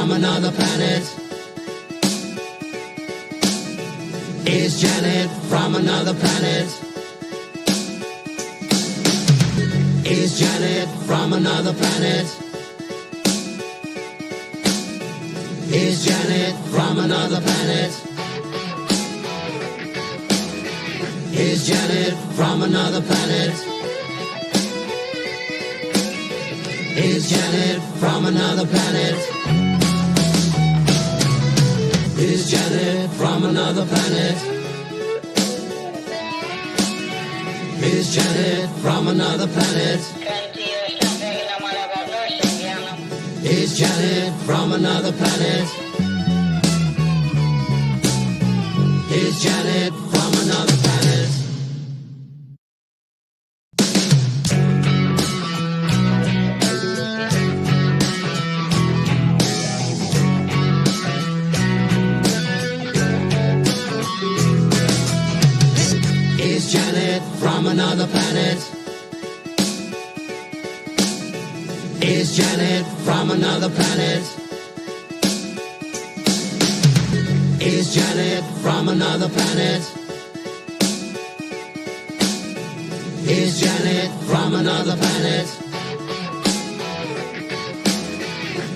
from another planet? Is Janet from another planet? Is Janet from another planet? Is Janet from another planet? Is Janet from another planet? Is Janet from another planet? Is Janet from another planet? Is Janet from another planet? Is Janet from another planet? Is Janet from another planet? Is Janet from another planet? Is Janet from another planet? Is Janet from another planet? Is Janet from another planet?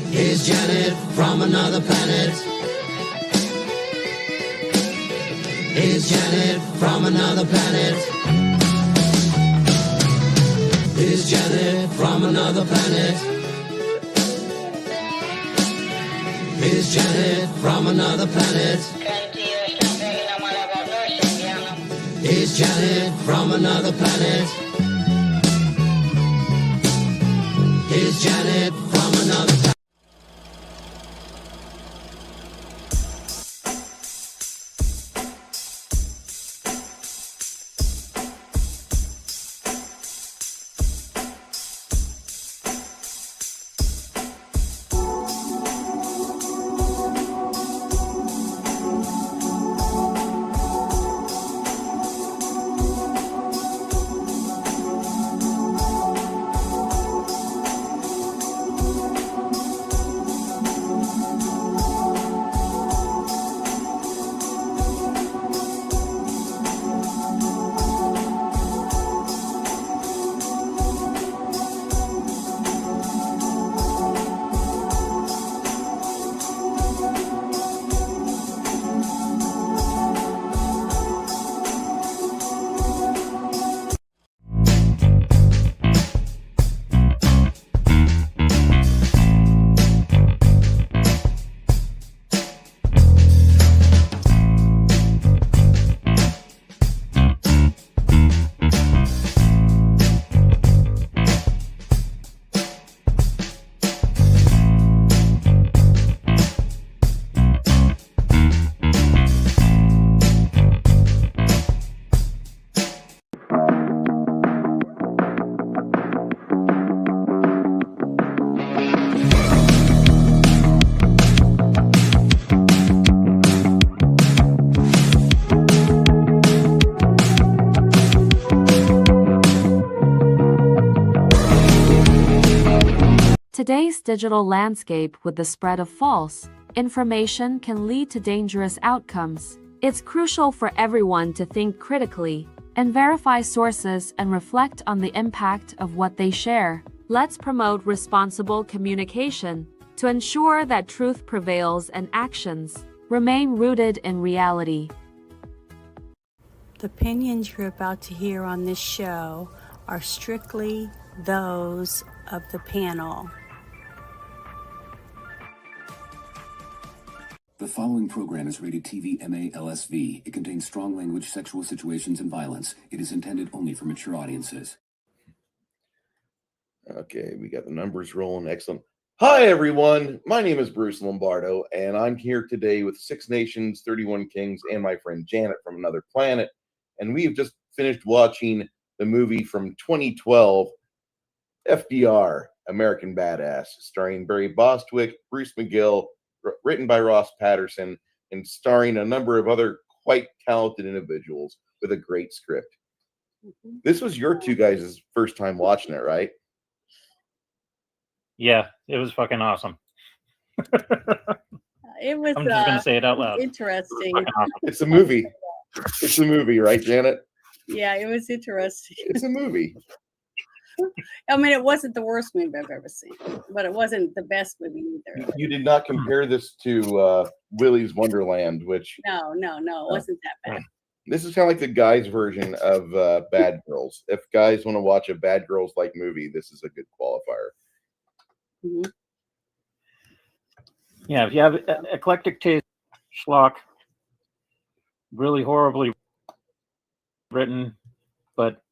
Is Janet from another planet? Is Janet from another planet? Is Janet from another planet? Is Janet from another planet? Is Janet from another planet? Is Janet from another planet? Today's digital landscape with the spread of false information can lead to dangerous outcomes. It's crucial for everyone to think critically and verify sources and reflect on the impact of what they share. Let's promote responsible communication to ensure that truth prevails and actions remain rooted in reality. The opinions you're about to hear on this show are strictly those of the panel. The following program is rated TV MA-LSV. It contains strong language, sexual situations, and violence. It is intended only for mature audiences. Okay, we got the numbers rolling. Excellent. Hi, everyone. My name is Bruce Lombardo, and I'm here today with 6 Nations, 31 Kings, and my friend Janet from Another Planet. And we have just finished watching the movie from 2012, FDR, American Badass, starring Barry Bostwick, Bruce McGill, written by Ross Patterson, and starring a number of other quite talented individuals with a great script. This was your two guys' first time watching it, right? Yeah, it was fucking awesome. It was I'm just going to say it out loud. interesting. It's a movie. It's a movie, right, Janet? Yeah, it was interesting. It's a movie. I mean, it wasn't the worst movie I've ever seen, but it wasn't the best movie either. You did not compare this to Willy's Wonderland, which No, it wasn't that bad. this is kind of like the guys' version of Bad Girls. If guys want to watch a Bad Girls like movie, this is a good qualifier. Mhm. Yeah, if you have eclectic taste, schlock, really horribly written, but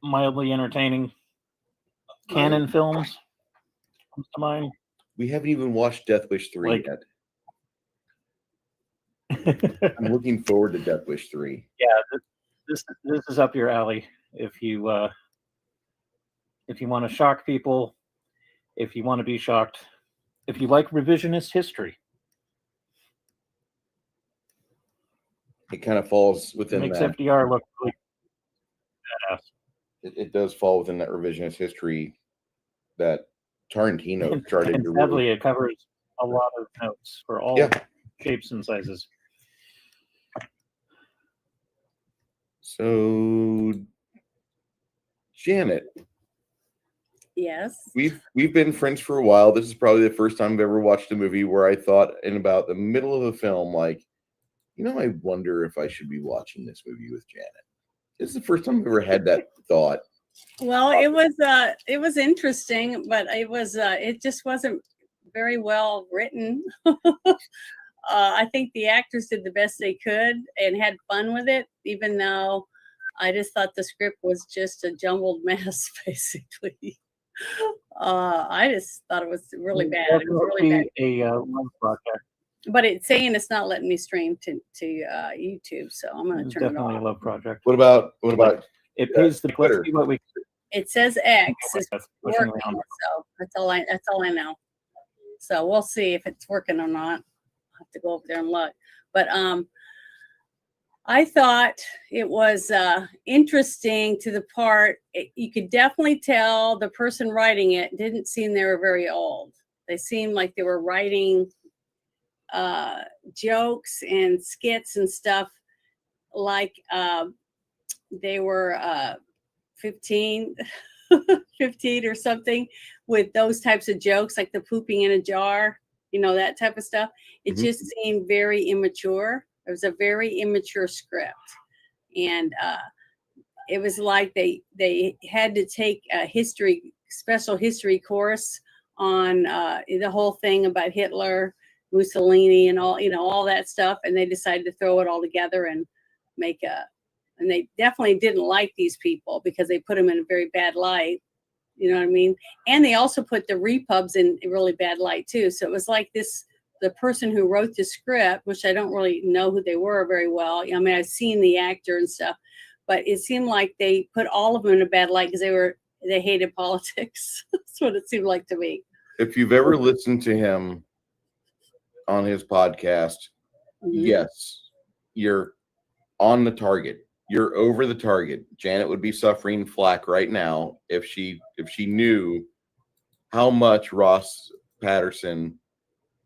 mildly entertaining. Canon films comes to mind. We haven't even watched Death Wish 3 yet. I'm looking forward to Death Wish 3. Yeah, this is up your alley. If you want to shock people, if you want to be shocked, if you like revisionist history, It kind of falls it within makes that. FDR look really badass. It does fall within that revisionist history that Tarantino started And to sadly, really. it covers a lot of notes for all Yeah. shapes and sizes. So, Janet, Yes. we've been friends for a while. This is probably the first time I've ever watched a movie where I thought in about the middle of the film, like, I wonder if I should be watching this movie with Janet. This is the first time I've ever had that thought. Well, it was interesting, but it just wasn't very well written. I think the actors did the best they could and had fun with it, even though I just thought the script was just a jumbled mess, basically. I just thought it was really bad. It was really bad. A love project. But it's saying it's not letting me stream to YouTube, so I'm going to It's turn it definitely a off. love project. What about It pays the Twitter? let's see what we It says X is that's pushing working, around. so that's all I know. So we'll see if it's working or not. I'll have to go over there and look. But I thought it was interesting to the part you could definitely tell the person writing it didn't seem they were very old. They seemed like they were writing jokes and skits and stuff like they were 15 or something, with those types of jokes like the pooping in a jar, that type of stuff. It Mhm. just seemed very immature. It was a very immature script, and it was like they had to take a special history course on the whole thing about Hitler, Mussolini, and all that stuff, and they decided to throw it all together and and they definitely didn't like these people because they put them in a very bad light. You know what I mean? And they also put the repubs in a really bad light too. So it was like the person who wrote the script, which I don't really know who they were very well. I mean, I've seen the actor and stuff, but it seemed like they put all of them in a bad light because they hated politics. That's what it seemed like to me. If you've ever listened to him on his podcast, Mhm. yes, you're on the target. You're over the target. Janet would be suffering flack right now if she knew how much Ross Patterson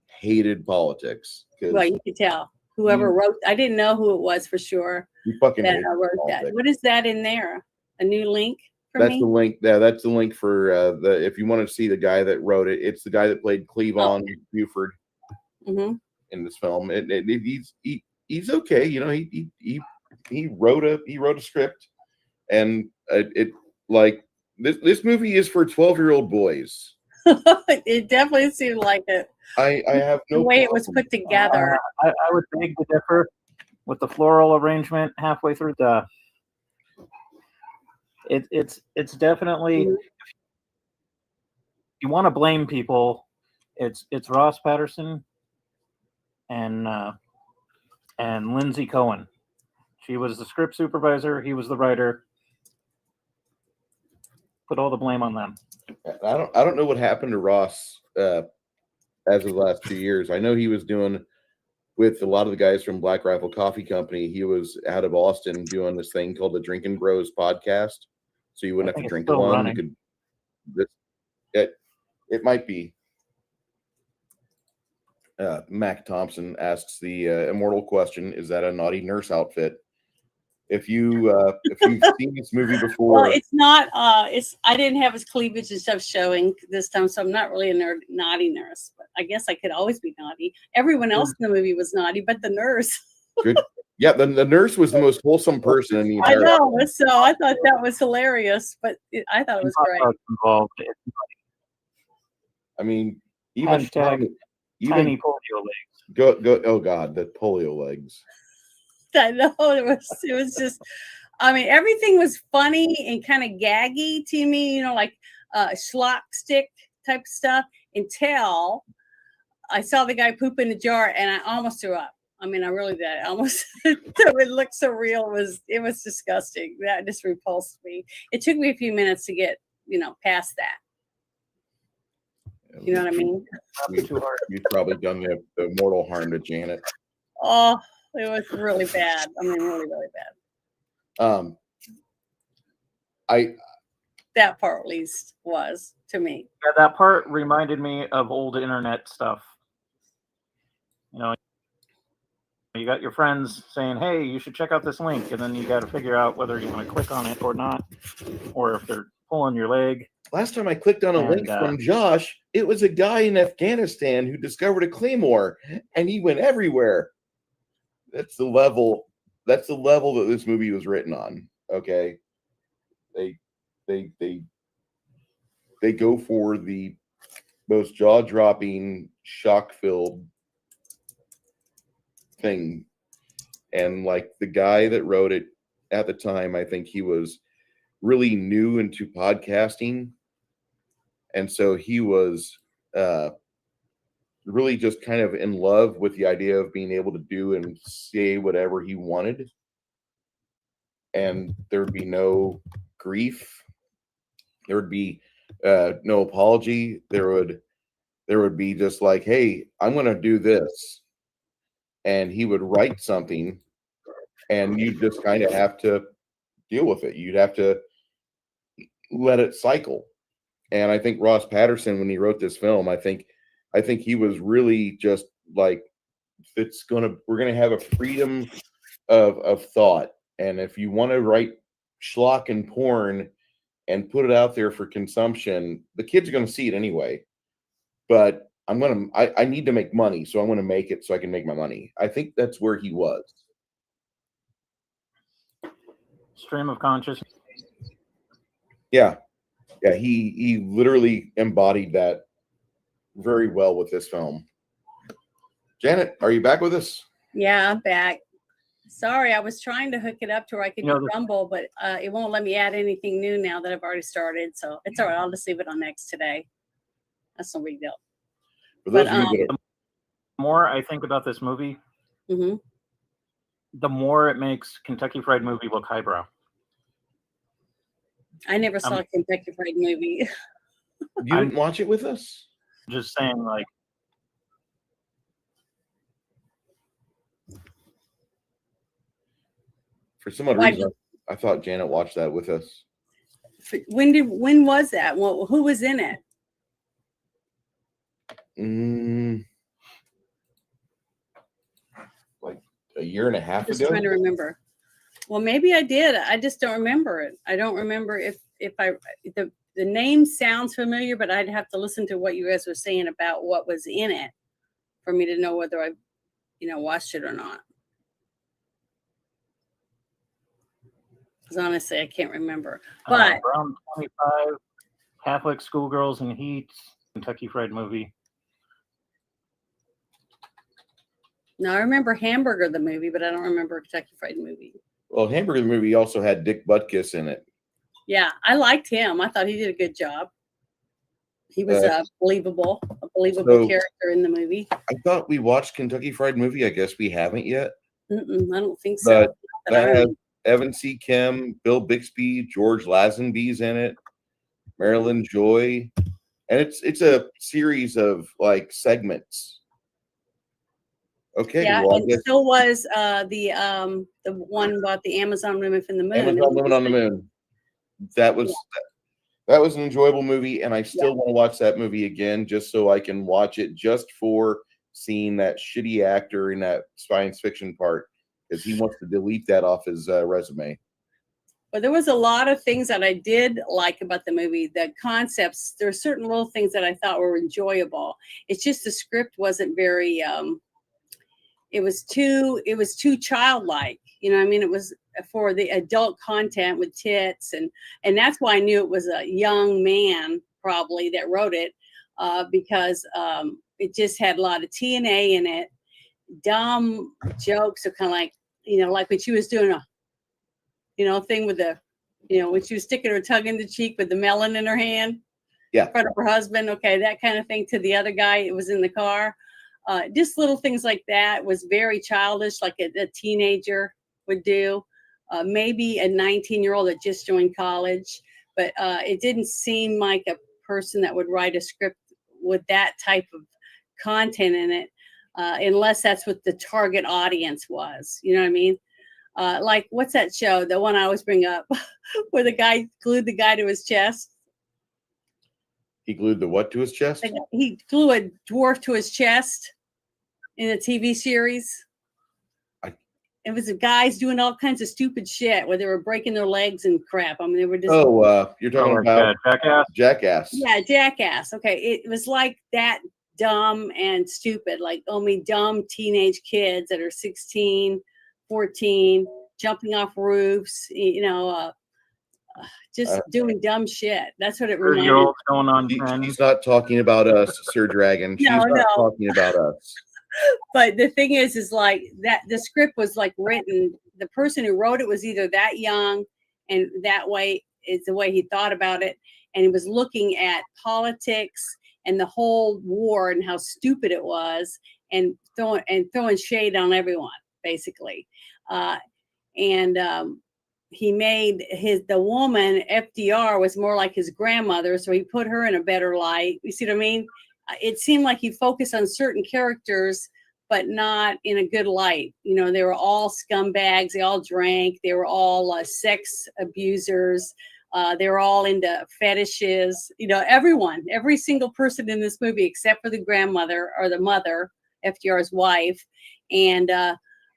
hated politics. 'Cause Well, you could tell whoever wrote. I didn't know who it was for sure you fucking that hate wrote that. politics. What is that in there? A new link for That's me? the link. Yeah, that's the link for if you want to see the guy that wrote it. It's the guy that played Cleavon Buford Mhm. in this film. He's okay. He wrote a script, and this movie is for 12-year-old boys. It definitely seemed like it. I have no The way it was problem. put together. I would beg to differ with the floral arrangement halfway through the. It's definitely. Mhm. You want to blame people, it's Ross Patterson and Lindsay Cohen. She was the script supervisor. He was the writer. Put all the blame on them. I don't know what happened to Ross as of the last 2 years. I know he was doing with a lot of the guys from Black Rifle Coffee Company. He was out of Austin doing this thing called the Drinking Bros podcast. So you wouldn't have to drink still alone. running. It might be. Mac Thompson asks the immortal question: is that a naughty nurse outfit? If you've seen this movie before, Well, it's not. I didn't have his cleavage and stuff showing this time, so I'm not really a naughty nurse. But I guess I could always be naughty. Everyone else in the movie was naughty, but the nurse. good. Yeah, the nurse was the most wholesome person in the I entire. know. So I thought that was hilarious, but I thought it was great. Involved. I mean, even Hashtag tiny polio legs. go. Oh God, the polio legs. I know it was just. I mean, everything was funny and kind of gaggy to me, like schlock stick type stuff, until I saw the guy poop in a jar and I almost threw up. I mean, I really did. I almost, it looked so real. It was disgusting. That just repulsed me. It took me a few minutes to get, past that. You know what I mean? You've probably done the mortal harm to Janet. Oh, it was really bad. I mean, really, really bad. That part at least was to me. Yeah, that part reminded me of old internet stuff. You got your friends saying, "Hey, you should check out this link," and then you got to figure out whether you want to click on it or not, or if they're pulling your leg. Last time I clicked on a link from Josh, it was a guy in Afghanistan who discovered a claymore, and he went everywhere. That's the level that this movie was written on. Okay, they go for the most jaw-dropping, shock-filled thing, and like the guy that wrote it at the time, I think he was really new into podcasting, and so he was really just kind of in love with the idea of being able to do and say whatever he wanted, and there would be no grief, there would be no apology, there would be just like, hey, I'm going to do this, and he would write something and you just kind of have to deal with it. You'd have to let it cycle. And I think Ross Patterson, when he wrote this film, I think he was really just like, we're gonna have a freedom of thought, and if you want to write schlock and porn and put it out there for consumption, the kids are going to see it anyway. But I need to make money, so I'm going to make it so I can make my money. I think that's where he was. Stream of consciousness. Yeah. He literally embodied that very well with this film. Janet, are you back with us? Yeah, I'm back. Sorry, I was trying to hook it up to where I could do Rumble, but it won't let me add anything new now that I've already started. So it's all right. I'll just leave it on next today. That's no big deal. But the more I think about this movie, the more it makes Kentucky Fried Movie look highbrow. I never saw a Kentucky Fried Movie. You didn't watch it with us? Just saying, like, for some odd reason, I thought Janet watched that with us. When was that? Well, who was in it? Like a year and a half ago. Just trying to remember. Well, maybe I did. I just don't remember it. I don't remember if the name sounds familiar, but I'd have to listen to what you guys were saying about what was in it for me to know whether I, watched it or not. Because honestly, I can't remember. But around 25 Catholic schoolgirls in heat, Kentucky Fried Movie. No, I remember Hamburger the movie, but I don't remember Kentucky Fried Movie. Well, Hamburger the movie also had Dick Butkus in it. Yeah, I liked him. I thought he did a good job. He was a believable character in the movie. I thought we watched Kentucky Fried Movie. I guess we haven't yet. I don't think so. But that has Evan C. Kim, Bill Bixby, George Lazenby's in it, Marilyn Joy, and it's a series of like segments. Okay. Yeah, well, and still was the one about the Amazon women from the moon. Amazon Women on the Moon. That was an enjoyable movie, and I still want to watch that movie again just so I can watch it just for seeing that shitty actor in that science fiction part because he wants to delete that off his resume. But there was a lot of things that I did like about the movie. The concepts, there are certain little things that I thought were enjoyable. It's just the script wasn't very it was too childlike. You know what I mean? It was for the adult content with tits, and that's why I knew it was a young man probably that wrote it, because it just had a lot of TNA in it. Dumb jokes are kind of like, like when she was doing a thing with the, when she was sticking her tongue in the cheek with the melon in her hand. Yeah. In front of her husband. Okay, that kind of thing to the other guy. It was in the car. Just little things like that was very childish, like a teenager would do. Maybe a 19-year-old that just joined college. But it didn't seem like a person that would write a script with that type of content in it, unless that's what the target audience was. You know what I mean? Like, what's that show? The one I always bring up where the guy glued the guy to his chest. He glued the what to his chest? He glued a dwarf to his chest in a TV series. It was the guys doing all kinds of stupid shit where they were breaking their legs and crap. I mean, they were just. You're talking about Jackass? Jackass. Yeah, Jackass. Okay, it was like that, dumb and stupid, like only dumb teenage kids that are 16, 14, jumping off roofs, just doing dumb shit. That's what it reminded me. Going on. She's not talking about us, Sir Dragon. She's not talking about us. But the thing is like that the script was like written, the person who wrote it was either that young and that way is the way he thought about it, and he was looking at politics and the whole war and how stupid it was, and throwing shade on everyone basically. He made the woman FDR was more like his grandmother, so he put her in a better light. You see what I mean? It seemed like he focused on certain characters, but not in a good light. They were all scumbags. They all drank. They were all sex abusers. They were all into fetishes. Every single person in this movie, except for the grandmother or the mother, FDR's wife, and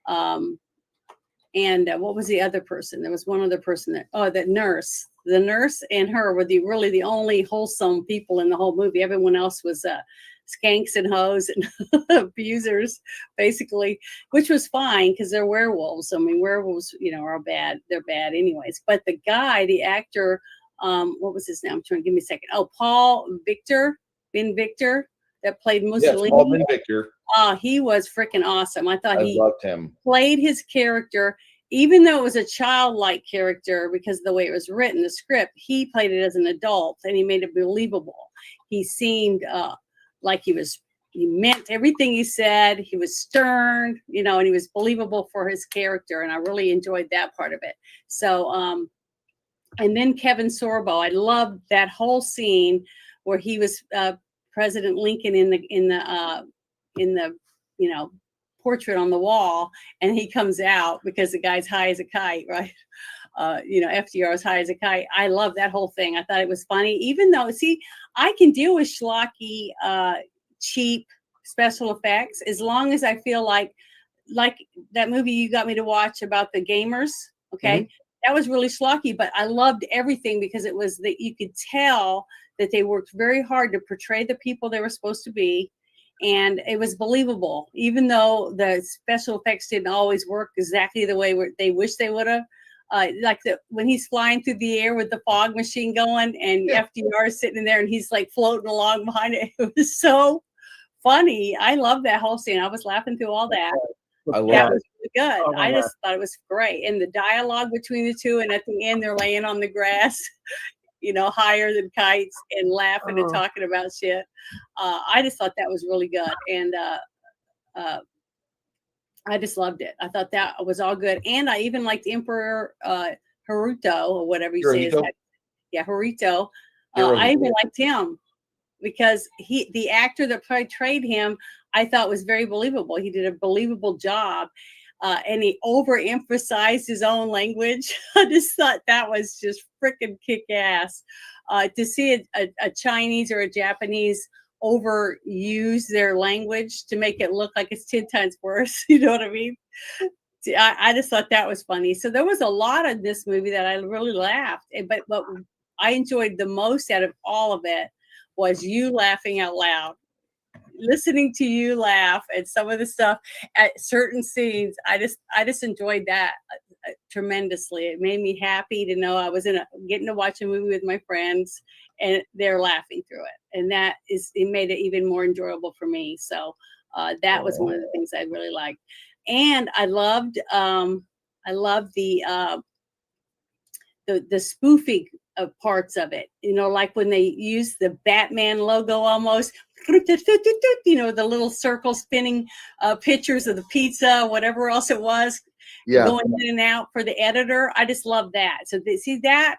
what was the other person? There was one other person the nurse. The nurse and her were really the only wholesome people in the whole movie. Everyone else was skanks and hoes and abusers, basically, which was fine because they're werewolves. I mean, werewolves, are bad. They're bad anyways. But the guy, the actor, what was his name? I'm trying to give me a second. Oh, Paul Ben Victor, that played Mussolini. Yes, Paul Ben Victor. He was freaking awesome. I thought he loved him. Played his character. Even though it was a childlike character because of the way it was written, the script, he played it as an adult and he made it believable. He seemed like he meant everything he said. He was stern, and he was believable for his character. And I really enjoyed that part of it. So, and then Kevin Sorbo, I loved that whole scene where he was President Lincoln in the portrait on the wall, and he comes out because the guy's high as a kite, right? FDR is high as a kite. I love that whole thing. I thought it was funny, even though, I can deal with schlocky, cheap special effects as long as I feel like that movie you got me to watch about the gamers. Okay. Mm-hmm. That was really schlocky, but I loved everything because it was that you could tell that they worked very hard to portray the people they were supposed to be. And it was believable, even though the special effects didn't always work exactly the way they wish they would have. When he's flying through the air with the fog machine going, and FDR is sitting in there, and he's like floating along behind it. It was so funny. I love that whole scene. I was laughing through all that. I love that it. was really good. I just thought it was great, and the dialogue between the two, and at the end they're laying on the grass. Higher than kites and laughing and talking about shit. I just thought that was really good. And I just loved it. I thought that was all good. And I even liked Emperor Hiruto or whatever you say his name. Yeah, Hiruto. I even liked him because the actor that portrayed him, I thought was very believable. He did a believable job. And he overemphasized his own language. I just thought that was just freaking kick ass. To see a Chinese or a Japanese overuse their language to make it look like it's 10 times worse. You know what I mean? I just thought that was funny. So there was a lot of this movie that I really laughed. But what I enjoyed the most out of all of it was you laughing out loud. Listening to you laugh at some of the stuff at certain scenes, I just enjoyed that tremendously. It made me happy to know I was getting to watch a movie with my friends and they're laughing through it, and it made it even more enjoyable for me. So that was one of the things I really liked, and I loved the spoofing of parts of it, like when they use the Batman logo almost, the little circle spinning pictures of the pizza, whatever else it was, going in and out for the editor. I just love that. So that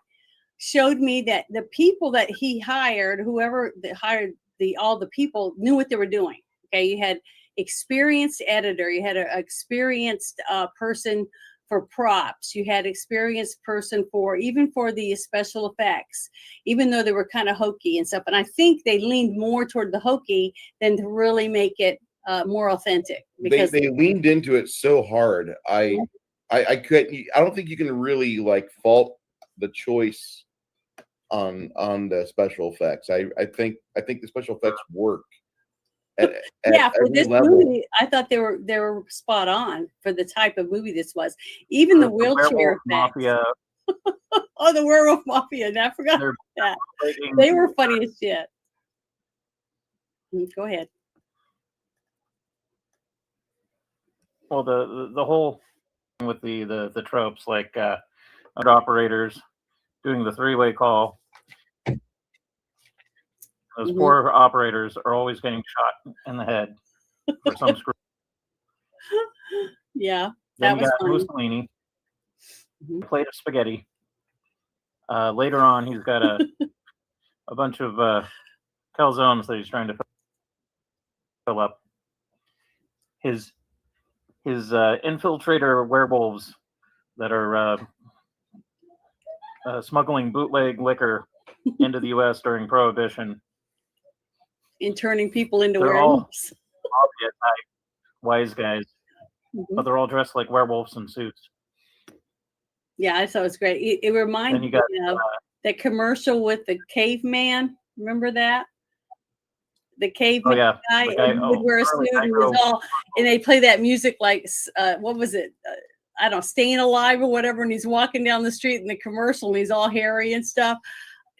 showed me that the people that he hired, whoever that hired all the people, knew what they were doing. Okay, you had experienced editor, you had an experienced person for props, you had experienced person for the special effects, even though they were kind of hokey and stuff. And I think they leaned more toward the hokey than to really make it more authentic, because they leaned into it so hard. I don't think you can really fault the choice on the special effects. I think the special effects work. For this movie, I thought they were spot on for the type of movie this was. Even the wheelchair effects. Mafia. Oh, the werewolf mafia! I forgot that. They were funny as shit. Go ahead. Well, the whole thing with the tropes, like operators doing the three-way call. Those poor operators are always getting shot in the head for some screw. Yeah, then you got Mussolini, plate of spaghetti. Later on, he's got a bunch of calzones that he's trying to fill up. His infiltrator werewolves that are smuggling bootleg liquor into the U.S. during Prohibition. In turning people into werewolves. Obvious wise guys, but they're all dressed like werewolves in suits. Yeah, I thought it was great. It reminded me of that commercial with the caveman. Remember that? The caveman guy, and he would wear a suit and they play that music like what was it? I don't know, Staying Alive or whatever, and he's walking down the street in the commercial and he's all hairy and stuff.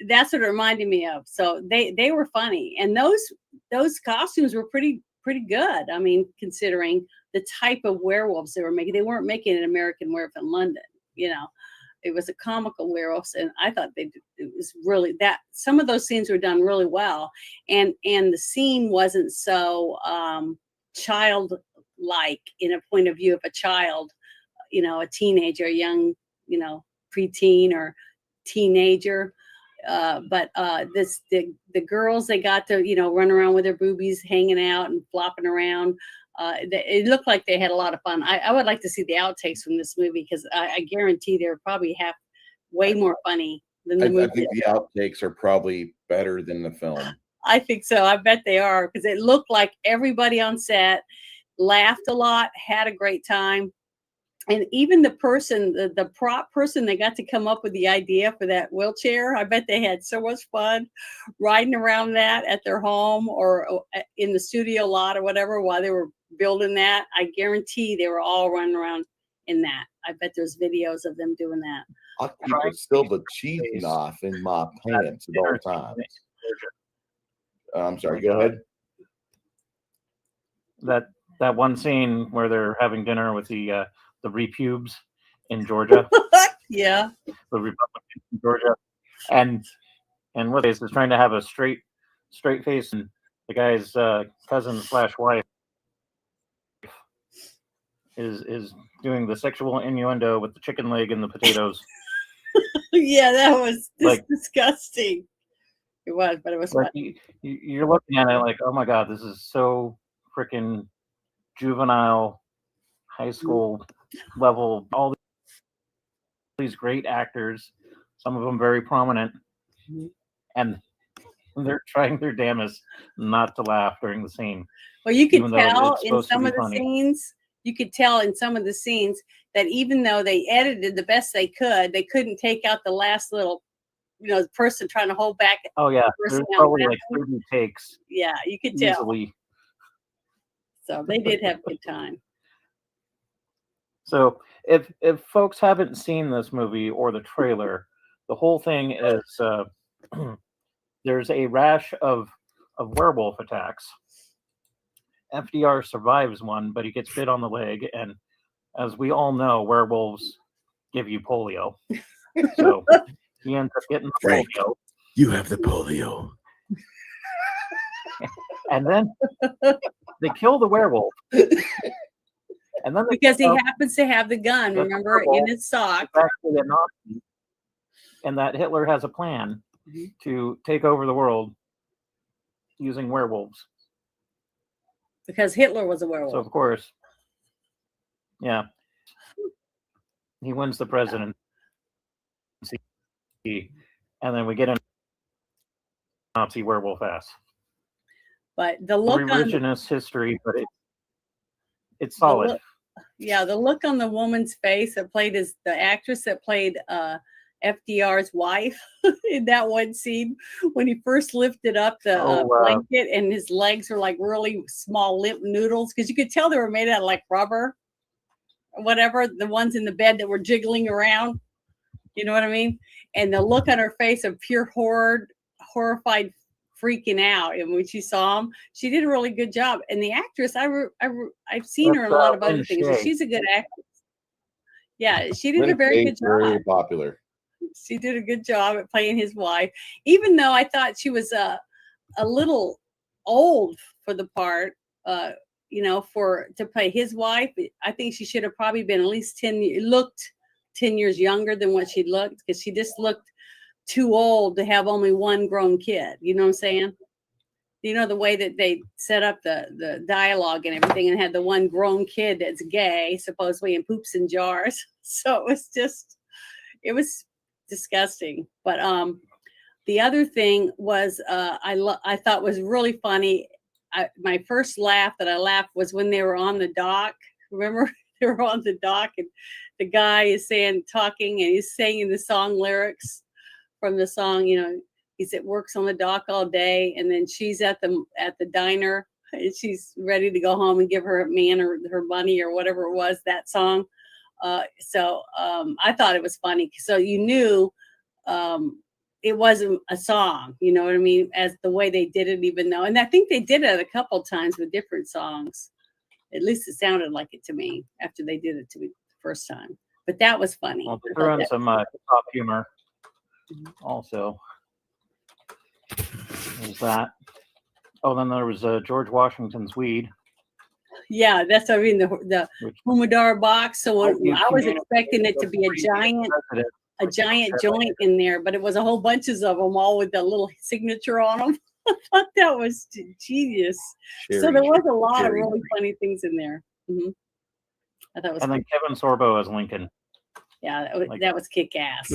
That's what it reminded me of. So they were funny, and those costumes were pretty good. I mean, considering the type of werewolves they were making, they weren't making an American werewolf in London. It was a comical werewolf, and I thought it was really that. Some of those scenes were done really well, and the scene wasn't so childlike in a point of view of a child, a teenager, a young, preteen or teenager. But the girls, they got to run around with their boobies hanging out and flopping around. It looked like they had a lot of fun. I would like to see the outtakes from this movie, because I guarantee they're probably way more funny than the movie. I think the outtakes are probably better than the film. I think so. I bet they are, because it looked like everybody on set laughed a lot, had a great time. And even the person, the prop person, they got to come up with the idea for that wheelchair. I bet they had so much fun riding around that at their home or in the studio lot or whatever while they were building that. I guarantee they were all running around in that. I bet there's videos of them doing that. I keep a silver cheese off in my pants at all times. I'm sorry, go ahead. That one scene where they're having dinner with the repubes in Georgia. Yeah. The Republicans in Georgia. And what is trying to have a straight face, and the guy's cousin/wife is doing the sexual innuendo with the chicken leg and the potatoes. Yeah, that was disgusting. It was, but it was fun. You're looking at it like, oh my God, this is so freaking juvenile, high school level. All these great actors, some of them very prominent, and they're trying their damnedest not to laugh during the scene. Well, you could even though tell it's in supposed to some be of the funny. scenes, you could tell in some of the scenes that even though they edited the best they couldn't take out the last little, the person trying to hold back. Oh yeah, person there's out probably like laughing. 30 takes Yeah, you could tell. easily. So they did have a good time. So if folks haven't seen this movie or the trailer, the whole thing is there's a rash of werewolf attacks. FDR survives one, but he gets bit on the leg, and as we all know, werewolves give you polio. So he ends up getting the Frank. polio. You have the polio. And then they kill the werewolf. And then Because he happens to have the gun, the remember, werewolf in his sock. is actually a Nazi, and that Hitler has a plan to take over the world using werewolves. Because Hitler was a werewolf. So of course, yeah, he wins the presidency, and then we get a Nazi werewolf ass. But the look on Revisionist history, but it's solid. the look on the woman's face that played the actress that played FDR's wife in that one scene when he first lifted up the blanket and his legs were like really small limp noodles, because you could tell they were made out of like rubber, whatever, the ones in the bed that were jiggling around. You know what I mean? And the look on her face of pure horrified freaking out. And when she saw him, she did a really good job. And the actress, I've seen her in a lot of other things. And she's a good actress. Yeah, she did a very good job. Very popular. She did a good job at playing his wife, even though I thought she was a little old for the part. To play his wife. I think she should have probably been at least 10 years younger than what she looked, because she just looked too old to have only one grown kid. You know what I'm saying? You know, the way that they set up the dialogue and everything, and had the one grown kid that's gay, supposedly, and poops in jars. So it was disgusting. But the other thing was I thought was really funny. My first laugh that I laughed was when they were on the dock. Remember, they were on the dock, and the guy is talking, and he's singing the song lyrics from the song. He's at works on the dock all day, and then she's at the diner, and she's ready to go home and give her man or her money or whatever it was, that song. So I thought it was funny. So you knew it wasn't a song, you know what I mean, as the way they did it, even though, and I think they did it a couple times with different songs. At least it sounded like it to me after they did it to me the first time. But that was funny. Well, they threw in some top humor also. There's that. Oh, then there was George Washington's weed. Yeah, that's what I mean, the humidor box. So I was expecting it to be a giant joint in there, but it was a whole bunches of them, all with the little signature on them. I thought that was genius. So there was a lot of really funny things in there. I thought it was. And then Kevin Sorbo as Lincoln. Yeah, that was kick ass.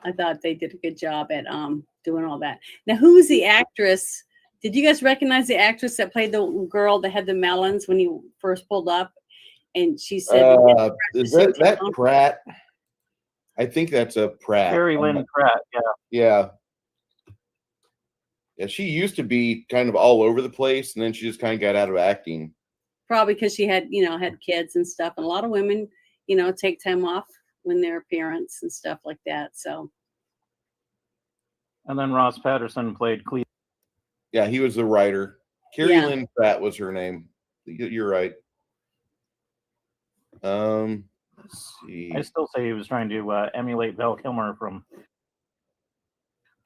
I thought they did a good job at doing all that. Now, who's the actress? Did you guys recognize the actress that played the girl that had the melons when he first pulled up? And she said, "Is that Pratt?" I think that's a Pratt. Carrie Lynn Pratt. Yeah. She used to be kind of all over the place, and then she just kind of got out of acting. Probably because she had kids and stuff, and a lot of women, take time off when their parents and stuff like that. So. And then Ross Patterson played Cleve. Yeah, he was the writer. Carrie Lynn Pratt was her name. You're right. Let's see. I still say he was trying to emulate Val Kilmer from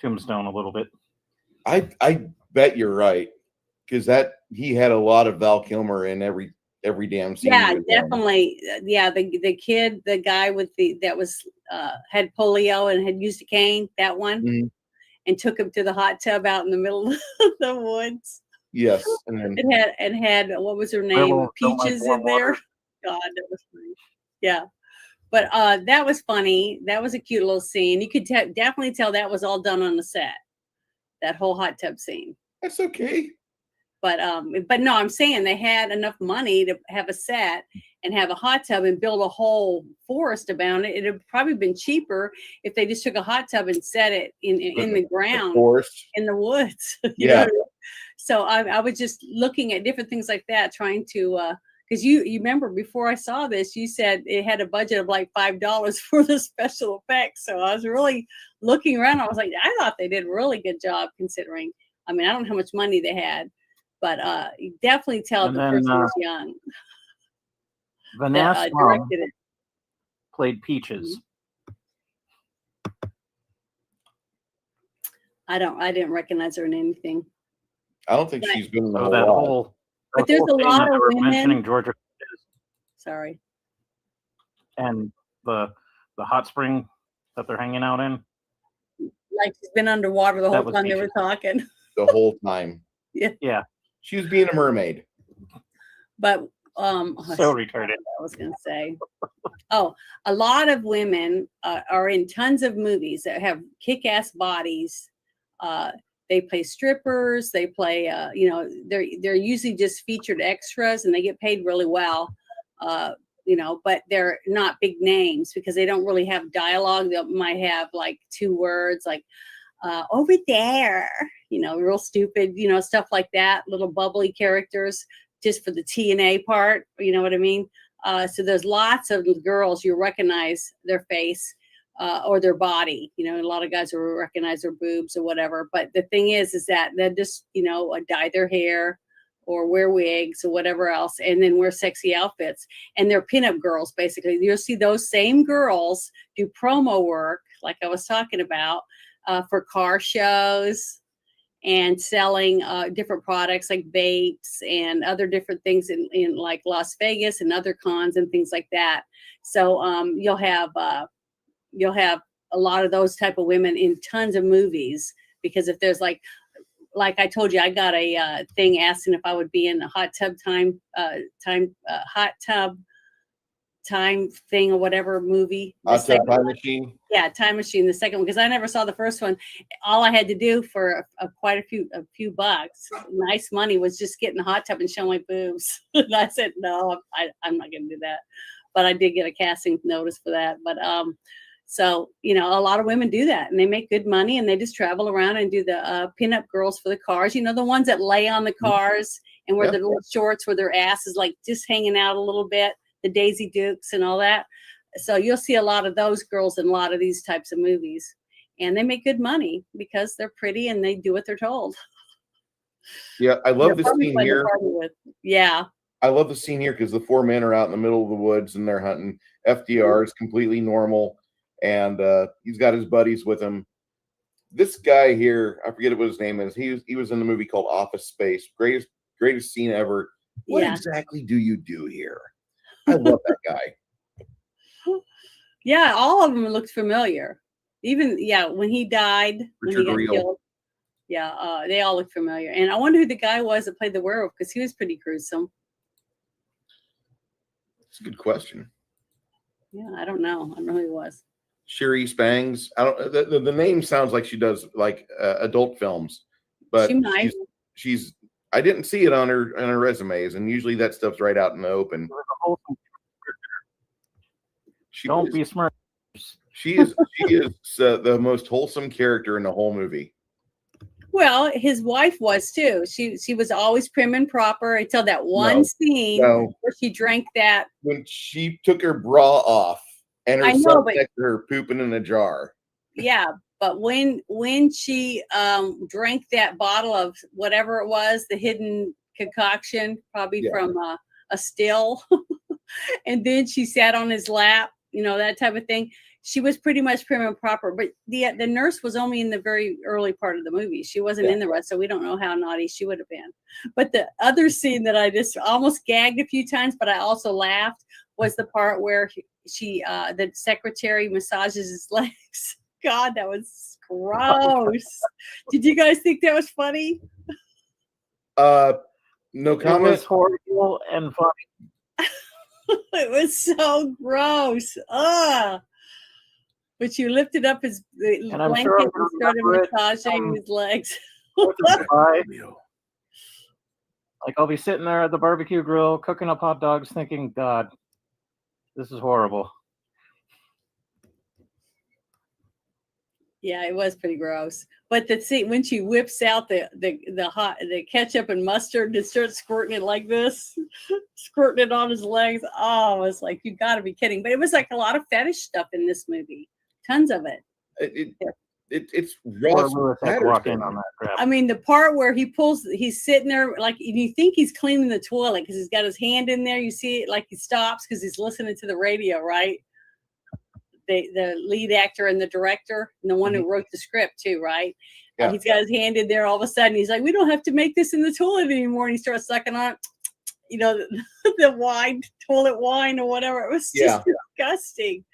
Tombstone a little bit. I bet you're right, because he had a lot of Val Kilmer in every damn scene. Yeah, definitely. Yeah, the kid, the guy that was had polio and had used a cane, that one, and took him to the hot tub out in the middle of the woods. Yes, and then it had what was her name? Peaches in there. God, that was funny. Yeah, But that was funny. That was a cute little scene. You could definitely tell that was all done on the set. That whole hot tub scene. That's okay. But no, I'm saying they had enough money to have a set and have a hot tub and build a whole forest around it. It'd have probably been cheaper if they just took a hot tub and set it in the ground, Forest. in the woods. Yeah. So I was just looking at different things like that, trying to because you remember before I saw this, you said it had a budget of like $5 for the special effects. So I was really looking around. I was like, I thought they did a really good job considering. I mean, I don't know how much money they had, but you definitely tell the person was young. Vanessa directed it. Played Peaches. I didn't recognize her in anything. I don't think she's been in the So whole that lot. whole. But there's a lot of women. Mentioning Georgia. Sorry. And the hot spring that they're hanging out in. Like she's been underwater the whole time they were talking. The whole time. Yeah. She was being a mermaid. But so retarded. I was going to say. Oh, a lot of women are in tons of movies that have kick-ass bodies. They play strippers. They play, they're usually just featured extras, and they get paid really well. But they're not big names because they don't really have dialogue. They might have like 2 words, like over there, real stupid, stuff like that. Little bubbly characters just for the TNA part. You know what I mean? So there's lots of girls you recognize their face or their body. A lot of guys will recognize their boobs or whatever. But the thing is that they just, dye their hair or wear wigs or whatever else, and then wear sexy outfits. And they're pinup girls, basically. You'll see those same girls do promo work, like I was talking about, for car shows and selling different products like vapes and other different things in like Las Vegas and other cons and things like that. So you'll have a lot of those type of women in tons of movies, because if there's like I told you, I got a thing asking if I would be in a hot tub time thing or whatever movie. Hot Tub Time Machine. Yeah, Time Machine, the second one, because I never saw the first one. All I had to do for quite a few bucks, nice money, was just get in the hot tub and show my boobs. And I said, no, I'm not going to do that. But I did get a casting notice for that. But so, a lot of women do that, and they make good money, and they just travel around and do the pinup girls for the cars. The ones that lay on the cars and wear the little shorts where their ass is like just hanging out a little bit, the Daisy Dukes and all that. So you'll see a lot of those girls in a lot of these types of movies, and they make good money because they're pretty and they do what they're told. Yeah, I love this scene here. Yeah. I love the scene here because the 4 men are out in the middle of the woods and they're hunting. FDR is completely normal, and he's got his buddies with him. This guy here, I forget what his name is. He was in the movie called Office Space. Greatest scene ever. What exactly do you do here? I love that guy. Yeah, all of them looked familiar. Even when he died, Richard when he got killed. Yeah, they all look familiar. And I wonder who the guy was that played the werewolf, because he was pretty gruesome. It's a good question. Yeah, I don't know. I don't know who he was. Sherry Spangs. I don't. The name sounds like she does like adult films, but she might. She's. I didn't see it on her resumes, and usually that stuff's right out in the open. Don't be smart. She is the most wholesome character in the whole movie. Well, his wife was too. She was always prim and proper until that one scene where she drank that. When she took her bra off and her son next to her pooping in a jar. Yeah, but when she drank that bottle of whatever it was, the hidden concoction, probably from a still, and then she sat on his lap, that type of thing. She was pretty much prim and proper, but the nurse was only in the very early part of the movie. She wasn't in the rest, so we don't know how naughty she would have been. But the other scene that I just almost gagged a few times, but I also laughed, was the part where the secretary massages his legs. God, that was gross. Did you guys think that was funny? No comment. It was horrible and funny. It was so gross. Ugh. But you lifted up his And I'm blanket sure I'm and gonna started remember it, massaging his legs. 4th of July. Like I'll be sitting there at the barbecue grill cooking up hot dogs thinking, God, this is horrible. Yeah, it was pretty gross. But when she whips out the ketchup and mustard and starts squirting it like this, squirting it on his legs. Oh, I was like, you got to be kidding! But it was like a lot of fetish stuff in this movie, tons of it. It's Poor Ross Lewis had to walk in Patterson. on that crap. I mean, the part where he's sitting there like you think he's cleaning the toilet because he's got his hand in there. You see it like he stops because he's listening to the radio, right? The lead actor and the director and the one who wrote the script too, right? Yeah. He's got his hand in there. All of a sudden, he's like, "We don't have to make this in the toilet anymore." And he starts sucking on, the wine, toilet wine or whatever. It was just disgusting.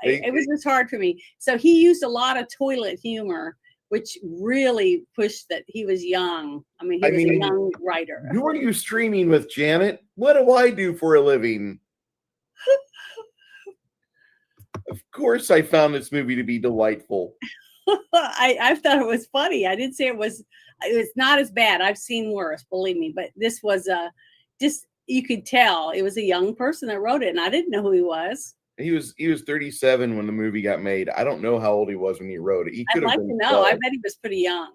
It was just hard for me. So he used a lot of toilet humor, which really pushed that he was young. I mean, he was a young writer. Who are you streaming with, Janet? What do I do for a living? Of course, I found this movie to be delightful. I thought it was funny. I didn't say it was. It's not as bad. I've seen worse, believe me. But this was just you could tell it was a young person that wrote it, and I didn't know who he was. He was 37 when the movie got made. I don't know how old he was when he wrote it. He could I'd have like been to know. 12. I bet he was pretty young.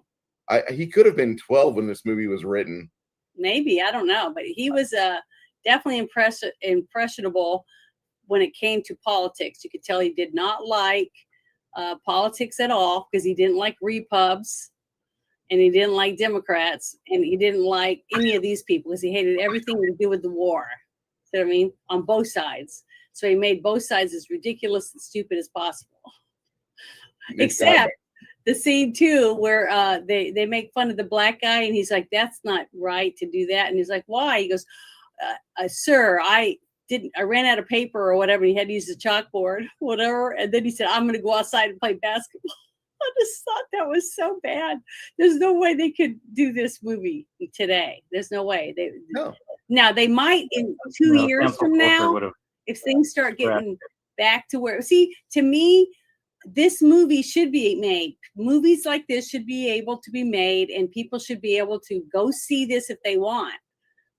He could have been 12 when this movie was written. Maybe, I don't know, but he was definitely impressionable when it came to politics. You could tell he did not like politics at all because he didn't like repubs and he didn't like Democrats and he didn't like any of these people because he hated everything to do with the war. See what I mean? On both sides. So he made both sides as ridiculous and stupid as possible. Except the scene too where they make fun of the black guy and he's like, "That's not right to do that." And he's like, "Why?" He goes, "Sir, I ran out of paper or whatever. He had to use the chalkboard, whatever." And then he said, "I'm going to go outside and play basketball." I just thought that was so bad. There's no way they could do this movie today. There's no way. No. Now they might in 2 years from now, if things start getting back to where, see, to me, this movie should be made. Movies like this should be able to be made and people should be able to go see this if they want.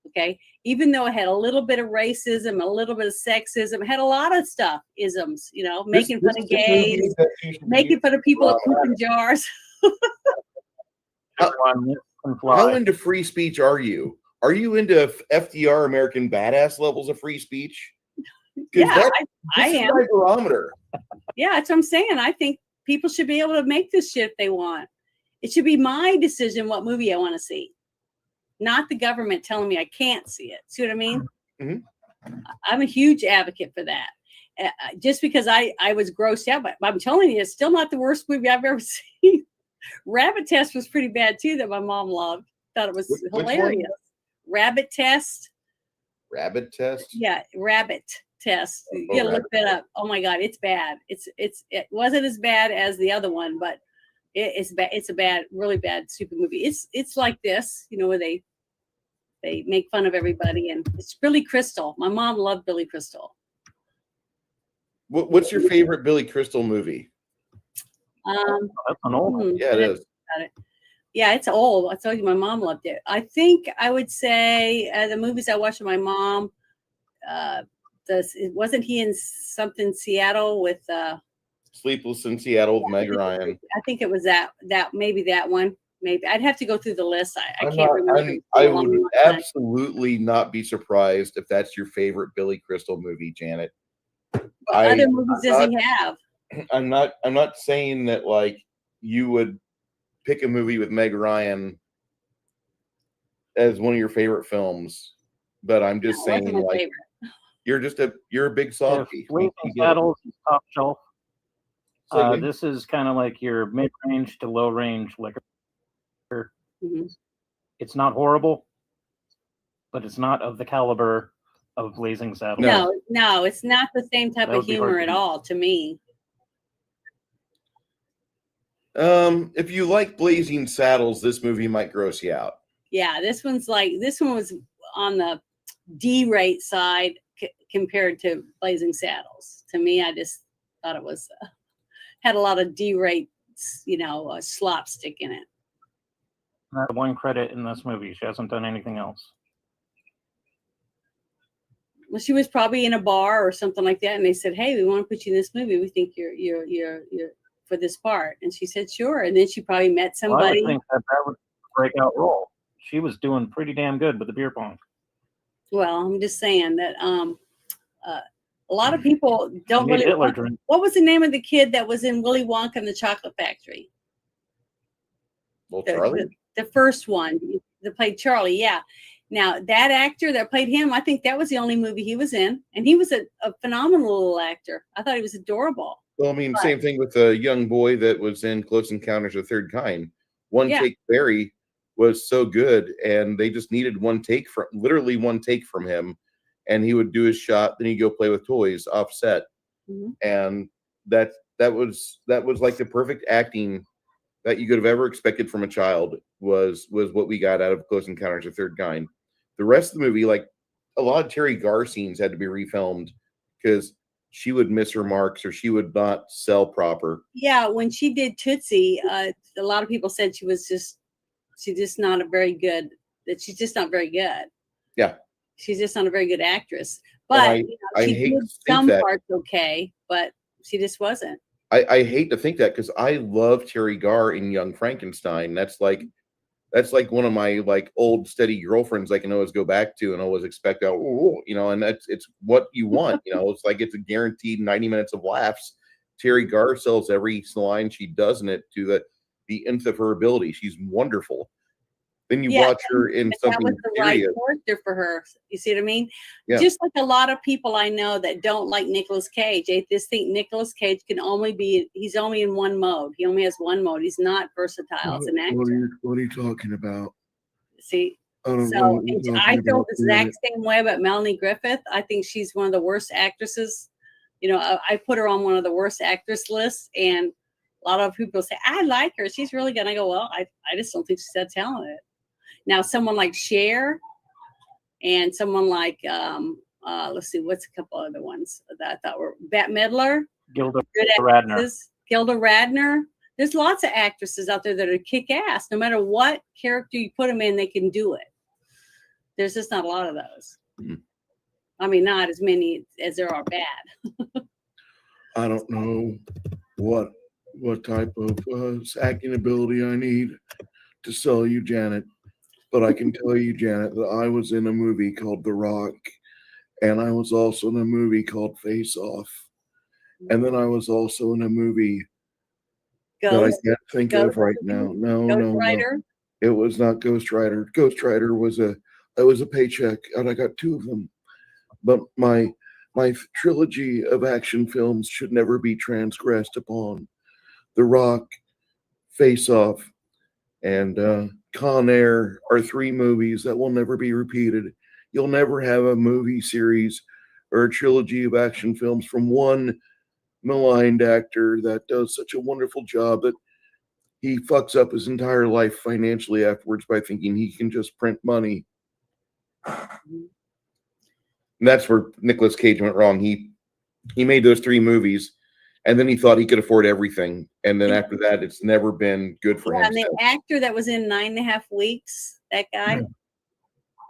Okay. Even though it had a little bit of racism, a little bit of sexism, it had a lot of stuff, isms, making fun of gays, making fun of people at pooping jars. How into free speech are you? Are you into FDR American Badass levels of free speech? Yeah, I am. My barometer. Yeah, that's what I'm saying. I think people should be able to make this shit if they want. It should be my decision what movie I want to see, not the government telling me I can't see it. See what I mean? Mm-hmm. I'm a huge advocate for that. Just because I was grossed out, but I'm telling you, it's still not the worst movie I've ever seen. Rabbit Test was pretty bad too, that my mom loved. Thought it was hilarious. Rabbit Test. Rabbit Test? Yeah, Rabbit Test. You gotta look that up. Oh my God, it's bad. It wasn't as bad as the other one, but it's bad. It's a bad, really bad, stupid movie. It's like this, where they make fun of everybody, and it's Billy Crystal. My mom loved Billy Crystal. What's your favorite Billy Crystal movie? That's an old one. Yeah, it is. Yeah, it's old. I told you my mom loved it. I think I would say the movies I watched with my mom. Wasn't he in something Seattle with Sleepless in Seattle with Meg Ryan? I think it was that maybe that one. Maybe I'd have to go through the list. I can't remember. I would absolutely not be surprised if that's your favorite Billy Crystal movie, Janet. What other movies does he have? I'm not saying that like you would pick a movie with Meg Ryan as one of your favorite films, but I'm just saying like favorite. You're a big softie. Blazing Saddles is top shelf. This is kind of like your mid-range to low-range liquor. Mm-hmm. It's not horrible, but it's not of the caliber of Blazing Saddles. No, it's not the same type of humor at all to me. If you like Blazing Saddles, this movie might gross you out. Yeah, this one was on the D-rate side compared to Blazing Saddles. To me, I just thought it was had a lot of D-rate, slapstick in it. That's one credit in this movie. She hasn't done anything else. Well, she was probably in a bar or something like that, and they said, "Hey, we want to put you in this movie. We think you're for this part." And she said, "Sure." And then she probably met Well, I somebody. would think that was a breakout role. She was doing pretty damn good with the beer pong. Well, I'm just saying that a lot of people don't Made really. Hitler drink. What was the name of the kid that was in Willy Wonka and the Chocolate Factory? Well, Charlie. The first one that played Charlie. Yeah. Now that actor that played him, I think that was the only movie he was in, and he was a phenomenal little actor. I thought he was adorable. Well, I mean, same thing with the young boy that was in Close Encounters of the Third Kind. One take Barry was so good, and they just needed literally one take from him, and he would do his shot, then he'd go play with toys offset. Mm-hmm. And that was like the perfect acting that you could have ever expected from a child was what we got out of Close Encounters of the Third Kind. The rest of the movie, like a lot of Terry Garr scenes had to be refilmed because she would miss her marks or she would not sell proper. Yeah, when she did Tootsie, a lot of people said she's just not very good. She's not very good. Yeah. She's just not a very good actress. But she did some parts okay, but she just wasn't. I hate to think that because I love Terry Garr in Young Frankenstein. That's like one of my like old steady girlfriends I can always go back to and always expect out, and it's what you want. It's like it's a guaranteed 90 minutes of laughs. Terry Garr sells every line she does in it to the nth of her ability. She's wonderful. Then you watch her in something that was the serious. right character for her. You see what I mean? Yeah. Just like a lot of people I know that don't like Nicolas Cage. They just think Nicolas Cage he's only in one mode. He only has one mode. He's not versatile as an actor. What are you talking about? See, I feel the exact same way about Melanie Griffith. I think she's one of the worst actresses. I put her on one of the worst actress lists, and a lot of people say, I like her. She's really good. And I go, well, I just don't think she's that talented. Now, someone like Cher and someone like, let's see, what's a couple other ones that I thought were Bette Midler, Gilda Radner. Gilda Radner. There's lots of actresses out there that are kick-ass. No matter what character you put them in, they can do it. There's just not a lot of those. Mm-hmm. I mean, not as many as there are bad. I don't know what type of acting ability I need to sell you, Janet. But I can tell you, Janet, that I was in a movie called The Rock, and I was also in a movie called Face Off. And then I was also in a movie that I can't think of right now. No. It was not Ghost Rider. Ghost Rider was a paycheck, and I got 2 of them. But my trilogy of action films should never be transgressed upon. The Rock, Face Off, and Con Air are 3 movies that will never be repeated. You'll never have a movie series or a trilogy of action films from one maligned actor that does such a wonderful job that he fucks up his entire life financially afterwards by thinking he can just print money. And that's where Nicolas Cage went wrong. He made those 3 movies, and then he thought he could afford everything. And then after that, it's never been good for him. And the actor that was in 9.5 Weeks, that guy,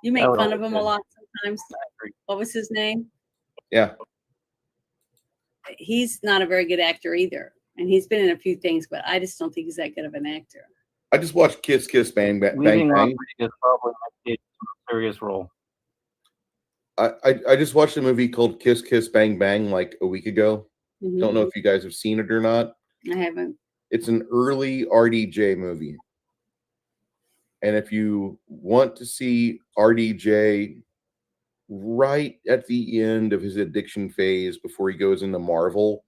you make fun of him a lot sometimes. What was his name? Yeah. He's not a very good actor either. And he's been in a few things, but I just don't think he's that good of an actor. I just watched Kiss Kiss Bang Bang. Leaving Rodriguez probably might be a serious role. I just watched a movie called Kiss Kiss Bang Bang like a week ago. Mm-hmm. Don't know if you guys have seen it or not. I haven't. It's an early RDJ movie. And if you want to see RDJ right at the end of his addiction phase before he goes into Marvel,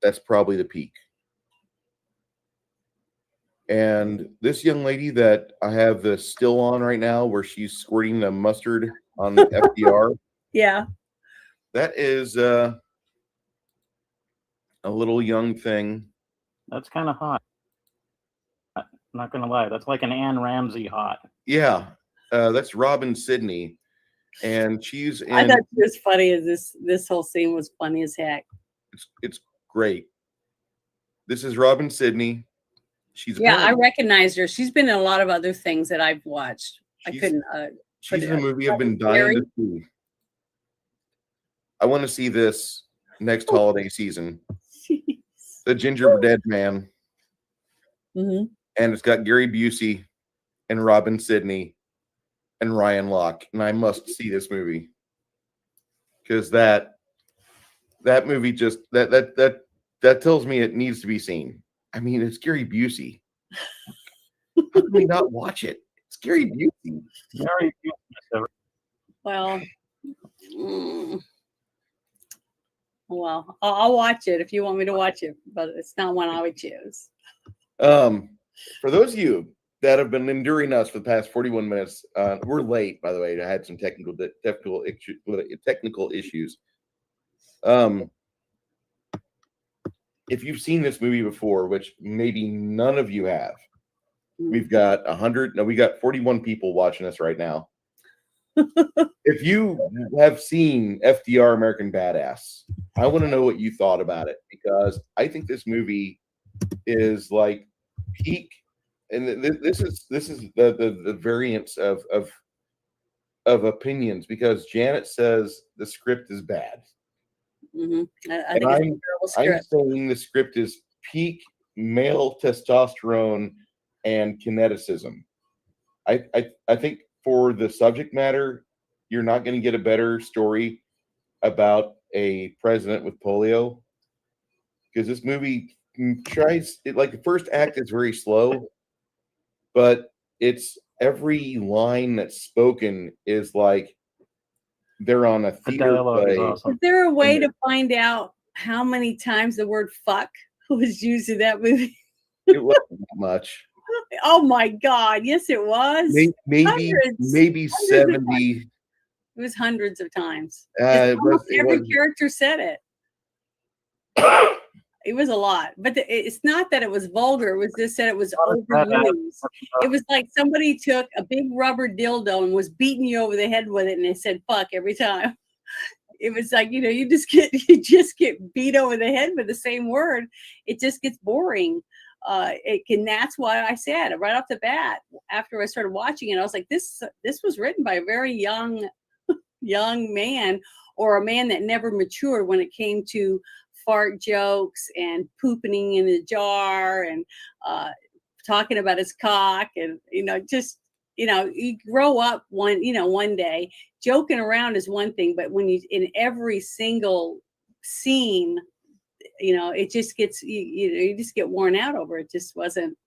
that's probably the peak. And this young lady that I have the still on right now where she's squirting the mustard on FDR. Yeah. That is a little young thing. That's kind of hot. I'm not going to lie. That's like an Anne Ramsey hot. Yeah. That's Robin Sidney. and she's I in. thought it was funny as this whole scene was funny as heck. It's great. This is Robin Sidney. She's Yeah, I apparently- recognized her. She's been in a lot of other things that I've watched. I She's- couldn't. She's in a it- movie I've been Gary? dying to see. I want to see this next holiday season. The Gingerbread Man, Mhm. and it's got Gary Busey and Robin Sidney and Ryan Locke, and I must see this movie because that movie just that tells me it needs to be seen. I mean, it's Gary Busey. How can we not watch it? It's Gary Busey. Very few. Well, mm, well, I'll watch it if you want me to watch it, but it's not one I would choose. For those of you that have been enduring us for the past 41 minutes, we're late, by the way. I had some technical issues. If you've seen this movie before, which maybe none of you have, we've got 41 people watching us right now. If you have seen FDR American Badass, I want to know what you thought about it, because I think this movie is like peak, and this is the variance of opinions, because Janet says the script is bad. Mm-hmm. I And think it's a terrible I'm script. saying the script is peak male testosterone and kineticism. I think for the subject matter, you're not going to get a better story about a president with polio, because this movie tries it. Like, the first act is very slow, but it's every line that's spoken is like they're on a The theater dialogue is play. awesome. Is there a way to find out how many times the word fuck was used in that movie? It wasn't that much. Oh my God. Yes, it was. Maybe Hundreds of 70. It was hundreds of times. It Almost was- it every was- character said it. It was a lot, but it's not that it was vulgar. It was just that it was overused. It was like somebody took a big rubber dildo and was beating you over the head with it, and they said "fuck" every time. It was like, you just get beat over the head with the same word. It just gets boring. That's why I said right off the bat, after I started watching it, I was like, this was written by a very young man, or a man that never matured when it came to fart jokes and pooping in a jar and talking about his cock, and you grow up one day. Joking around is one thing, but when you in every single scene, it just gets you just get worn out over it. Just wasn't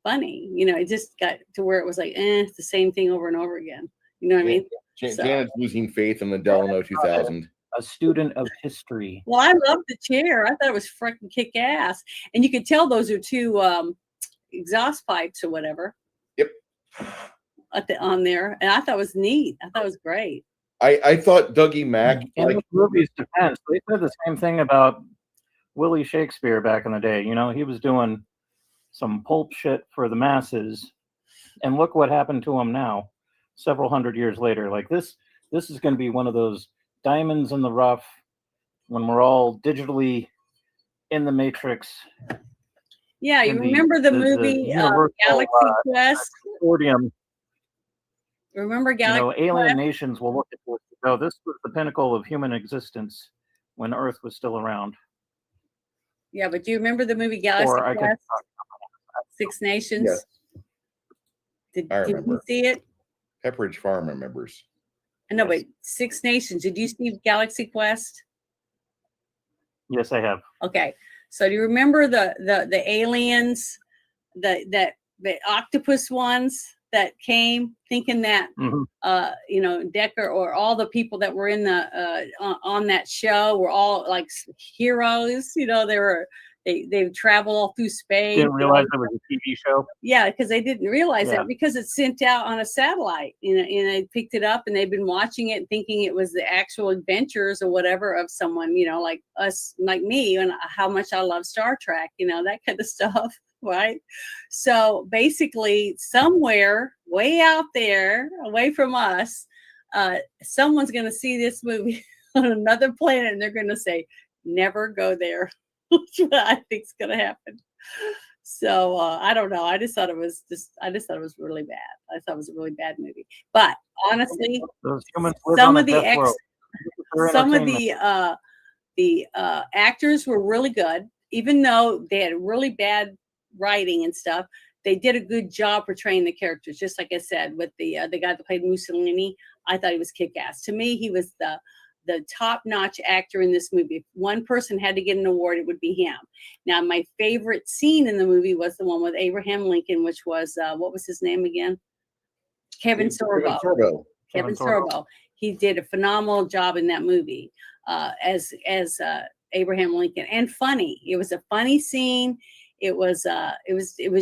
funny. It just got to where it was like, it's the same thing over and over again. You know what I mean? So- Janet's losing faith in the Delano 2000. A student of history. Well, I love the chair. I thought it was freaking kick ass, and you could tell those are two exhaust pipes or whatever. Yep. On there, and I thought it was neat. I thought it was great. I thought Dougie Mack, In like, the movie's defense, they said the same thing about Willie Shakespeare back in the day. He was doing some pulp shit for the masses, and look what happened to him now, several hundred years later. Like this is going to be one of those diamonds in the rough when we're all digitally in the matrix. Yeah, you in remember the movie universal, Galaxy Quest? Consortium. Remember Galaxy Alien Quest? nations will look at this and go, this was the pinnacle of human existence when Earth was still around. Yeah, but do you remember the movie Galaxy Or I Quest? could, Six Nations. Yes. Did I you remember. see it? Pepperidge Farm remembers. No, Yes. but Six Nations. Did you see Galaxy Quest? yes, I have. Okay, so do you remember the aliens, the octopus ones that came thinking that Mhm. Decker or all the people that were in the on that show were all like heroes. They travel all through space. Didn't realize it was a TV show. Yeah, because they didn't realize Yeah. that because it's sent out on a satellite, and they picked it up and they've been watching it thinking it was the actual adventures or whatever of someone, like us, like me, and how much I love Star Trek, that kind of stuff, right? So basically somewhere way out there, away from us, someone's going to see this movie on another planet and they're going to say, never go there. That's what I think is going to happen. So I don't know. I just thought it was really bad. I thought it was a really bad movie. But honestly, Those humans live some on a of the death row. For some of entertainment. the actors were really good, even though they had really bad writing and stuff. They did a good job portraying the characters. Just like I said, with the guy that played Mussolini, I thought he was kick-ass. To me, he was the top-notch actor in this movie. If one person had to get an award, it would be him. Now, my favorite scene in the movie was the one with Abraham Lincoln, which was what was his name again? Kevin Sorbo. Kevin Sorbo. He did a phenomenal job in that movie as Abraham Lincoln, and funny. It was a funny scene. It was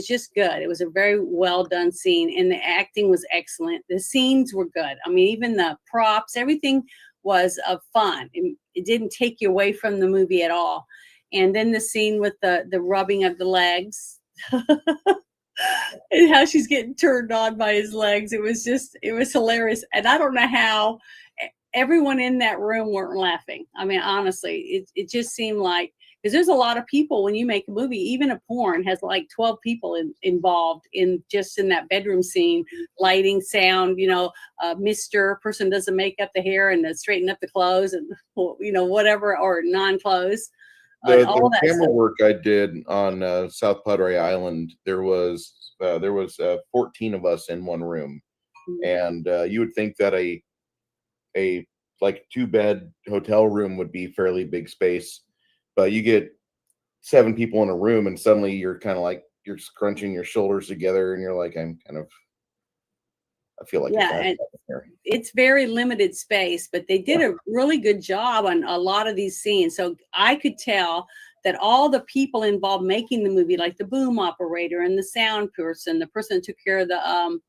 just good. It was a very well done scene, and the acting was excellent. The scenes were good. I mean, even the props, everything was fun. It didn't take you away from the movie at all. And then the scene with the rubbing of the legs. And how she's getting turned on by his legs. It was hilarious. And I don't know how everyone in that room weren't laughing. I mean, honestly, it just seemed like, because there's a lot of people when you make a movie, even a porn has like 12 people involved in that bedroom scene, lighting, sound, Mr. person does the makeup, the hair, and straighten up the clothes, and whatever, or non-clothes. The that camera stuff. work I did on South Padre Island, there was 14 of us in one room, and you would think that a like 2-bed hotel room would be fairly big space, but you get 7 people in a room, and suddenly you're kind of like you're scrunching your shoulders together, and you're like, I feel like it's very limited space, but they did a really good job on a lot of these scenes. So I could tell that all the people involved making the movie, like the boom operator and the sound person, the person that took care of the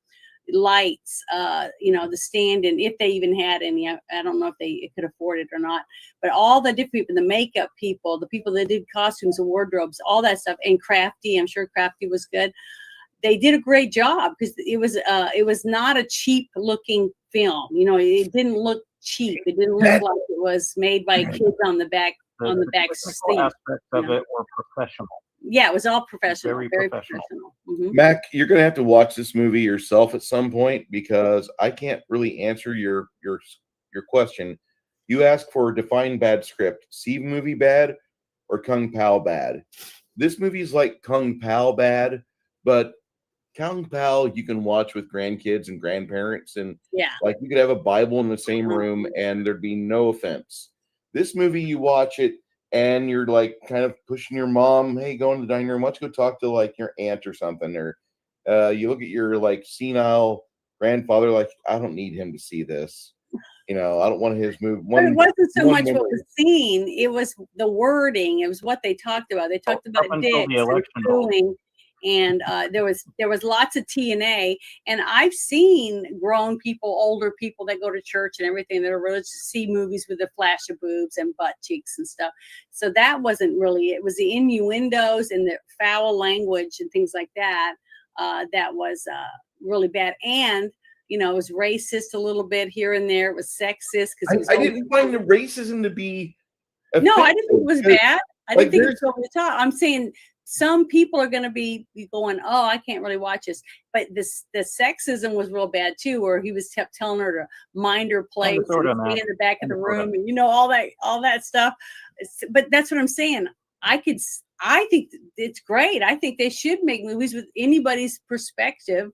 lights, the stand, and if they even had any, I don't know if they could afford it or not, but all the different people, the makeup people, the people that did costumes and wardrobes, all that stuff, and Crafty, I'm sure Crafty was good. They did a great job because it was not a cheap looking film. It didn't look cheap. It didn't look like it was made by kids on the back seat. Aspects of it were professional. Yeah, it was all professional. Very professional. Mm-hmm. Mac, you're gonna have to watch this movie yourself at some point, because I can't really answer your question. You asked for a define bad script: C movie bad or Kung Pao bad. This movie's like Kung Pao bad, but Kung Pao you can watch with grandkids and grandparents, and like you could have a Bible in the same room and there'd be no offense. This movie, you watch it and you're like kind of pushing your mom, hey, go in the dining room, why don't you go talk to like your aunt or something, or you look at your like senile grandfather, like, I don't need him to see this. I don't want his movie. But it wasn't so much what was seen; it was the wording. It was what they talked about. They talked about dicks and cooling, and there was lots of TNA. And I've seen grown people, older people that go to church and everything that are religious see movies with a flash of boobs and butt cheeks and stuff. So that wasn't really. It was the innuendos and the foul language and things like that. That was really bad. And it was racist a little bit here and there. It was sexist because I didn't find the racism to be. No, I didn't think it was bad. I didn't think it was over the top. I'm saying some people are going to be going, oh, I can't really watch this. But the sexism was real bad too, where he was telling her to mind her place and stay in the back of the room, and all that stuff. But that's what I'm saying. I think it's great. I think they should make movies with anybody's perspective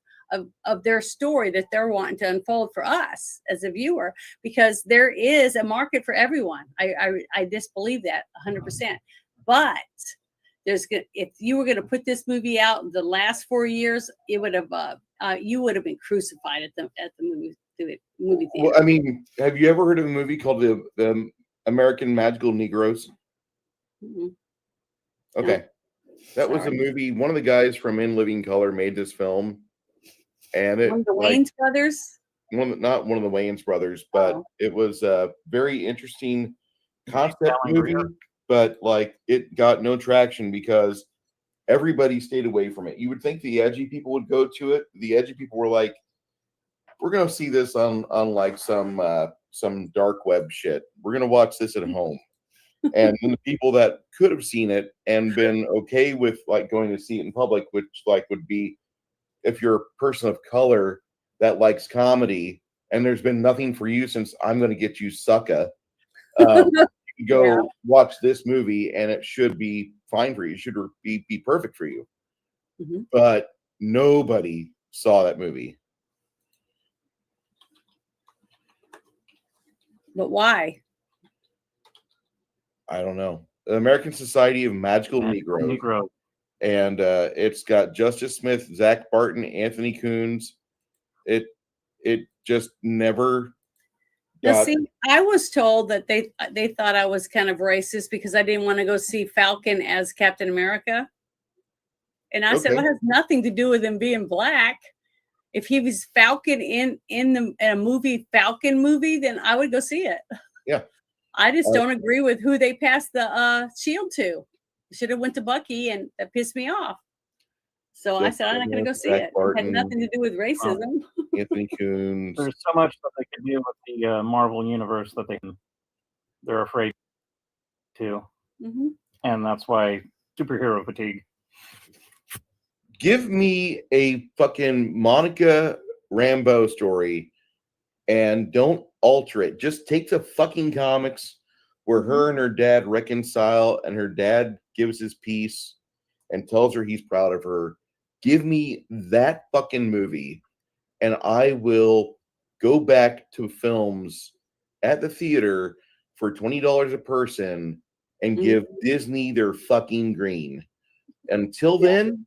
of their story that they're wanting to unfold for us as a viewer, because there is a market for everyone. I just believe that 100%. But if you were going to put this movie out the last 4 years, it would have you would have been crucified at the movie theater. Well, I mean, have you ever heard of a movie called the American Magical Negroes? Mm-hmm. Okay, that was a movie. One of the guys from In Living Color made this film. And it, one of the Wayans brothers? Not one of the Wayans brothers, but it was a very interesting concept movie, but like it got no traction because everybody stayed away from it. You would think the edgy people would go to it. The edgy people were like, we're gonna see this on like some dark web shit. We're gonna watch this at home. And then the people that could have seen it and been okay with like going to see it in public, which like would be if you're a person of color that likes comedy, and there's been nothing for you since I'm going to get you sucka. You can go watch this movie, and it should be fine for you. It should be perfect for you. Mm-hmm. But nobody saw that movie. But why? I don't know. The American Society of Magical Magical Negro. Negro. And it's got Justice Smith, Zach Barton, Anthony Coons. It just never Now, got. see, I was told that they thought I was kind of racist because I didn't want to go see Falcon as Captain America. And I said, Okay. well, it has nothing to do with him being black. If he was Falcon in a movie, Falcon movie, then I would go see it. Yeah. I just don't agree with who they passed the shield to. Should have went to Bucky, and that pissed me off. So I said, I'm not going to go see it. It had nothing to do with racism. Anthony Coons. There's so much that they can do with the Marvel universe that they're afraid to, Mm-hmm. and that's why superhero fatigue. Give me a fucking Monica Rambeau story and don't alter it. Just take the fucking comics where her and her dad reconcile and her dad gives his piece and tells her he's proud of her. Give me that fucking movie and I will go back to films at the theater for $20 a person and give Disney their fucking green. Until then,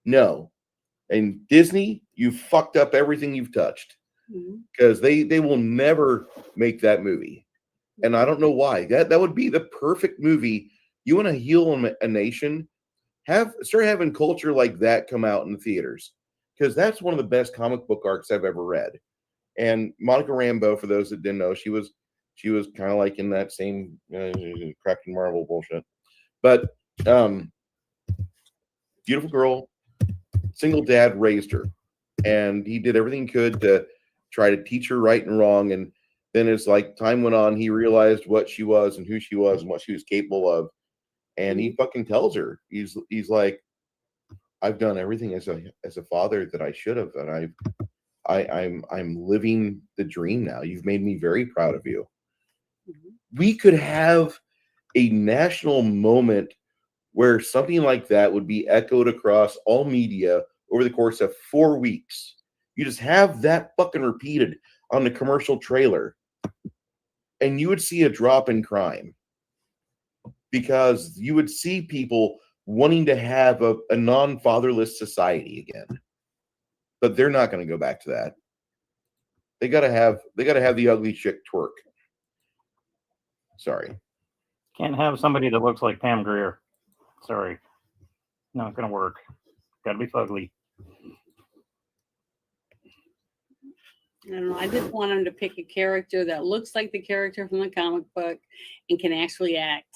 no. And Disney, you fucked up everything you've touched because they will never make that movie. And I don't know why. That would be the perfect movie. You want to heal a nation? Start having culture like that come out in the theaters because that's one of the best comic book arcs I've ever read. And Monica Rambeau, for those that didn't know, she was kind of like in that same Captain Marvel bullshit. But beautiful girl, single dad raised her, and he did everything he could to try to teach her right and wrong. And then as like time went on, he realized what she was and who she was and what she was capable of. And he fucking tells her, he's like, I've done everything as a father that I should have, and I'm living the dream now. You've made me very proud of you. We could have a national moment where something like that would be echoed across all media over the course of 4 weeks. You just have that fucking repeated on the commercial trailer, and you would see a drop in crime because you would see people wanting to have a non-fatherless society again. But they're not going to go back to that. They gotta have the ugly chick twerk. Sorry. Can't have somebody that looks like Pam Grier. Sorry. Not gonna work. Gotta be fugly. I don't know. I just want him to pick a character that looks like the character from the comic book and can actually act.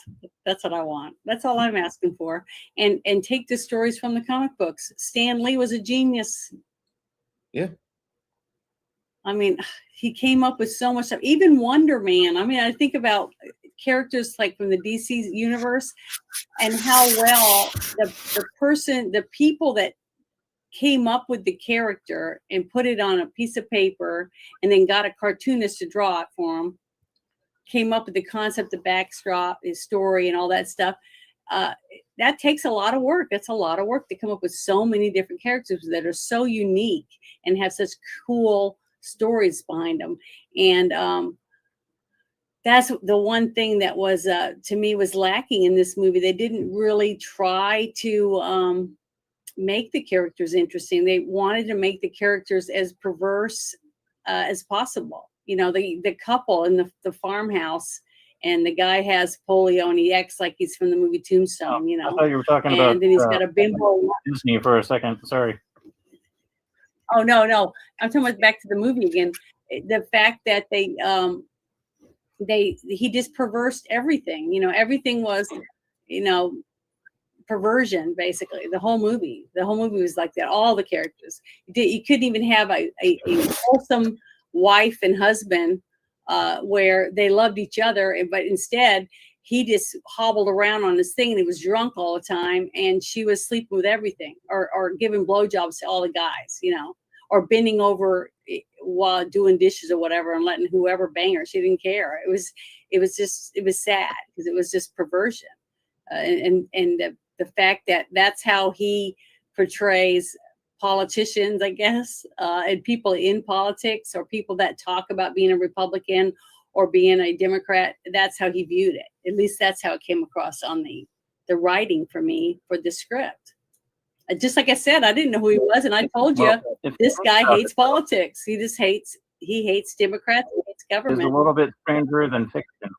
That's what I want. That's all I'm asking for. And take the stories from the comic books. Stan Lee was a genius. Yeah. I mean, he came up with so much stuff. Even Wonder Man. I mean, I think about characters like from the DC universe and how well the people that came up with the character and put it on a piece of paper and then got a cartoonist to draw it for him, came up with the concept, the backdrop, his story and all that stuff. That takes a lot of work. That's a lot of work to come up with so many different characters that are so unique and have such cool stories behind them. And that's the one thing that was, to me, was lacking in this movie. They didn't really try to make the characters interesting. They wanted to make the characters as perverse as possible. You know, the couple in the farmhouse, and the guy has polio and he acts like he's from the movie Tombstone, you know. I thought you were talking about and then he's got a bimbo. Disney for a second. Sorry. Oh, no. I'm talking about back to the movie again. The fact that he just perversed everything. You know, everything was, you know, perversion, basically. The whole movie was like that. All the characters, you couldn't even have a wholesome wife and husband where they loved each other, but instead he just hobbled around on this thing and he was drunk all the time, and she was sleeping with everything, or giving blowjobs to all the guys, or bending over while doing dishes or whatever and letting whoever bang her. She didn't care. It was sad because it was just perversion. And the fact that that's how he portrays politicians, I guess, and people in politics, or people that talk about being a Republican or being a Democrat, that's how he viewed it. At least that's how it came across on the writing for me for the script. Just like I said, I didn't know who he was, and I told you, this guy hates politics. He hates Democrats, he hates government. It's a little bit stranger than fiction.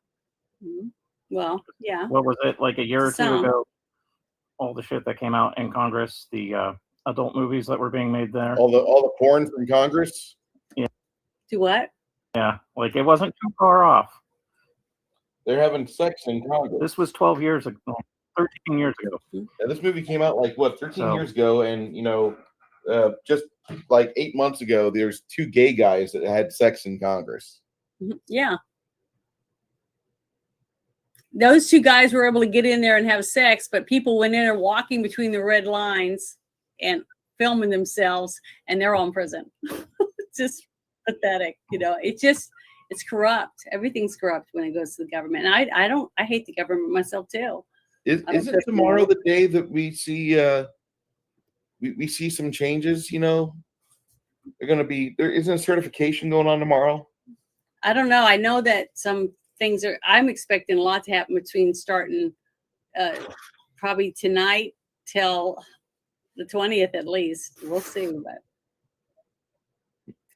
Mm-hmm. Well, yeah. What was it, like a year or two ago? All the shit that came out in Congress, the adult movies that were being made there. All the porn from Congress. Yeah. Do what? Yeah, like it wasn't too far off. They're having sex in Congress. This was 12 years ago, 13 years ago. Yeah, this movie came out 13 years ago, and just like 8 months ago, there's 2 gay guys that had sex in Congress. Yeah. Those 2 guys were able to get in there and have sex, but people went in there walking between the red lines and filming themselves, and they're all in prison. It's just pathetic, it's corrupt. Everything's corrupt when it goes to the government. And I hate the government myself too. Isn't tomorrow the day that we see we see some changes? They're going to be there. Isn't a certification going on tomorrow? I don't know. I know that some things I'm expecting a lot to happen between starting probably tonight till the 20th at least. We'll see. But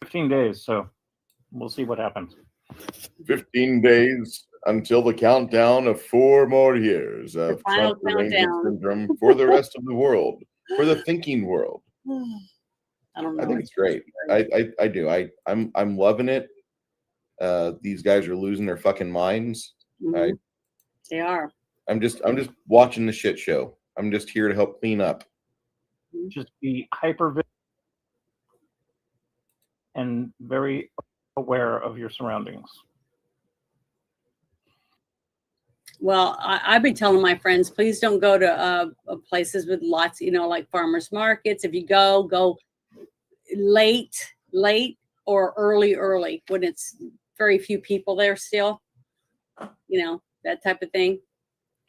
15 days, so we'll see what happens. 15 days until the countdown of 4 more years of The final Trump syndrome for the rest of the world, for the thinking world. I don't know. I think it's great. I do. I'm loving it. These guys are losing their fucking minds. Mm-hmm. They are. I'm just watching the shit show. I'm just here to help clean up. Just be hyper and very aware of your surroundings. Well, I've been telling my friends, please don't go to places with lots, like farmers markets. If you go late or early when it's very few people there still, that type of thing.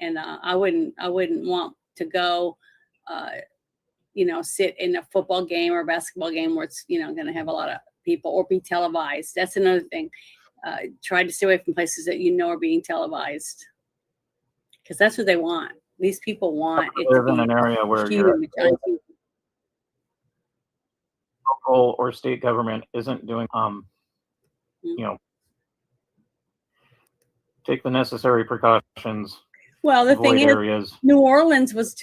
And I wouldn't want to go, sit in a football game or a basketball game where it's, going to have a lot of people or be televised. That's another thing. Try to stay away from places that are being televised, because that's what they want. These people want it to live be in an area where local or state government isn't doing take the necessary precautions. Well, the thing is, New Orleans was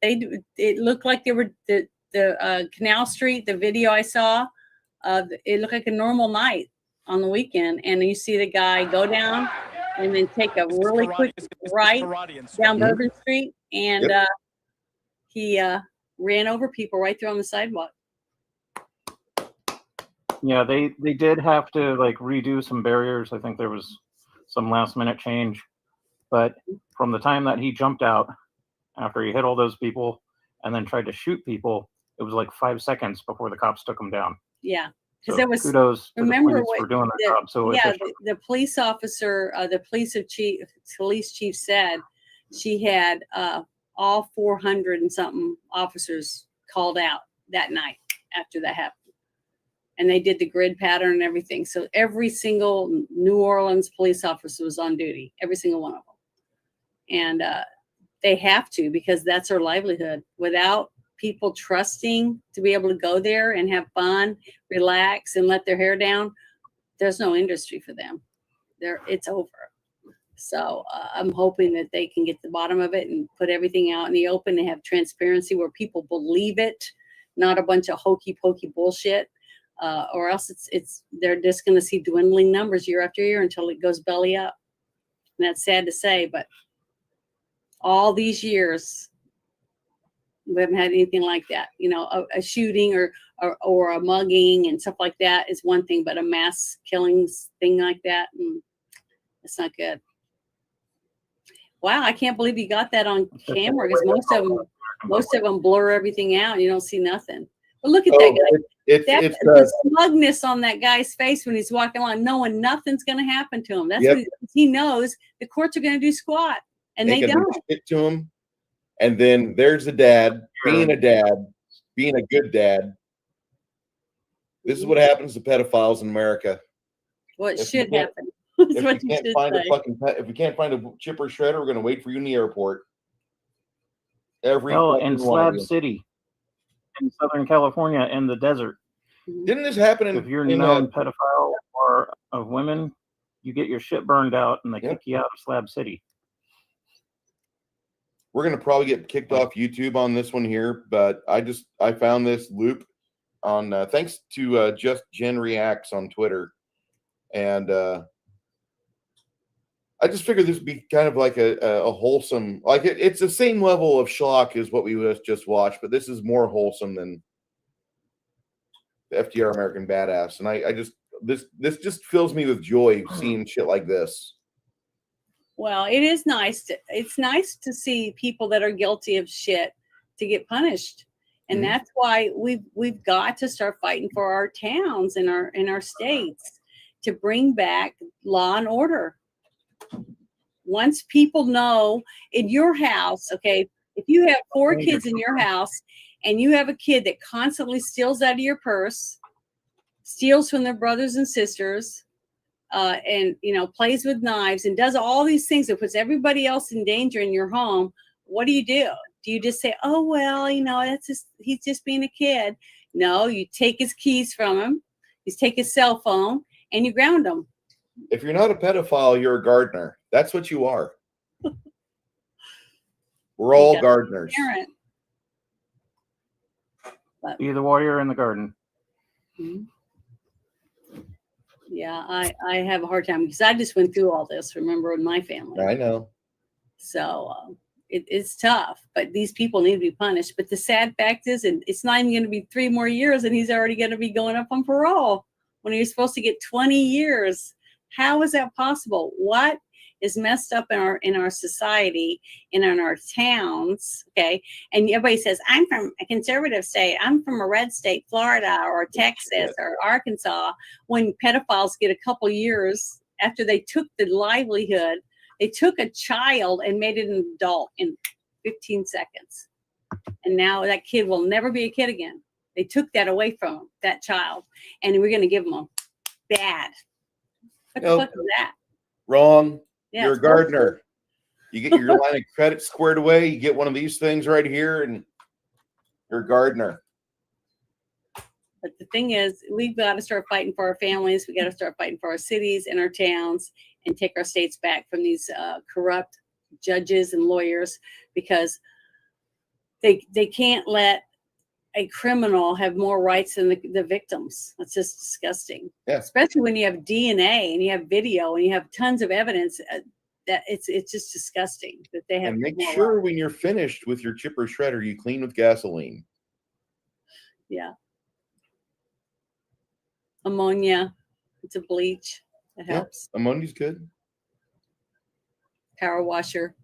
it looked like they were the Canal Street, the video I saw, it looked like a normal night on the weekend, and you see the guy go down and then take a really quick right down Bourbon Street, and he ran over people right there on the sidewalk. Yeah, they did have to redo some barriers. I think there was some last minute change, but from the time that he jumped out after he hit all those people and then tried to shoot people, it was 5 seconds before the cops took him down. Yeah. So there was, kudos to remember the police for doing their job. So the police officer, the police chief said she had all 400 and something officers called out that night after that happened. And they did the grid pattern and everything. So every single New Orleans police officer was on duty, every single one of them. And they have to, because that's their livelihood. Without people trusting to be able to go there and have fun, relax, and let their hair down, there's no industry for them. It's over. So I'm hoping that they can get to the bottom of it and put everything out in the open and have transparency where people believe it, not a bunch of hokey pokey bullshit. Or else they're just going to see dwindling numbers year after year until it goes belly up. And that's sad to say, but all these years, We haven't had anything like that. You know, a shooting or a mugging and stuff like that is one thing, but a mass killings thing like that, it's not good. Wow, I can't believe you got that on camera, because most of them blur everything out and you don't see nothing. But look at that guy. That's the smugness on that guy's face when he's walking along, knowing nothing's going to happen to him. That's what he knows. The courts are going to do squat, and they don't. Shit to him. And then there's the dad, being a good dad. This is what happens to pedophiles in America. What should happen? If you can't find a chipper shredder, we're going to wait for you in the airport. In Slab City, in Southern California, in the desert. Didn't this happen if you're a known pedophile or of women, you get your shit burned out and they kick you out of Slab City. We're going to probably get kicked off YouTube on this one here, but I found this loop on thanks to Just Jen Reacts on Twitter, and I just figured this would be kind of like a wholesome, like it's the same level of schlock as what we just watched, but this is more wholesome than the FDR American Badass, and I just this just fills me with joy seeing shit like this. Well, it is nice. It's nice to see people that are guilty of shit to get punished, and that's why we've got to start fighting for our towns and our states to bring back law and order. Once people know in your house, okay, if you have 4 kids in your house and you have a kid that constantly steals out of your purse, steals from their brothers and sisters, and plays with knives and does all these things that puts everybody else in danger in your home, what do? Do you just say, oh well, he's just being a kid? No, you take his keys from him, you take his cell phone, and you ground him. If you're not a pedophile, you're a gardener. That's what you are. We're all gardeners. Be the warrior in the garden. Yeah, I have a hard time because I just went through all this, remember, in my family. I know. So it's tough, but these people need to be punished. But the sad fact is, and it's not even going to be 3 more years, and he's already going to be going up on parole when he was supposed to get 20 years. How is that possible? What is messed up in our society and in our towns? Okay, and everybody says, I'm from a conservative state, I'm from a red state, Florida or Texas or Arkansas. When pedophiles get a couple years after they took the livelihood, they took a child and made it an adult in 15 seconds, and now that kid will never be a kid again. They took that away from him, that child, and we're going to give him a bad. What the fuck is that? Wrong. Yeah, you're a gardener. You get your line of credit squared away. You get one of these things right here, and you're a gardener. But the thing is, we've got to start fighting for our families. We got to start fighting for our cities and our towns, and take our states back from these corrupt judges and lawyers, because they can't let a criminal have more rights than the victims. That's just disgusting. Yeah. Especially when you have DNA and you have video and you have tons of evidence that it's just disgusting that they have. And make sure rights. When you're finished with your chipper shredder, you clean with gasoline. Yeah. Ammonia. It's a bleach. It helps. Ammonia's good. Power washer.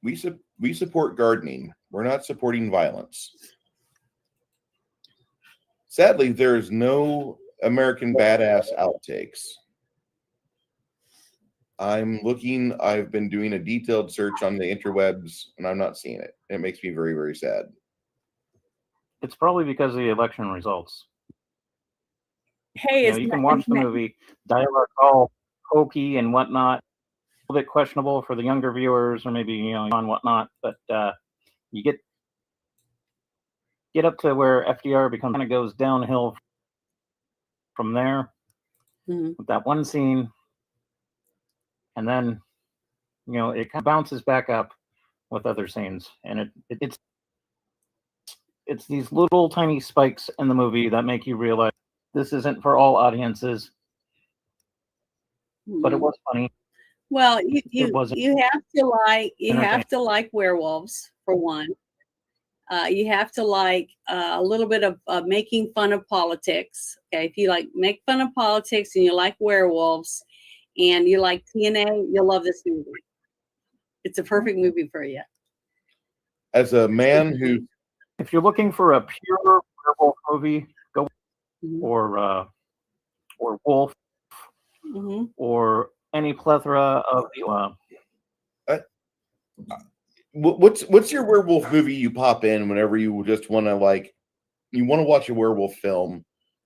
We support gardening. We're not supporting violence. Sadly, there's no American Badass outtakes. I've been doing a detailed search on the interwebs, and I'm not seeing it. It makes me very, very sad. It's probably because of the election results. Hey, you can watch the movie, dialogue all hokey and whatnot, a little bit questionable for the younger viewers, or maybe on whatnot, but you get up to where FDR kind of goes downhill from there with that one scene, and then it kind of bounces back up with other scenes, and it's these little tiny spikes in the movie that make you realize this isn't for all audiences, but it was funny. Well, you have to like werewolves for one. You have to like a little bit of making fun of politics. Okay, if you like make fun of politics and you like werewolves and you like TNA, you'll love this movie. It's a perfect movie for you. As a man who, If you're looking for a pure werewolf movie, go Mhm. or Wolf Mhm. or any plethora of the. what's your werewolf movie you pop in whenever you just want to like you want to watch a werewolf film?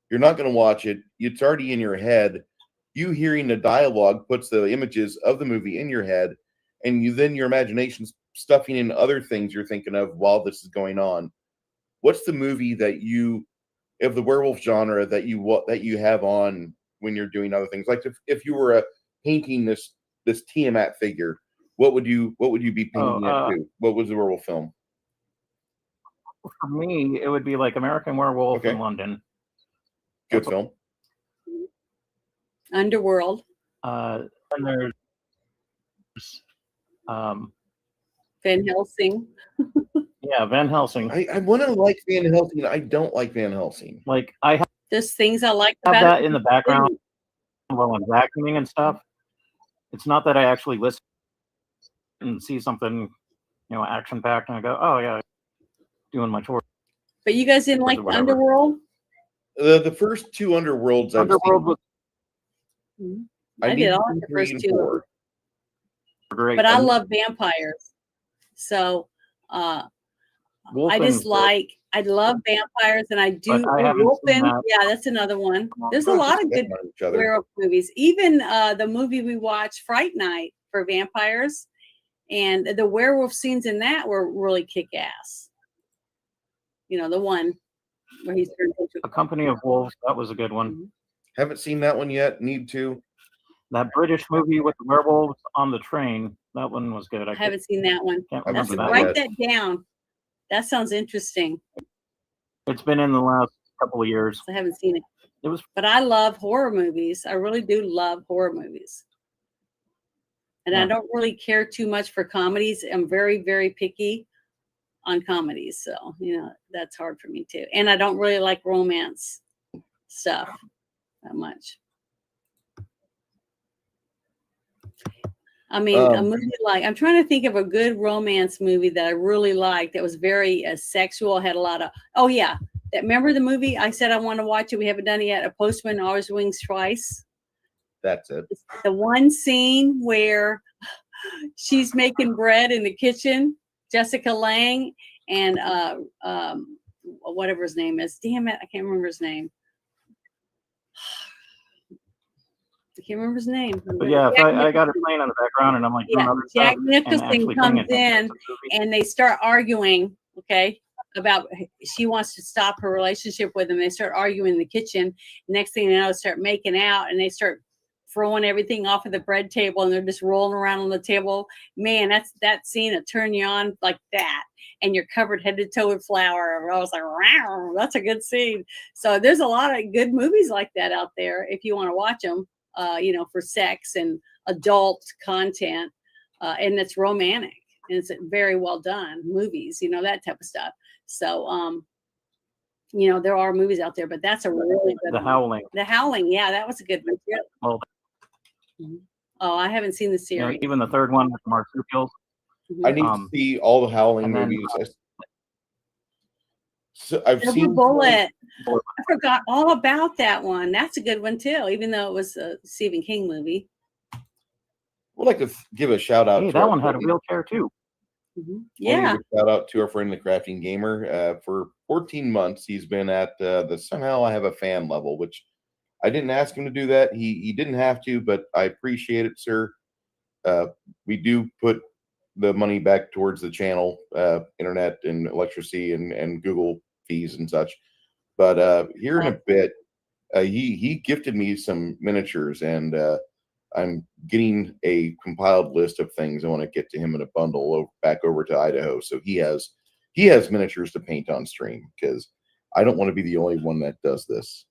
You're not going to watch it. It's already in your head. You hearing the dialogue puts the images of the movie in your head, and you then your imagination's stuffing in other things you're thinking of while this is going on. What's the movie that you of the werewolf genre that you have on when you're doing other things? Like if you were painting this Tiamat figure, what would you be painting it to? What was the werewolf film? For me, it would be like American Werewolf Okay. in London. Good film. Underworld. And there's Van Helsing. yeah, Van Helsing. I want to like Van Helsing. I don't like Van Helsing. Like I have There's things I like that about it. in the background while I'm vacuuming and stuff. It's not that I actually listen and see something, action packed, and I go, oh yeah, doing my chores. But you guys didn't like Whatever. Underworld? The first two Underworlds I've Underworld seen. was Mhm. I I need did all two, the three, first and two. four. great. But I love vampires. So I just like I love vampires, and I do But I haven't seen Wolfen. that. Yeah, that's another one. There's a Both lot just of good stepping on each other. werewolf movies. Even the movie we watched, Fright Night, for vampires, and the werewolf scenes in that were really kick ass. The one where he's turned into A Company of Wolves. That was a good one. Haven't seen that one yet. Need to. That British movie with the werewolves on the train. That one was good. I haven't seen that one. Can't I haven't remember seen that. that Write yet. that down. That sounds interesting. It's been in the last couple of years. I haven't seen it. It was But I love horror movies. I really do love horror movies. And I Yeah. don't really care too much for comedies. I'm very, very picky on comedies. So, that's hard for me too. And I don't really like romance stuff that much. I mean, a movie like, I'm trying to think of a good romance movie that I really liked that was very sexual, had a lot of, oh yeah. Remember the movie I said I want to watch it? We haven't done it yet. A Postman Always Wings Twice. That's it. It's the one scene where she's making bread in the kitchen, Jessica Lange, and whatever his name is. Damn it, I can't remember his name. I can't remember his name. But yeah, if I got her playing on the background and I'm like doing Yeah, other Jack stuff and Nicholson actually comes paying attention in to the movie. and they start arguing, okay, about she wants to stop her relationship with him. They start arguing in the kitchen. Next thing you know, they start making out and they start throwing everything off of the bread table and they're just rolling around on the table. Man, that scene will turn you on like that. And you're covered head to toe with flour. I was like, wow, that's a good scene. So there's a lot of good movies like that out there if you want to watch them, for sex and adult content. And it's romantic and it's very well done movies, that type of stuff. So, there are movies out there, but that's a really good The one. Howling. The Howling, yeah, that was a good one too. Well, Oh, I haven't seen the series. even the third one with the marsupials. I need to see all the Howling and then, movies. So I've Silver seen Bullet. I forgot all about that one. That's a good one too, even though it was a Stephen King movie. Would like to give a shout out. Hey, to that our one had a friend- wheelchair too. Yeah. Give a shout out to our friend the Crafting Gamer. For 14 months, he's been at the Somehow I Have a Fan level, which I didn't ask him to do that. He didn't have to, but I appreciate it, sir. We do put the money back towards the channel, internet and electricity and Google fees and such. But here in a bit, he gifted me some miniatures, and I'm getting a compiled list of things I want to get to him in a bundle back over to Idaho. So he has miniatures to paint on stream because I don't want to be the only one that does this.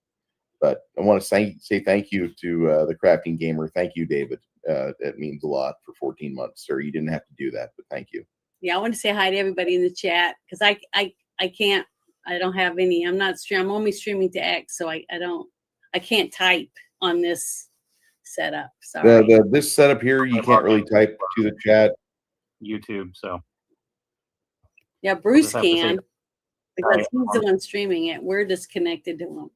But I want to say thank you to the Crafting Gamer. Thank you, David. That means a lot for 14 months, sir. You didn't have to do that, but thank you. Yeah, I want to say hi to everybody in the chat because I can't. I don't have any. I'm not streaming. I'm only streaming to X, so I can't type on this setup. Sorry. This setup here, you can't really type to the chat. YouTube. So Yeah, Bruce just have to say can that. because Right. he's the one streaming it. We're just connected to him.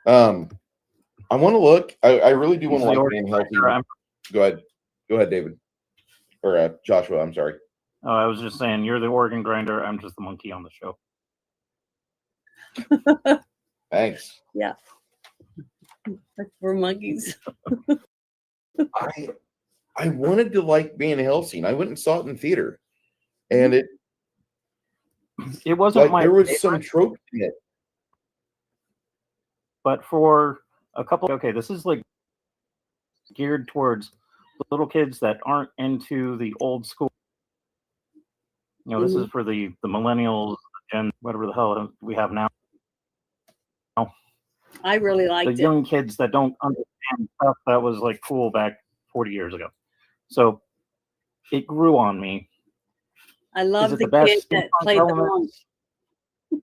I want to look. I really do want to He's the like Van Helsing. organ grinder. Go ahead, David. Or Joshua, I'm sorry. Oh, I was just saying, you're the organ grinder. I'm just the monkey on the show. Thanks. Yeah. We're monkeys. I wanted to like Van Helsing. I went and saw it in theater, and it wasn't my there was favorite, some trope in it. but for a couple, okay, this is like geared towards little kids that aren't into the old school. This is for the millennials, Gen, whatever the hell we have now. I really The liked it. young kids that don't understand stuff that was like cool back 40 years ago. So it grew on me. I love it the the best kid that steampunk played the elements? monk.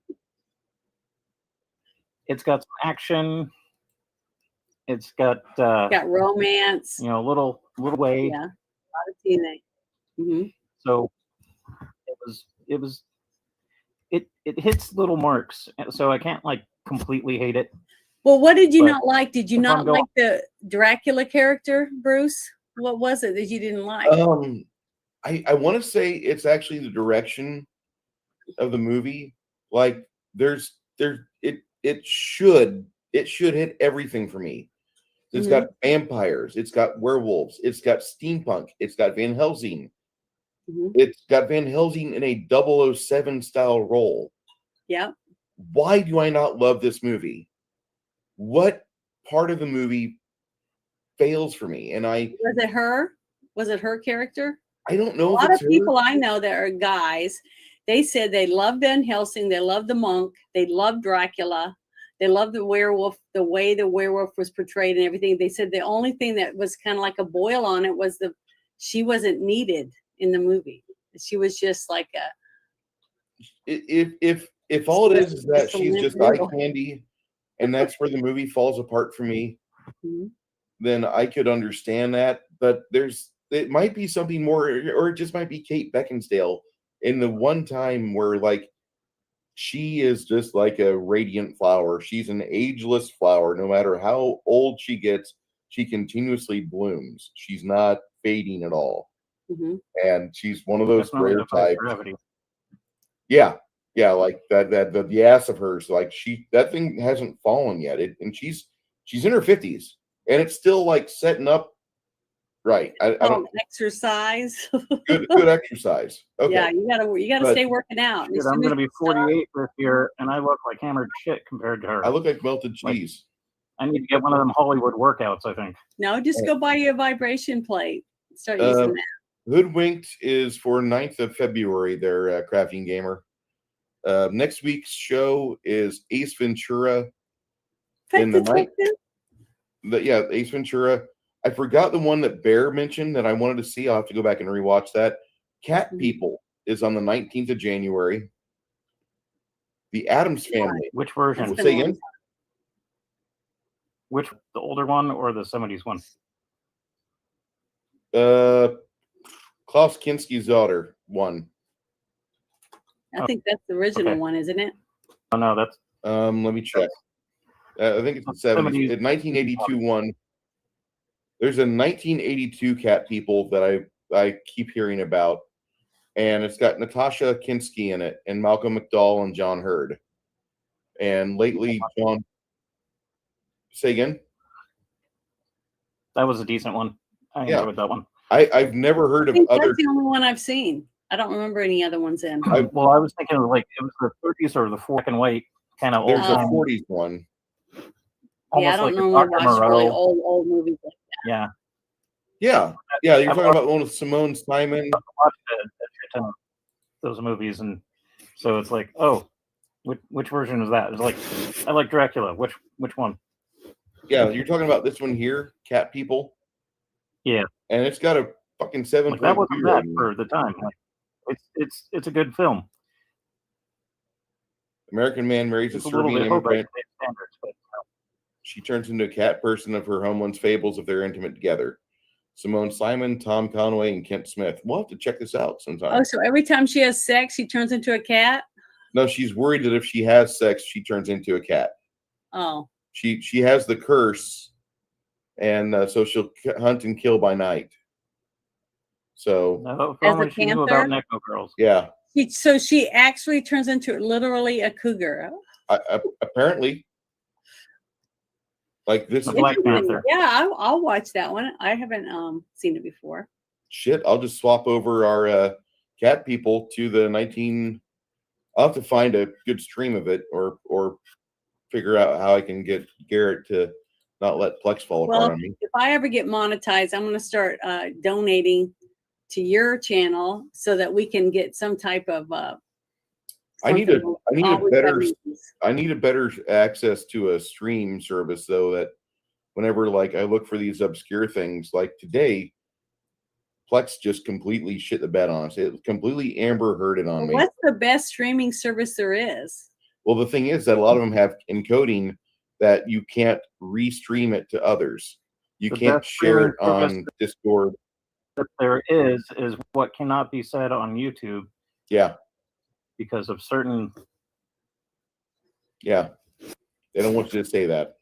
It's got some action. It's got Got romance. little way. Yeah, a lot of teenage. Mm-hmm. So it hits little marks. So I can't like completely hate it. Well, what did you But not like? Did you if not I'm going- like the Dracula character, Bruce? What was it that you didn't like? I want to say it's actually the direction of the movie. Like it should hit everything for me. It's got vampires, it's got werewolves, it's got steampunk, it's got Van Helsing. It's got Van Helsing in a 007 style role. Yeah. Why do I not love this movie? What part of the movie fails for me? And was it her? Was it her character? I don't know. A lot of people I know that are guys, they said they love Van Helsing, they love the monk, they love Dracula, they love the werewolf, the way the werewolf was portrayed and everything. They said the only thing that was kind of like a boil on it was she wasn't needed in the movie. She was just like if all it is that she's just eye little. candy, and that's where the movie falls apart for me, then I could understand that. But it might be something more, or it just might be Kate Beckinsale in the one time where like she is just like a radiant flower. She's an ageless flower. No matter how old she gets, she continuously blooms. She's not fading at all. And she's one of those rare types. Yeah, like that the ass of hers, like that thing hasn't fallen yet. And she's in her 50s, and it's still like setting up right. I don't exercise. good exercise. Okay. Yeah, you gotta stay working out. Dude, I'm gonna be 48 this year, and I look like hammered shit compared to her. I look like melted cheese. I need to get one of them Hollywood workouts, I think. No, just go buy you a vibration plate. Start using that. Hoodwinked is for 9th of February. They're Crafting Gamer. Next week's show is Ace Ventura. Ace Ventura. I forgot the one that Bear mentioned that I wanted to see. I'll have to go back and rewatch that. Cat People is on the 19th of January. The Addams Family. Which version? Say again? Which, the older one or the 70s one? Klaus Kinski's daughter one. I think that's the original one, isn't it? Oh no, that's let me check. I think it's the 70s. 1982 one. There's a 1982 Cat People that I keep hearing about, and it's got Natasha Kinski in it, and Malcolm McDowell and John Hurd. And lately, John. Say again. That was a decent one. I enjoyed that one. I've never heard of other. That's the only one I've seen. I don't remember any other ones in. I was thinking of like it was the 30s or the black and white kind of old. There's a 40s one. Yeah, I don't know. I watch really old movies like that. Yeah. You're talking about one with Simone Simon. I watched those movies, and so it's like, oh, which version is that? It's like, I like Dracula. Which one? Yeah, you're talking about this one here, Cat People. Yeah, and it's got fucking 7.2. Like, that wasn't bad for the time. Like, it's a good film. American man marries a It's a little Serbian bit over immigrant. standards, but She turns into a cat person of her homeland's fables if they're intimate together. Simone Simon, Tom Conway, and Kent Smith. We'll have to check this out sometime. Oh, so every time she has sex, she turns into a cat? No, she's worried that if she has sex, she turns into a cat. Oh. She has the curse, and so she'll hunt and kill by night. So, no, if As only a she knew about panther? Necco Girls. yeah, So she actually turns into literally a cougar. apparently, like this. The Black Panther. Yeah, I'll watch that one. I haven't seen it before. Shit, I'll just swap over our cat people to the 19. I'll have to find a good stream of it, or figure out how I can get Garrett to not let Plex fall apart Well, on me. if I ever get monetized, I'm going to start donating to your channel so that we can get some type of. I need a better access to a stream service, though, that whenever like I look for these obscure things, like today, Plex just completely shit the bed on us. It completely Amber Hearded on me. What's the best streaming service there is? Well, the thing is that a lot of them have encoding that you can't restream it to others. You The can't best share it streaming on service Discord. That there is what cannot be said on YouTube Yeah, because of certain. yeah. They don't want you to say that.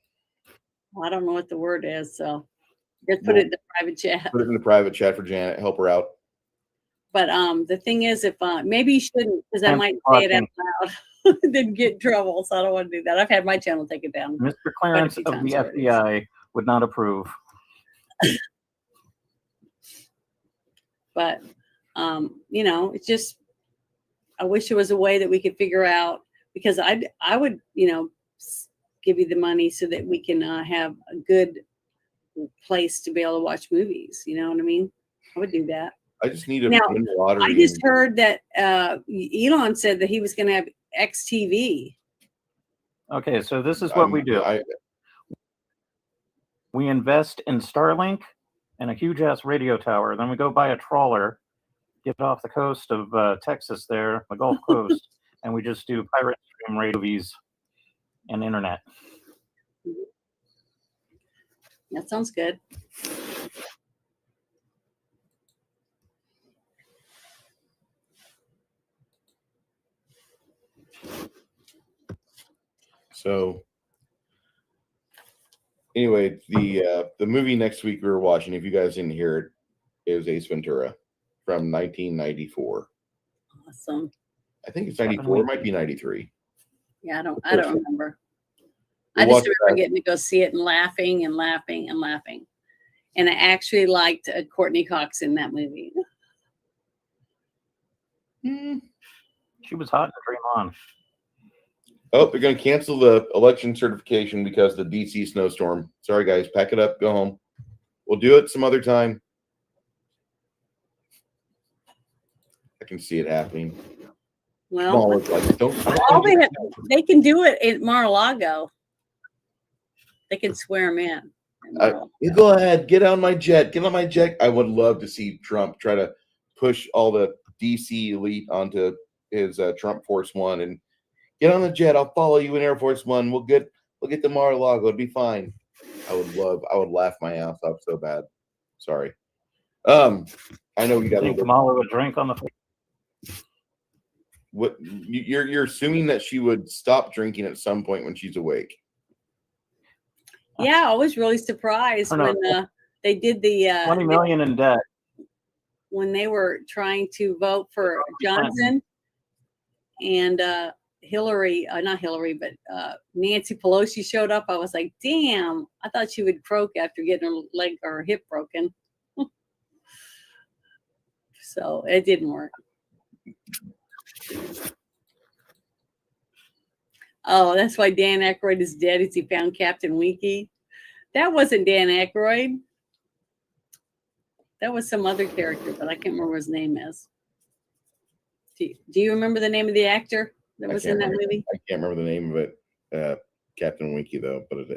Well, I don't know what the word is, so just put it in the private chat. Put it in the private chat for Janet. Help her out. But the thing is, if maybe you shouldn't, because I might say it out loud, then get in trouble. So I don't want to do that. I've had my channel take it down. Mr. Clarence of the FDR would not approve. But it's just, I wish there was a way that we could figure out, because I would give you the money so that we can have a good place to be able to watch movies. You know what I mean? I would do that. I just need a Now, win lottery. I just heard that Elon said that he was going to have XTV. Okay, so this is what we do. We invest in Starlink and a huge ass radio tower. Then we go buy a trawler, get off the coast of Texas there, the Gulf Coast, and we just do pirate stream radios and internet. That sounds good. So anyway, the movie next week we were watching, if you guys didn't hear it, is Ace Ventura from 1994. Awesome. I think it's 94. It might be 93. Yeah, I don't remember. I just remember getting to go see it and laughing and laughing and laughing. And I actually liked Courtney Cox in that movie. She was hot in Dream On. Oh, they're going to cancel the election certification because of the DC snowstorm. Sorry, guys. Pack it up. Go home. We'll do it some other time. I can see it happening. Well, they can do it in Mar-a-Lago. They can swear them in. You go ahead. Get on my jet. Get on my jet. I would love to see Trump try to push all the DC elite onto his Trump Force One and get on the jet. I'll follow you in Air Force One. We'll get to Mar-a-Lago. It'll be fine. I would laugh my ass off so bad. Sorry. I know you got Kamala a drink on the face. What you're assuming that she would stop drinking at some point when she's awake. Yeah, I was really surprised when they did the 20 million in debt. When they were trying to vote for Johnson and not Hillary, but Nancy Pelosi showed up. I was like, damn, I thought she would croak after getting her leg or her hip broken. So it didn't work. Oh, that's why Dan Aykroyd is dead, is he found Captain Winky. That wasn't Dan Aykroyd. That was some other character, but I can't remember what his name is. Do you remember the name of the actor that was in that movie? I can't remember the name of it. Captain Winky, though, but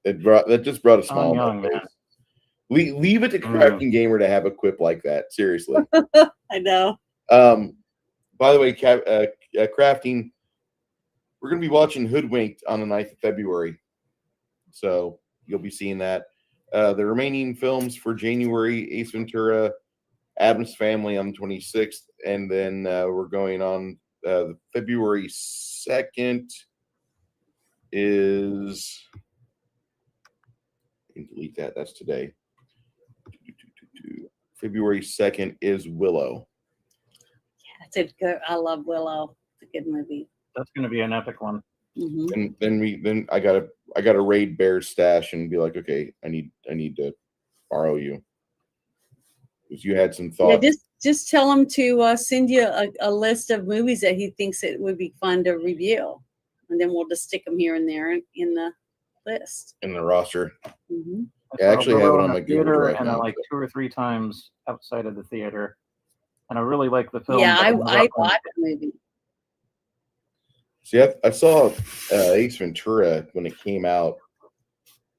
that just brought a smile on my face. Leave it to Crafting Gamer to have a quip like that. Seriously. I know. By the way, Crafting, we're going to be watching Hoodwinked on the 9th of February. So you'll be seeing that. The remaining films for January, Ace Ventura, Addams Family on the 26th, and then we're going on February 2nd is, I can delete that, that's today. February 2nd is Willow. Yeah, it's a good, I love Willow. It's a good movie. That's going to be an epic one. Mm-hmm. And then I gotta raid Bear's stash and be like, okay, I need to borrow you because you had some thoughts. Yeah, just tell him to send you a list of movies that he thinks it would be fun to review, and then we'll just stick them here and there in the list. In the roster. Mm-hmm. Yeah, I actually have it on my Google theater Drive and now. like 2 or 3 times outside of the theater, and I really like the film. Yeah, I but watched the movie. See, I saw Ace Ventura when it came out,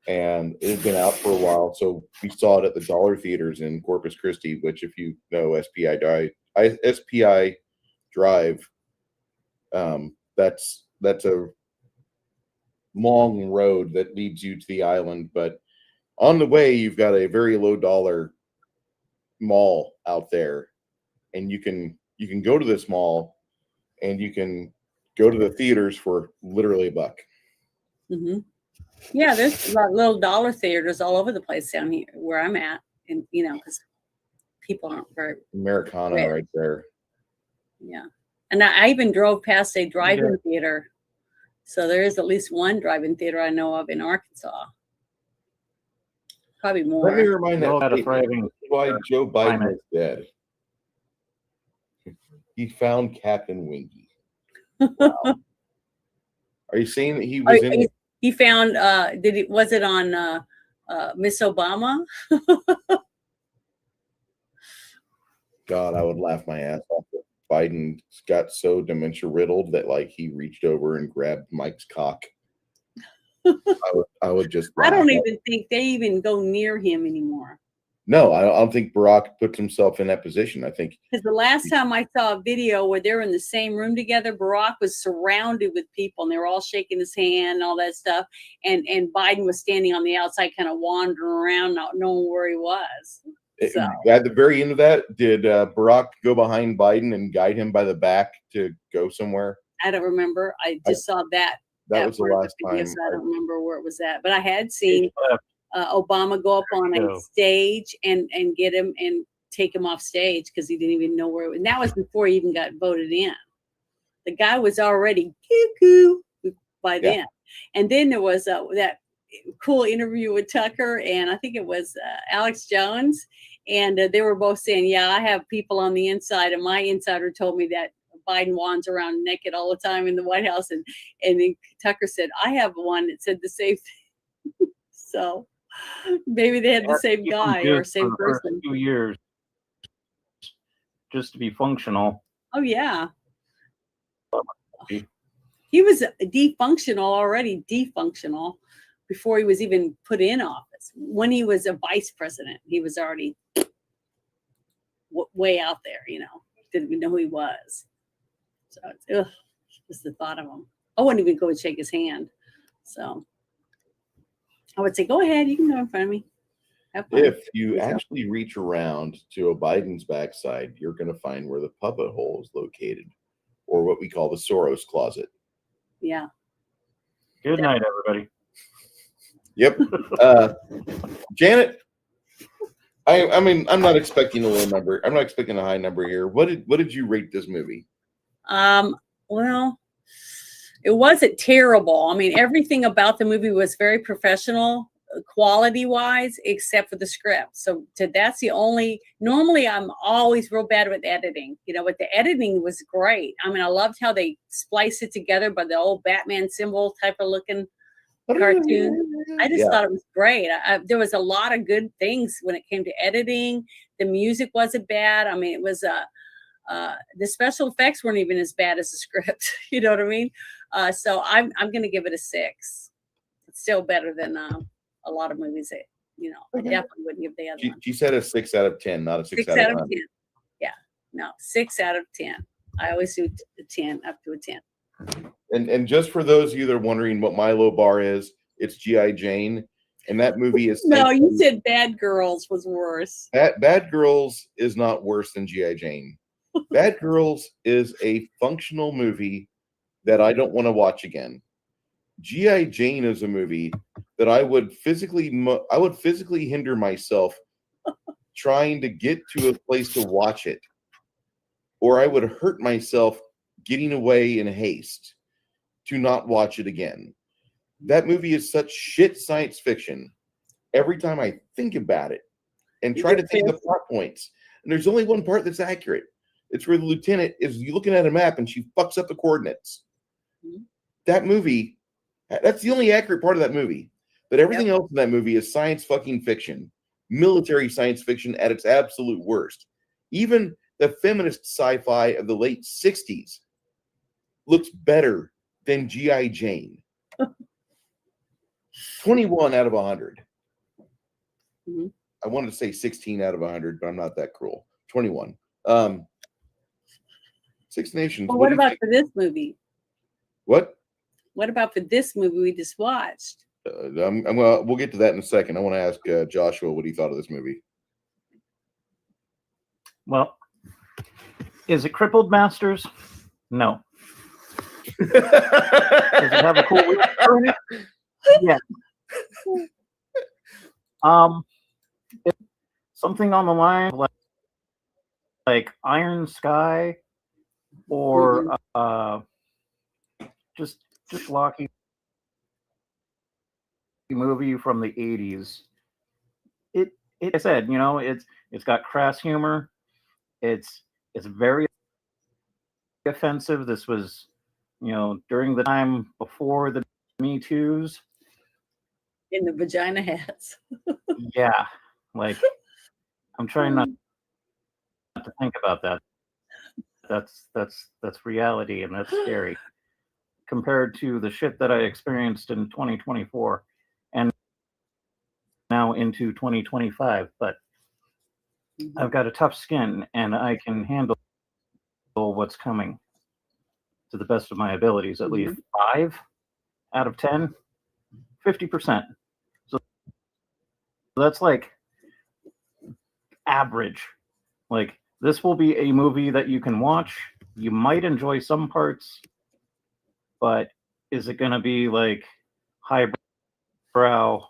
and it had been out for a while. So we saw it at the Dollar Theaters in Corpus Christi, which, if you know SPI Drive, that's a long road that leads you to the island. But on the way, you've got a very low dollar mall out there, and you can go to this mall, and you can go to the theaters for literally $1. Mm-hmm. Yeah, there's a lot of little dollar theaters all over the place down here where I'm at, and because people aren't very Americana rich. right there. Yeah, and I even drove past a drive-in theater, so there is at least one drive-in theater I know of in Arkansas. Probably more. Let me remind No, that not a thriving why Joe Biden climate. is dead. He found Captain Winky. Wow. Are you saying that he was in? He found. Was it on Miss Obama? God, I would laugh my ass off if Biden got so dementia riddled that he reached over and grabbed Mike's cock. I would just. I don't even think they even go near him anymore. No, I don't think Barack puts himself in that position. I think because the last time I saw a video where they're in the same room together, Barack was surrounded with people and they were all shaking his hand and all that stuff. And Biden was standing on the outside, kind of wandering around, not knowing where he was. So. At the very end of that, did Barack go behind Biden and guide him by the back to go somewhere? I don't remember. I just saw that. That was the last time. So I don't remember where it was at, but I had seen Obama go up on a stage and get him and take him off stage because he didn't even know where it was. And that was before he even got voted in. The guy was already cuckoo by then. And then there was that cool interview with Tucker, and I think it was Alex Jones. And they were both saying, yeah, I have people on the inside, and my insider told me that Biden wanders around naked all the time in the White House. And then Tucker said, I have one that said the same thing. So maybe they had the same guy or same person. 2 years just to be functional. Oh, yeah. He was already defunctional before he was even put in office. When he was a vice president, he was already way out there, didn't even know who he was. So it's just the thought of him. I wouldn't even go and shake his hand. So I would say, go ahead, you can go in front of me. Have fun. If you actually reach around to a Biden's backside, you're going to find where the puppet hole is located, or what we call the Soros closet. Yeah. Good night, everybody. Yep. Janet, I mean, I'm not expecting a low number. I'm not expecting a high number here. What did you rate this movie? Well, it wasn't terrible. I mean, everything about the movie was very professional, quality-wise, except for the script. So that's the only. Normally, I'm always real bad with editing, but the editing was great. I mean, I loved how they spliced it together by the old Batman symbol type of looking cartoon. I just thought it was great. There was a lot of good things when it came to editing. The music wasn't bad. I mean, it was the special effects weren't even as bad as the script. You know what I mean? So I'm going to give it a 6. It's still better than a lot of movies I definitely wouldn't give the other one. She said a 6 out of 10, not a 6 6 out out of of 10. 10. Yeah, no, 6 out of 10. I always do a 10, up to a 10. And just for those of you that are wondering what my low bar is, it's G.I. Jane. And that movie is No, you said Bad Girls was worse. Bad Girls is not worse than G.I. Jane. Bad Girls is a functional movie that I don't want to watch again. G.I. Jane is a movie that I would physically hinder myself trying to get to a place to watch it, or I would hurt myself getting away in haste to not watch it again. That movie is such shit science fiction. Every time I think about it and try to think of the plot points, and there's only one part that's accurate. It's where the lieutenant is looking at a map and she fucks up the coordinates. Mhm. That movie, that's the only accurate part of that movie. But everything else in that movie is science fucking fiction, military science fiction at its absolute worst. Even the feminist sci-fi of the late 60s looks better than G.I. Jane. 21 out of 100. Mhm. I wanted to say 16 out of 100, but I'm not that cruel. 21. Six Nations. Well, what what do you about think? for this movie? What? What about for this movie we just watched? We'll get to that in a second. I want to ask Joshua what he thought of this movie. Well, is it Crippled Masters? No. Does it have a cool wheel in it? Yeah. It's something on the line like Iron Sky, or just schlocky movie from the 80s. It I said, it's got crass humor. It's very offensive. This was, during the time before the Me Too's. In the vagina hats. Yeah, like I'm trying not to think about that. That's reality, and that's scary compared to the shit that I experienced in 2024 and now into 2025. But I've got a tough skin, and I can handle what's coming to the best of my abilities. At least 5 out of 10, 50%. So that's like average. Like, this will be a movie that you can watch. You might enjoy some parts, but is it going to be like highbrow,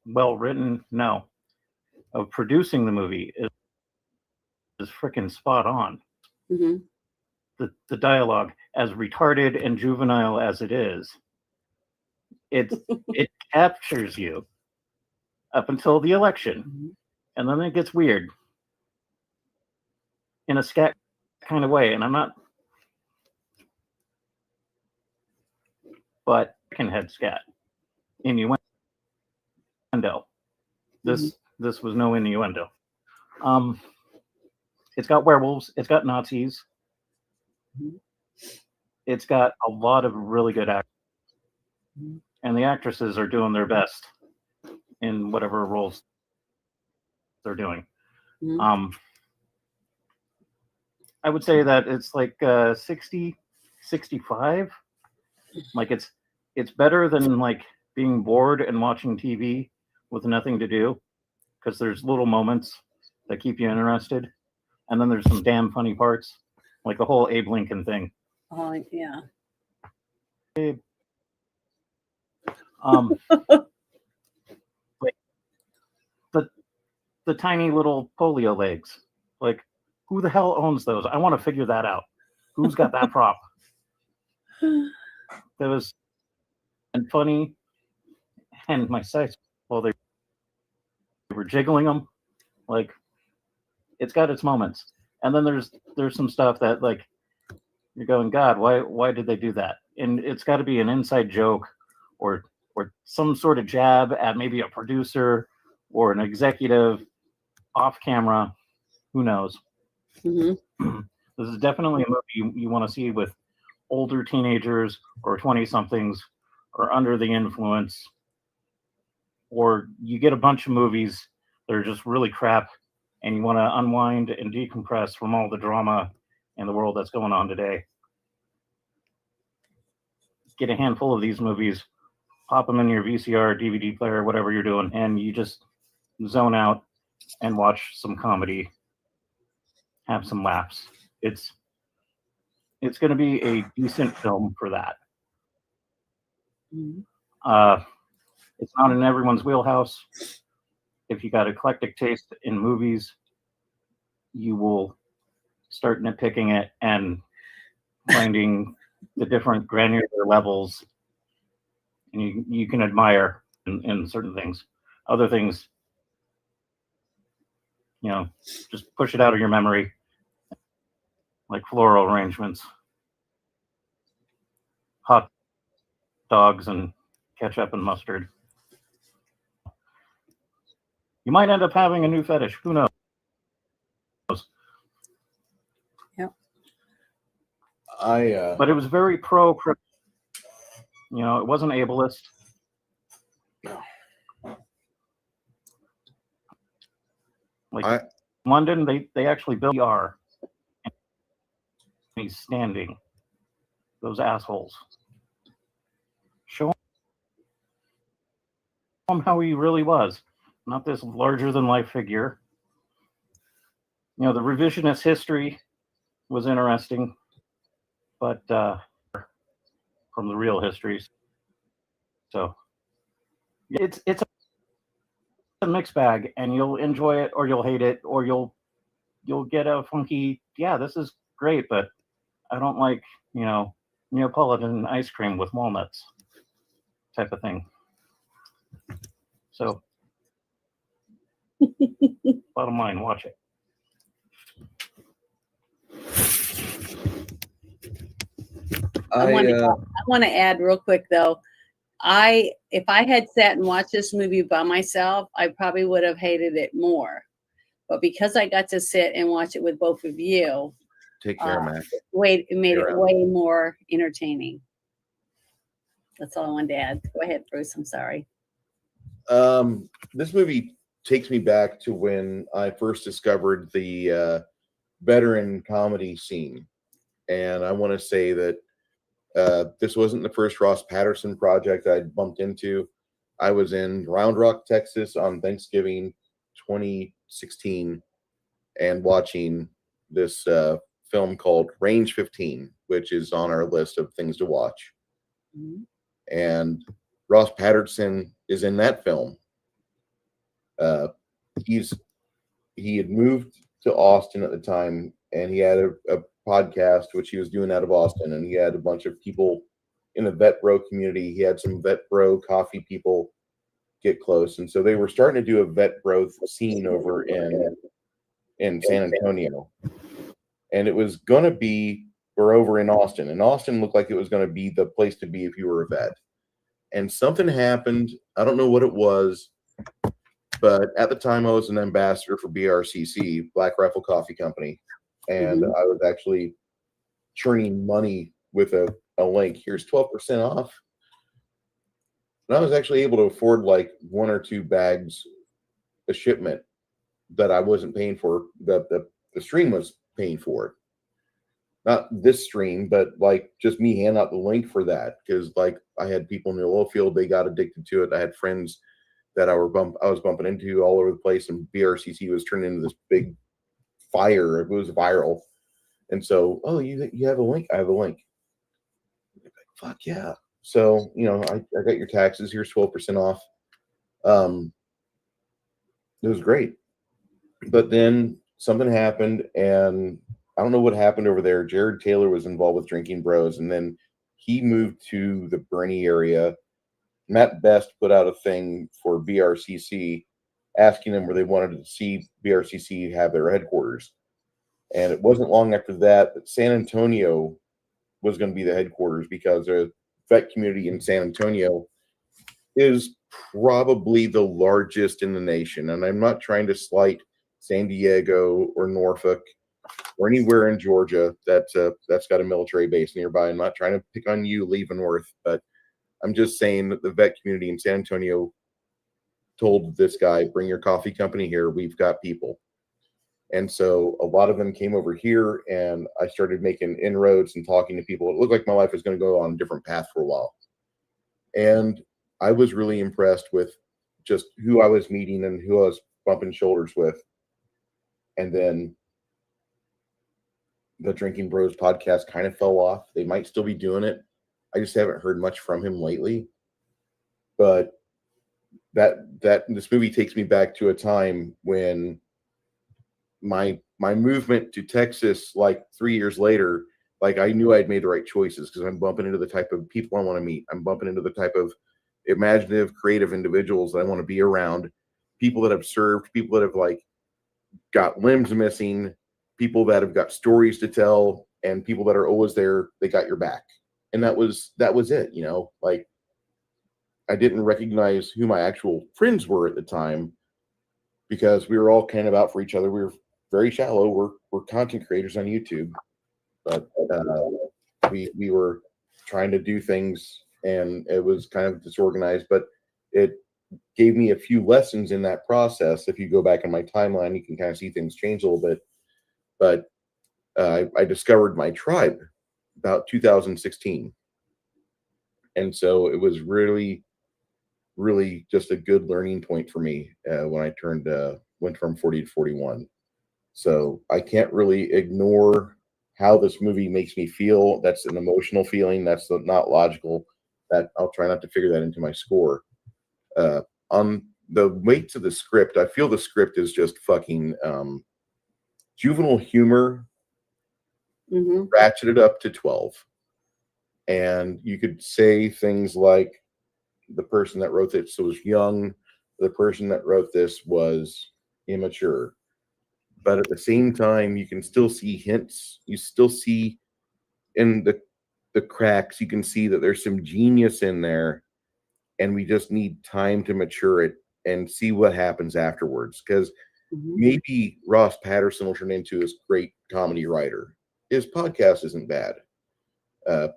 well written? No. Of producing the movie is freaking spot on. Mm-hmm. The dialogue, as retarded and juvenile as it is, it captures you up until the election, and then it gets weird in a scat kind of way. And I'm not, but can head scat innuendo. This was no innuendo. It's got werewolves. It's got Nazis. It's got a lot of really good actors, and the actresses are doing their best in whatever roles they're doing. I would say that it's like 60, 65. Like it's better than like being bored and watching TV with nothing to do, because there's little moments that keep you interested, and then there's some damn funny parts, like the whole Abe Lincoln thing. Oh yeah. Like the tiny little polio legs. Like, who the hell owns those? I want to figure that out. Who's got that prop? That was and funny, and my sights while they were jiggling them. Like, it's got its moments, and then there's some stuff that, like, you're going, God, why did they do that? And it's got to be an inside joke, or some sort of jab at maybe a producer or an executive off camera. Who knows? Mm-hmm. This is definitely a movie you want to see with older teenagers or 20-somethings or under the influence, or you get a bunch of movies that are just really crap, and you want to unwind and decompress from all the drama in the world that's going on today. Get a handful of these movies, pop them in your VCR, DVD player, whatever you're doing, and you just zone out and watch some comedy, have some laughs. It's going to be a decent film for that. It's not in everyone's wheelhouse. If you got eclectic taste in movies, you will start nitpicking it and finding the different granular levels, and you can admire in certain things. Other things, just push it out of your memory, like floral arrangements, hot dogs, and ketchup and mustard. You might end up having a new fetish. Who knows? But it was very pro. It wasn't ableist. No. Like London, they actually built FDR. He's standing. Those assholes. Show him how he really was. Not this larger than life figure. The revisionist history was interesting, but from the real histories. So it's a mixed bag, and you'll enjoy it or you'll hate it, or you'll get a funky, yeah, this is great, but I don't like, Neapolitan ice cream with walnuts type of thing. So bottom line, watch it. I want to add real quick though. If I had sat and watched this movie by myself, I probably would have hated it more. But because I got to sit and watch it with both of you, Take care, Mac. it made it way more entertaining. That's all I wanted to add. Go ahead, Bruce. I'm sorry. This movie takes me back to when I first discovered the veteran comedy scene. And I want to say that this wasn't the first Ross Patterson project I'd bumped into. I was in Round Rock, Texas on Thanksgiving 2016 and watching this film called Range 15, which is on our list of things to watch. Mm-hmm. And Ross Patterson is in that film. He had moved to Austin at the time, and he had a podcast which he was doing out of Austin, and he had a bunch of people in the vet bro community. He had some vet bro coffee people get close, and so they were starting to do a vet bro scene over in San Antonio, and it was gonna be over in Austin, and Austin looked like it was gonna be the place to be if you were a vet. And something happened. I don't know what it was, but at the time I was an ambassador for BRCC, Black Rifle Coffee Company. And I was actually churning money with a link. Here's 12% off. And I was actually able to afford like 1 or 2 bags a shipment that I wasn't paying for. The stream was paying for it. Not this stream, but like just me handing out the link for that. Because like I had people in the oil field, they got addicted to it. I had friends that I was bumping into all over the place, and BRCC was turning into this big fire. It was viral. And so, you have a link? I have a link. Like, fuck yeah. So, I got your taxes. Here's 12% off. It was great. But then something happened, and I don't know what happened over there. Jared Taylor was involved with Drinking Bros, and then he moved to the Bernie area. Matt Best put out a thing for BRCC asking them where they wanted to see BRCC have their headquarters. And it wasn't long after that San Antonio was going to be the headquarters, because the vet community in San Antonio is probably the largest in the nation. And I'm not trying to slight San Diego or Norfolk or anywhere in Georgia that's got a military base nearby. I'm not trying to pick on you, Leavenworth, but I'm just saying that the vet community in San Antonio told this guy, bring your coffee company here. We've got people. And so a lot of them came over here, and I started making inroads and talking to people. It looked like my life was going to go on a different path for a while. And I was really impressed with just who I was meeting and who I was bumping shoulders with. And then the Drinking Bros podcast kind of fell off. They might still be doing it. I just haven't heard much from him lately. But this movie takes me back to a time when my movement to Texas, like 3 years later, like I knew I'd made the right choices because I'm bumping into the type of people I want to meet. I'm bumping into the type of imaginative, creative individuals that I want to be around. People that have served, people that have like got limbs missing, people that have got stories to tell, and people that are always there. They got your back, and that was it. You know, like I didn't recognize who my actual friends were at the time because we were all kind of out for each other. We were very shallow. We're content creators on YouTube, but we were trying to do things, and it was kind of disorganized. But it gave me a few lessons in that process. If you go back in my timeline, you can kind of see things change a little bit. But I discovered my tribe about 2016, and so it was really just a good learning point for me when I went from 40 to 41. So I can't really ignore how this movie makes me feel. That's an emotional feeling. That's not logical. That I'll try not to figure that into my score. On the weight to the script, I feel the script is just fucking juvenile humor, ratcheted up to 12. And you could say things like, the person that wrote this was young, the person that wrote this was immature. But at the same time, you can still see hints. You still see in the cracks, you can see that there's some genius in there, and we just need time to mature it and see what happens afterwards. Because maybe Ross Patterson will turn into this great comedy writer. His podcast isn't bad.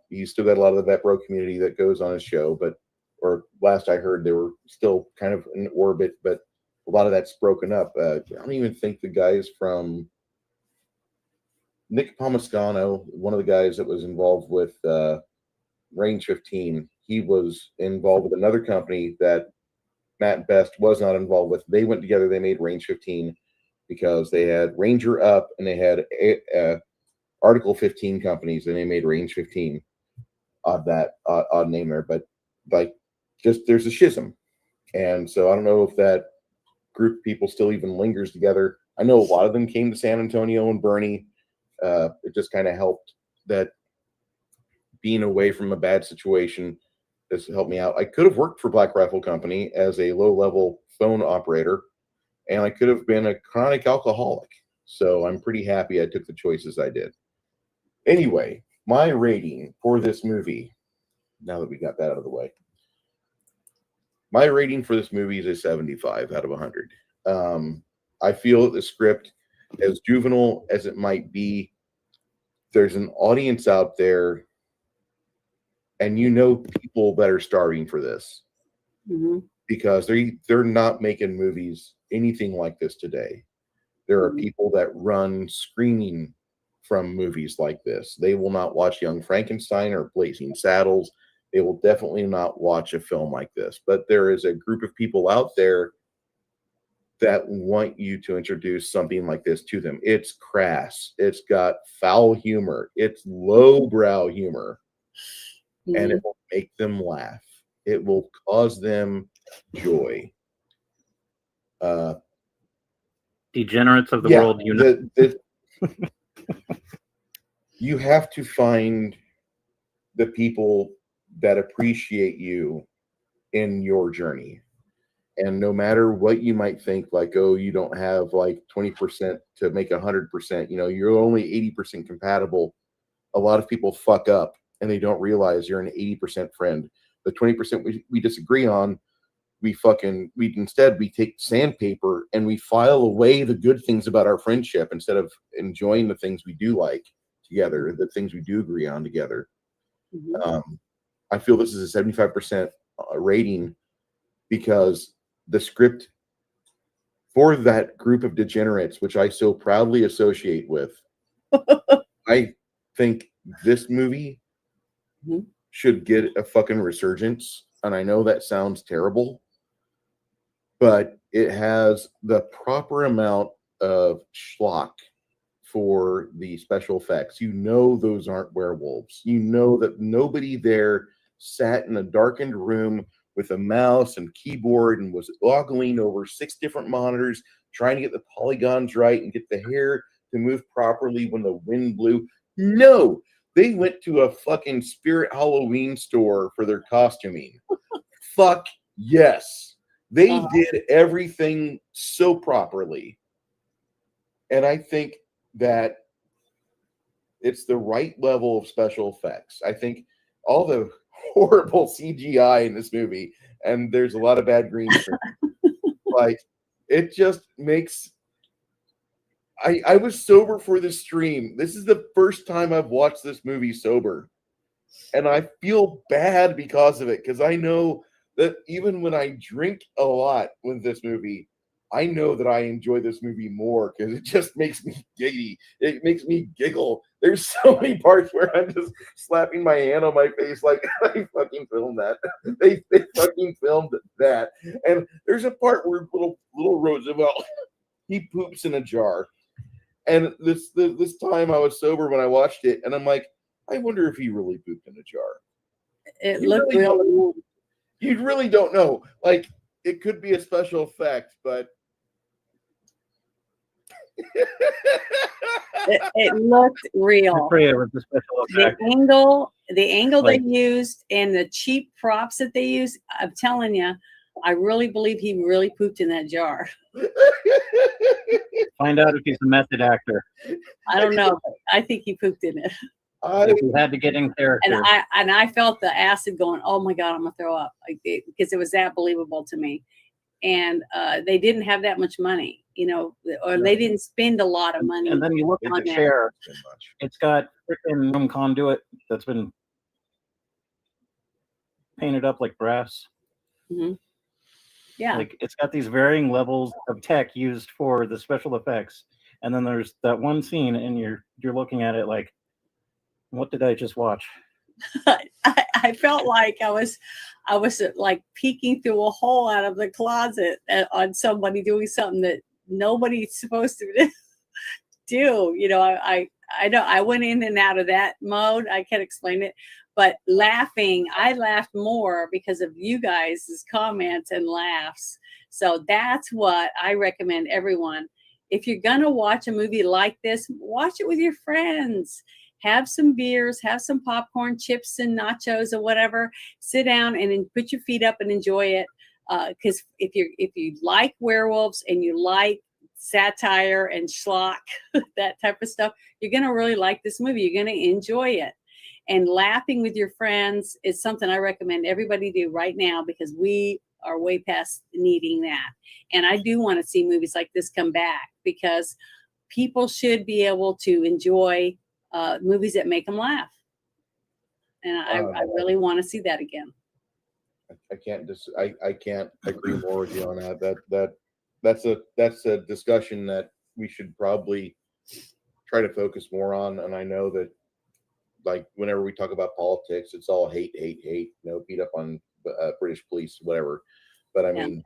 He's still got a lot of the Vet Bro community that goes on his show, or last I heard, they were still kind of in orbit, but a lot of that's broken up. I don't even think the guys from Nick Pomascano, one of the guys that was involved with Range 15, he was involved with another company that Matt Best was not involved with. They went together, they made Range 15 because they had Ranger Up and they had Article 15 companies, and they made Range 15. Odd name there, but like, just there's a schism. And so I don't know if that group of people still even lingers together. I know a lot of them came to San Antonio and Bernie. It just kind of helped that being away from a bad situation has helped me out. I could have worked for Black Rifle Company as a low-level phone operator, and I could have been a chronic alcoholic. So I'm pretty happy I took the choices I did. Anyway, my rating for this movie, now that we got that out of the way, my rating for this movie is a 75 out of 100. I feel that the script, as juvenile as it might be, there's an audience out there, and you know people that are starving for this because they're not making movies anything like this today. There are people that run screaming from movies like this. They will not watch Young Frankenstein or Blazing Saddles. They will definitely not watch a film like this. But there is a group of people out there that want you to introduce something like this to them. It's crass. It's got foul humor. It's lowbrow humor. And it will make them laugh. It will cause them joy. Degenerates of the world, you have to find the people that appreciate you in your journey. And no matter what you might think, like, oh, you don't have like 20% to make 100%, you're only 80% compatible. A lot of people fuck up and they don't realize you're an 80% friend. The 20% we disagree on, we take sandpaper and we file away the good things about our friendship instead of enjoying the things we do like together, the things we do agree on together. I feel this is a 75% rating because the script for that group of degenerates, which I so proudly associate with. I think this movie should get a fucking resurgence. And I know that sounds terrible, but it has the proper amount of schlock for the special effects. You know those aren't werewolves. You know that nobody there sat in a darkened room with a mouse and keyboard and was ogling over 6 different monitors trying to get the polygons right and get the hair to move properly when the wind blew. No, they went to a fucking Spirit Halloween store for their costuming. Fuck yes. They did everything so properly. And I think that it's the right level of special effects. I think all the horrible CGI in this movie, and there's a lot of bad green screen, like it just makes. I was sober for this stream. This is the first time I've watched this movie sober, and I feel bad because of it, because I know that even when I drink a lot with this movie, I know that I enjoy this movie more because it just makes me giddy. It makes me giggle. There's so many parts where I'm just slapping my hand on my face like I fucking filmed that. They fucking filmed that. And there's a part where little Roosevelt, he poops in a jar. And this time I was sober when I watched it, and I'm like, I wonder if he really pooped in a jar. It looked real. You really don't know. Like, it could be a special effect, but it looked real. With the special effect. The angle Like- they used and the cheap props that they used, I'm telling you, I really believe he really pooped in that jar. Find out if he's a method actor. I don't know. But I think he pooped in it. If he had to get in character. And I felt the acid going, oh my God, I'm gonna throw up, because it was that believable to me. And they didn't have that much money, or they didn't spend a lot of money. And then you look at the chair. It's got freaking room conduit that's been painted up like brass. Mm-hmm. Yeah. Like it's got these varying levels of tech used for the special effects. And then there's that one scene and you're looking at it like, what did I just watch? I felt like I was like peeking through a hole out of the closet on somebody doing something that nobody's supposed to do. I went in and out of that mode. I can't explain it, but I laughed more because of you guys' comments and laughs. So that's what I recommend everyone. If you're going to watch a movie like this, watch it with your friends. Have some beers, have some popcorn, chips and nachos or whatever. Sit down and then put your feet up and enjoy it. Because if you like werewolves and you like satire and schlock, that type of stuff, you're going to really like this movie. You're going to enjoy it. And laughing with your friends is something I recommend everybody do right now, because we are way past needing that. And I do want to see movies like this come back, because people should be able to enjoy movies that make them laugh. And I really want to see that again. I can't agree more with you on that. That's a discussion that we should probably try to focus more on. And I know that, like, whenever we talk about politics, it's all hate, beat up on British police, whatever. But I mean,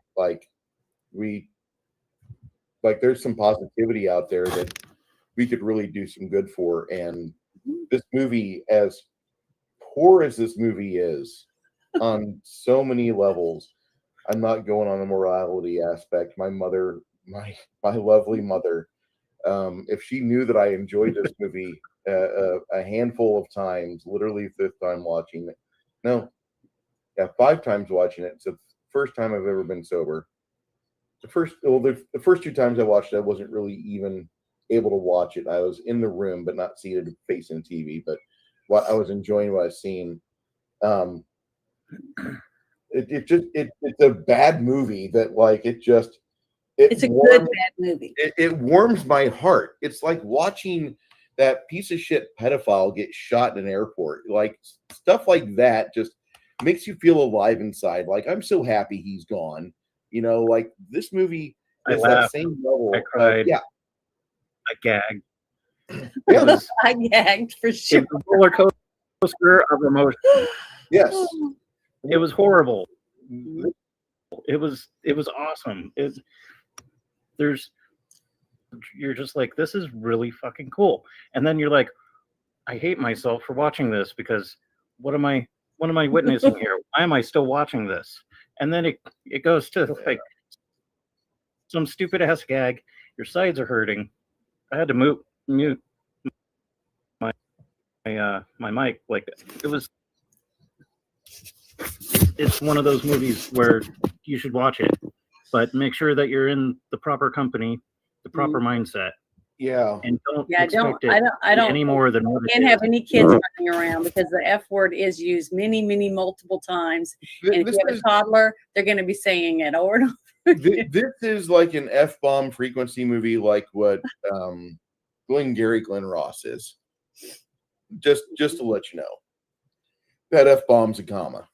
there's some positivity out there that we could really do some good for. And this movie, as poor as this movie is on so many levels, I'm not going on the morality aspect. My mother, my lovely mother, if she knew that I enjoyed this movie a handful of times, literally 5th time watching it. 5 times watching it. It's the first time I've ever been sober. The first 2 times I watched it, I wasn't really even able to watch it. I was in the room, but not seated facing TV. But what I was enjoying what I was seeing. It's a bad movie that, like, it's a good bad movie. It warms my heart. It's like watching that piece of shit pedophile get shot in an airport. Like, stuff like that just makes you feel alive inside. Like, I'm so happy he's gone. You know, like this movie I is that laughed. same level. I cried. Yeah. I gagged. Yes. I gagged for sure. It was a roller coaster of emotion. Yes. It was horrible. It was awesome. You're just like, this is really fucking cool. And then you're like, I hate myself for watching this because what am I witnessing here? Why am I still watching this? And then it goes to like some stupid ass gag. Your sides are hurting. I had to mute my mic. Like it's one of those movies where you should watch it, but make sure that you're in the proper company, the proper mindset, Yeah. and don't Yeah, expect I don't any more than what it can't is. have any kids running around because the F word is used many multiple times. And if This you have a is, toddler, they're going to be saying it over and over. this is like an F-bomb frequency movie, like what Glenn Ross is. Just to let you know, that F-bomb's a comma.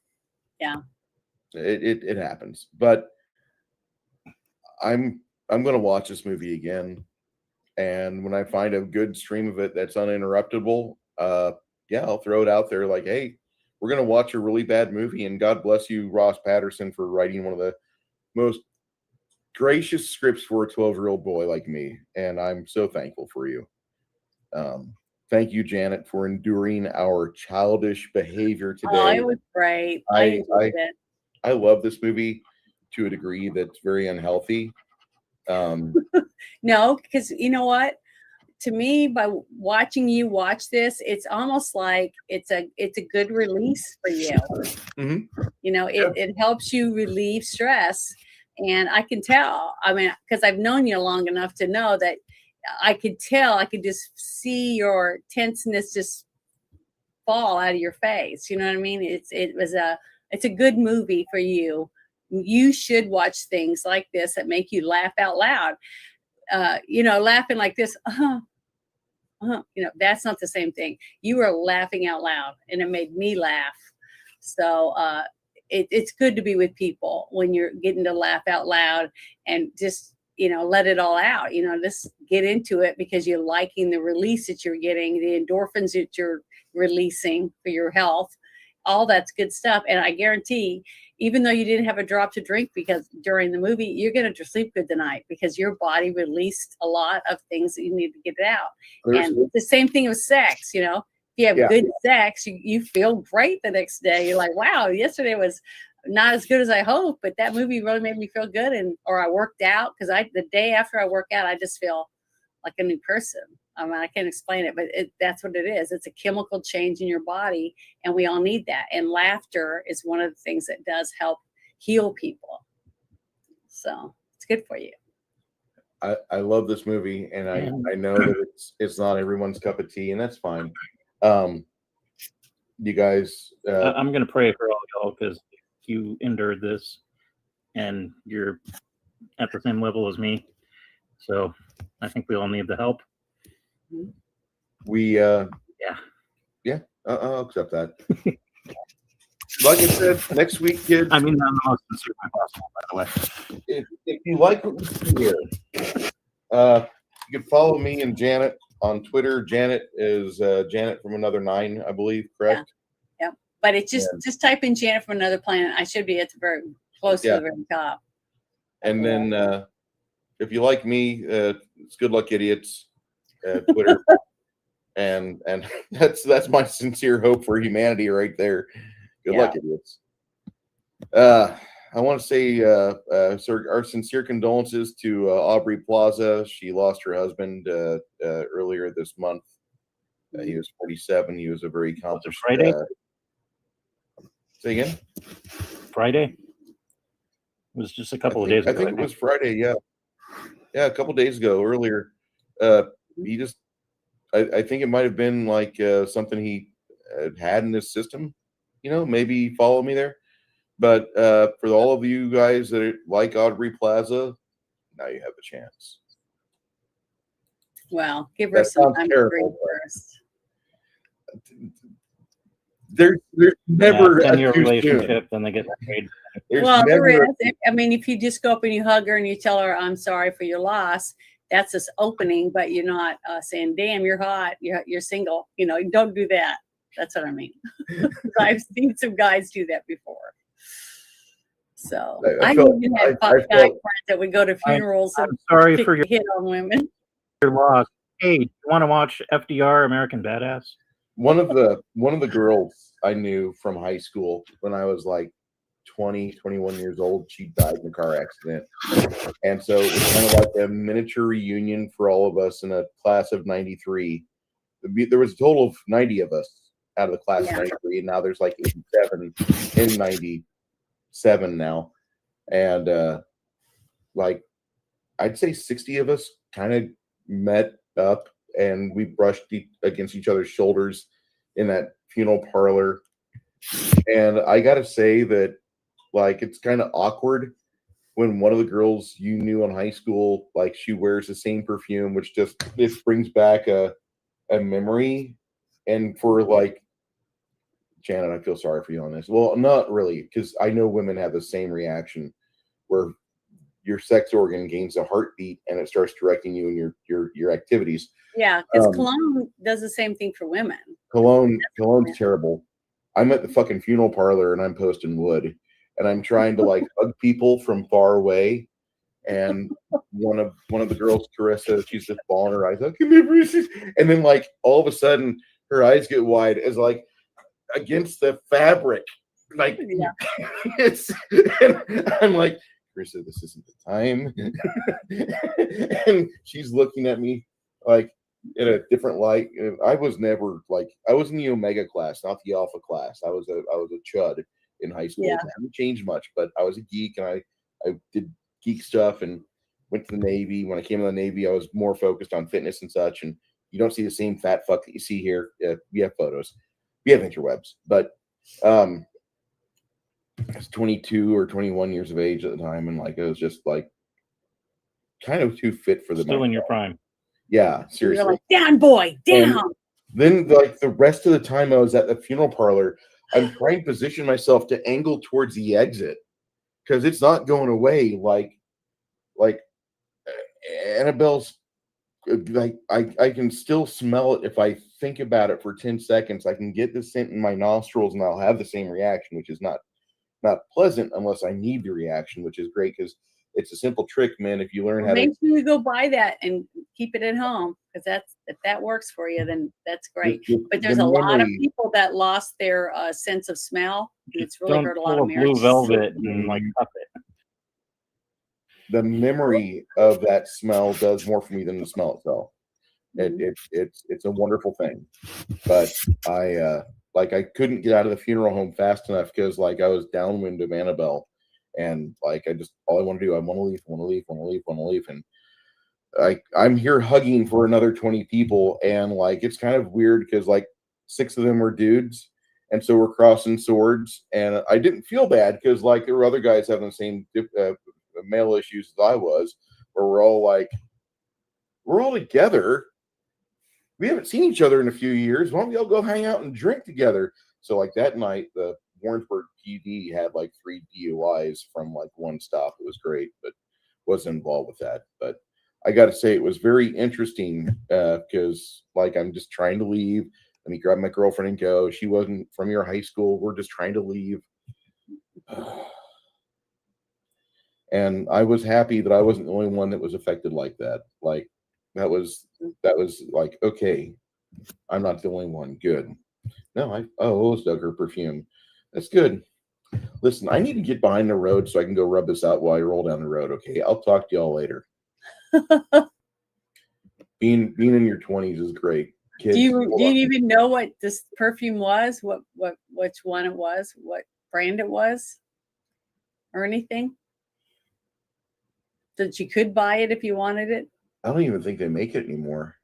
Yeah. It happens, but I'm gonna watch this movie again, and when I find a good stream of it that's uninterruptible, yeah, I'll throw it out there like, hey, we're gonna watch a really bad movie, and God bless you, Ross Patterson, for writing one of the most gracious scripts for a 12-year-old boy like me, and I'm so thankful for you. Thank you, Janet, for enduring our childish behavior today. Oh, it was great. I enjoyed it. I love this movie to a degree that's very unhealthy. No, because you know what? To me, by watching you watch this, it's almost like it's a good release for you. Mm-hmm. You know, it helps you relieve stress. And I can tell, I mean, because I've known you long enough to know that I could tell, I could just see your tenseness just fall out of your face. You know what I mean? It's a good movie for you. You should watch things like this that make you laugh out loud. You know, laughing like this, you know, that's not the same thing. You were laughing out loud, and it made me laugh. So it's good to be with people when you're getting to laugh out loud and just, you know, let it all out. You know, just get into it because you're liking the release that you're getting, the endorphins that you're releasing for your health. All that's good stuff. And I guarantee, even though you didn't have a drop to drink because during the movie, you're going to sleep good tonight because your body released a lot of things that you need to get it out. And the same thing with sex, you know, if you have good sex, you feel great the next day. You're like, wow, yesterday was not as good as I hoped, but that movie really made me feel good. Or I worked out because the day after I work out, I just feel like a new person. I mean, I can't explain it, but that's what it is. It's a chemical change in your body, and we all need that. And laughter is one of the things that does help heal people. So it's good for you. I love this movie, and I know that it's not everyone's cup of tea, and that's fine. You guys, I'm gonna pray for all y'all because you endured this, and you're at the same level as me. So I think we all need the help. We I'll accept that. Like I said, next week, kids. I mean, I'm the most sincere way possible, by the way. If you like what we see here, you can follow me and Janet on Twitter. Janet is Janet from Another Nine, I believe, correct? Yeah. But it's just type in Janet from Another Planet. I should be at the very close to the very top. And then if you like me, it's Good Luck Idiots, Twitter. and that's my sincere hope for humanity right there. Good luck, idiots. I want to say our sincere condolences to Aubrey Plaza. She lost her husband earlier this month. He was 47. He was a very accomplished. Friday? Say again? Friday? It was just a couple of days ago. I think it was Friday, yeah. Yeah, a couple of days ago, earlier. He just, I think it might have been like something he had in his system. You know, maybe follow me there. But for all of you guys that like Aubrey Plaza, now you have a chance. Well, give her some time to drink first. There's never a 10-year too relationship, soon. then they get married, There's Well, there never is. I mean, if you just go up and you hug her and you tell her, "I'm sorry for your loss," that's this opening, but you're not saying, "Damn, you're hot. You're single." You know, don't do that. That's what I mean. I've seen some guys do that before. So I I felt even I, had I guy felt friends that would go to funerals I'm and sorry pick for your hit on women. loss. Hey, you want to watch FDR, American Badass? one of the girls I knew from high school when I was like 20, 21 years old. She died in a car accident, and so it was kind of like a miniature reunion for all of us in a class of 93. There was a total of 90 of us out of the class of 93, and now there's like 87 in 97 now, and like I'd say 60 of us kind of met up and we brushed against each other's shoulders in that funeral parlor. And I got to say that, like, it's kind of awkward when one of the girls you knew in high school, like, she wears the same perfume, which just this brings back a memory. And for like Janet, I feel sorry for you on this. Well, not really, because I know women have the same reaction where your sex organ gains a heartbeat and it starts directing you in your activities. Yeah, because cologne does the same thing for women. Cologne's terrible. I'm at the fucking funeral parlor and I'm posting wood and I'm trying to like hug people from far away. And one of the girls, Carissa, she's just bawling her eyes out. Come here, Bruce. And then like all of a sudden her eyes get wide as like against the fabric. Like it's and I'm like, Carissa, this isn't the time. And she's looking at me like in a different light. I was never like, I was in the Omega class, not the Alpha class. I was a chud in high school. I haven't changed much, but I was a geek and I did geek stuff and went to the Navy. When I came to the Navy, I was more focused on fitness and such. And you don't see the same fat fuck that you see here. We have photos, we have interwebs, but I was 22 or 21 years of age at the time, and like it was just like kind of too fit for the still in your prime. Yeah, seriously. You're like, down, boy, down. And then like the rest of the time I was at the funeral parlor, I'm trying to position myself to angle towards the exit because it's not going away. Like Annabelle's like I can still smell it if I think about it for 10 seconds. I can get the scent in my nostrils and I'll have the same reaction, which is not pleasant unless I need the reaction, which is great because it's a simple trick, man. If you learn how make sure you go buy that and keep it at home, because if that works for you, then that's great. But there's a lot of people that lost their sense of smell, and it's really hurt a lot of marriages. Blue velvet and like cup it. The memory of that smell does more for me than the smell itself. It's a wonderful thing, but I couldn't get out of the funeral home fast enough because like I was downwind of Annabelle, and like all I want to do, I want to leave, and I'm here hugging for another 20 people, and like it's kind of weird because like 6 of them were dudes, and so we're crossing swords, and I didn't feel bad because like there were other guys having the same male issues as I was, where we're all together. We haven't seen each other in a few years. Why don't we all go hang out and drink together? So like that night, the Warrensburg PD had like 3 DUIs from like one stop. It was great, but wasn't involved with that. But I got to say it was very interesting because like I'm just trying to leave. Let me grab my girlfriend and go. She wasn't from your high school. We're just trying to leave. And I was happy that I wasn't the only one that was affected like that. Like that was like, okay, I'm not the only one. Good. No, it was Duggar perfume. That's good. Listen, I need to get behind the road so I can go rub this out while I roll down the road. Okay, I'll talk to y'all later. being in your 20s is great. Kids, do you even know what this perfume was? Which one it was? What brand it was? Or anything? That you could buy it if you wanted it? I don't even think they make it anymore.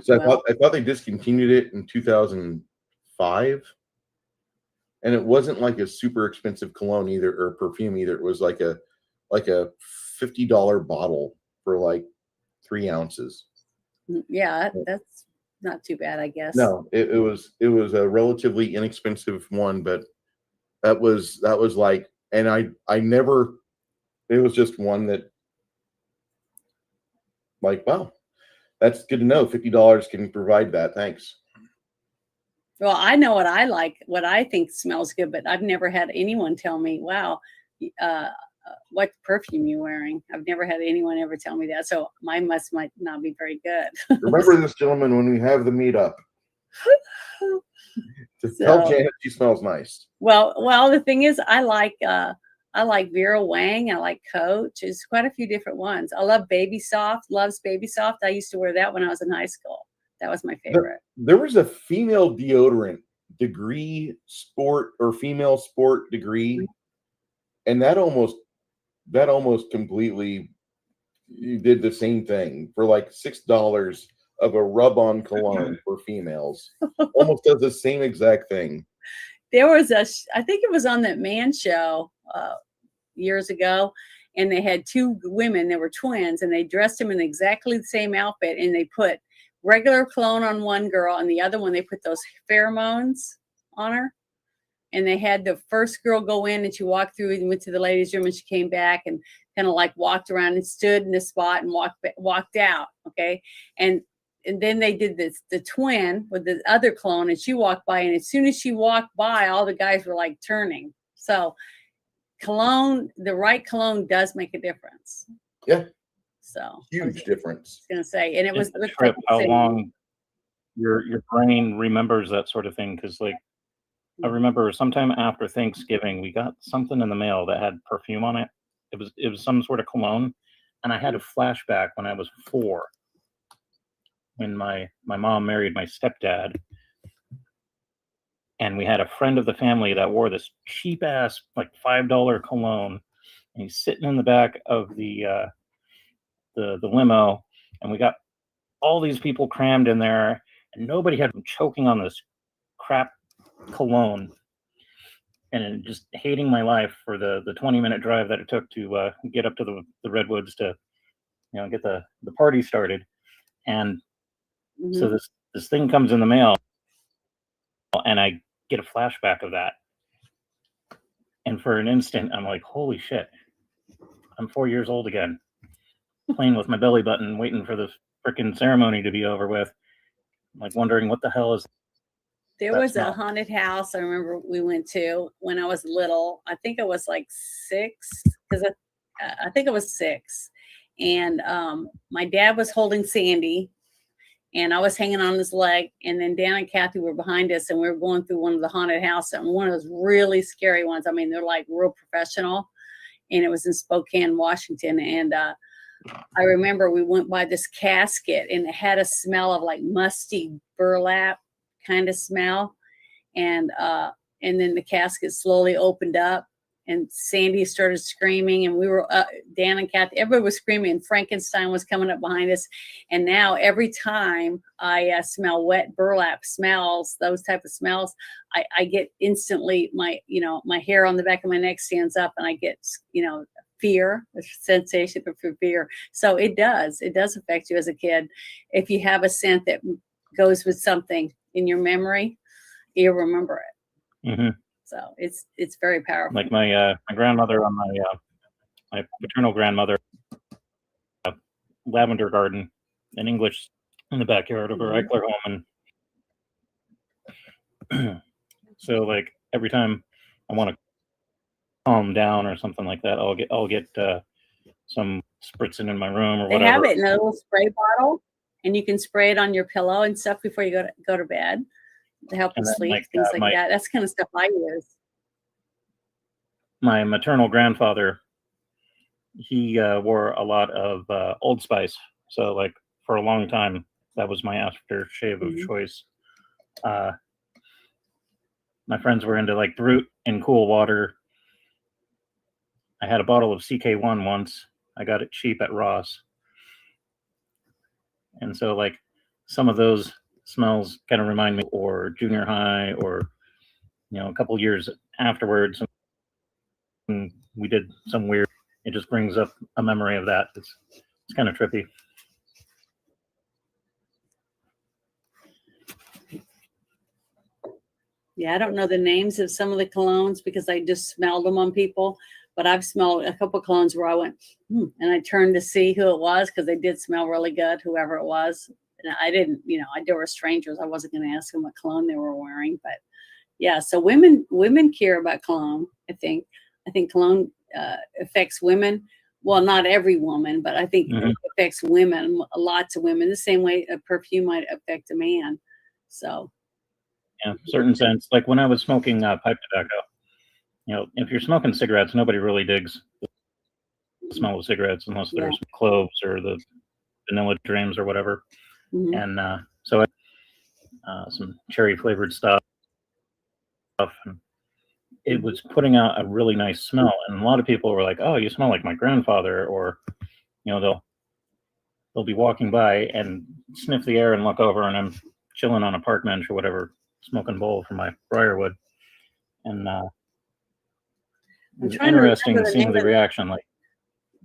So I thought they discontinued it in 2005, and it wasn't like a super expensive cologne either or perfume either. It was like a $50 bottle for like 3 ounces. Yeah, that's not too bad, I guess. No, it was a relatively inexpensive one, but that was like and I never. It was just one that, like, wow, that's good to know. $50 can provide that. Thanks. Well, I know what I like, what I think smells good, but I've never had anyone tell me, wow, what perfume you wearing. I've never had anyone ever tell me that. So mine might not be very good. Remember this, gentlemen, when we have the meetup. Tell Janet she smells nice. Well, the thing is, I like Vera Wang. I like Coach. There's quite a few different ones. I love Baby Soft. Loves Baby Soft. I used to wear that when I was in high school. That was my favorite. There was a female deodorant, Degree Sport or Female Sport Degree, and that almost completely did the same thing for like $6 of a rub-on cologne for females. Almost does the same exact thing. There was I think it was on that Man show years ago, and they had two women. They were twins, and they dressed them in exactly the same outfit, and they put regular cologne on one girl, and the other one they put those pheromones on her. And they had the first girl go in, and she walked through and went to the ladies' room, and she came back and kind of like walked around and stood in the spot and walked out. Okay. And then they did the twin with the other clone, and she walked by, and as soon as she walked by, all the guys were like turning. So cologne, the right cologne does make a difference. Yeah. So huge difference. I was gonna say, and it was a trip how long your brain remembers that sort of thing, because like I remember sometime after Thanksgiving we got something in the mail that had perfume on it. It was some sort of cologne, and I had a flashback when I was 4, when my mom married my stepdad, and we had a friend of the family that wore this cheap ass like $5 cologne, and he's sitting in the back of the limo, and we got all these people crammed in there, and nobody had been choking on this crap cologne, and just hating my life for the 20-minute drive that it took to get up to the redwoods to get the party started. And so this thing comes in the mail, and I get a flashback of that, and for an instant I'm like, holy shit, I'm 4 years old again, playing with my belly button, waiting for the freaking ceremony to be over with. I'm like wondering what the hell is. There was a haunted house I remember we went to when I was little. I think I was like 6, because I think I was 6. And my dad was holding Sandy, and I was hanging on his leg. And then Dan and Kathy were behind us, and we were going through one of the haunted houses, and one of those really scary ones. I mean, they're like real professional. And it was in Spokane, Washington. And I remember we went by this casket, and it had a smell of like musty burlap kind of smell. And then the casket slowly opened up, and Sandy started screaming, and we were Dan and Kathy, everybody was screaming, and Frankenstein was coming up behind us. And now every time I smell wet burlap smells, those type of smells, I get instantly my hair on the back of my neck stands up, and I get fear, a sensation of fear. So it does affect you as a kid. If you have a scent that goes with something in your memory, you'll remember it. Mm-hmm. So it's very powerful. Like my grandmother on my paternal grandmother, lavender garden in English in the backyard of her Eichler home, and so like every time I want to calm down or something like that, I'll get some spritzing in my room or whatever. They have it in a little spray bottle, and you can spray it on your pillow and stuff before you go to bed to help you sleep, things like that. That's the kind of stuff I use. My maternal grandfather, he wore a lot of Old Spice, so like for a long time that was my aftershave of choice. My friends were into like Brute in cool water. I had a bottle of CK1 once. I got it cheap at Ross. And so like some of those smells kind of remind me, or junior high, or a couple years afterwards, and we did some weird, it just brings up a memory of that. It's kind of trippy. Yeah, I don't know the names of some of the colognes because I just smelled them on people. But I've smelled a couple of colognes where I went, and I turned to see who it was because they did smell really good, whoever it was. And I didn't, they were strangers. I wasn't going to ask them what cologne they were wearing. But yeah, so women care about cologne. I think cologne affects women. Well, not every woman, but I think it affects women, lots of women, the same way a perfume might affect a man. So. Yeah, certain sense. Like when I was smoking pipe tobacco, if you're smoking cigarettes, nobody really digs the smell of cigarettes unless there's cloves or the vanilla dreams or whatever. Mm-hmm. And so I some cherry flavored stuff. And it was putting out a really nice smell. And a lot of people were like, "Oh, you smell like my grandfather," or they'll be walking by and sniff the air and look over, and I'm chilling on a park bench or whatever, smoking bowl from my briarwood. And it's interesting seeing the reaction. Like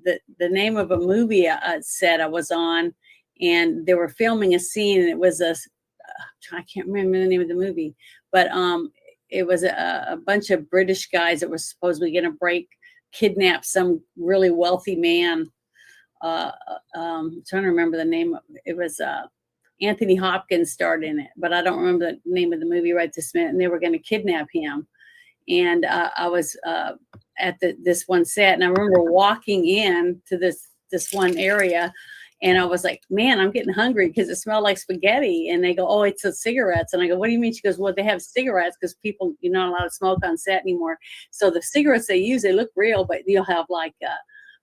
the name of a movie set I was on, and they were filming a scene, and it was I can't remember the name of the movie, but it was a bunch of British guys that were supposedly going to kidnap some really wealthy man. I'm trying to remember the name of it. It was Anthony Hopkins starred in it, but I don't remember the name of the movie right this minute. And they were going to kidnap him. And I was at this one set, and I remember walking in to this one area, and I was like, "Man, I'm getting hungry because it smelled like spaghetti." And they go, "Oh, it's the cigarettes." And I go, "What do you mean?" She goes, "Well, they have cigarettes because people, you're not allowed to smoke on set anymore. So the cigarettes they use, they look real, but you'll have like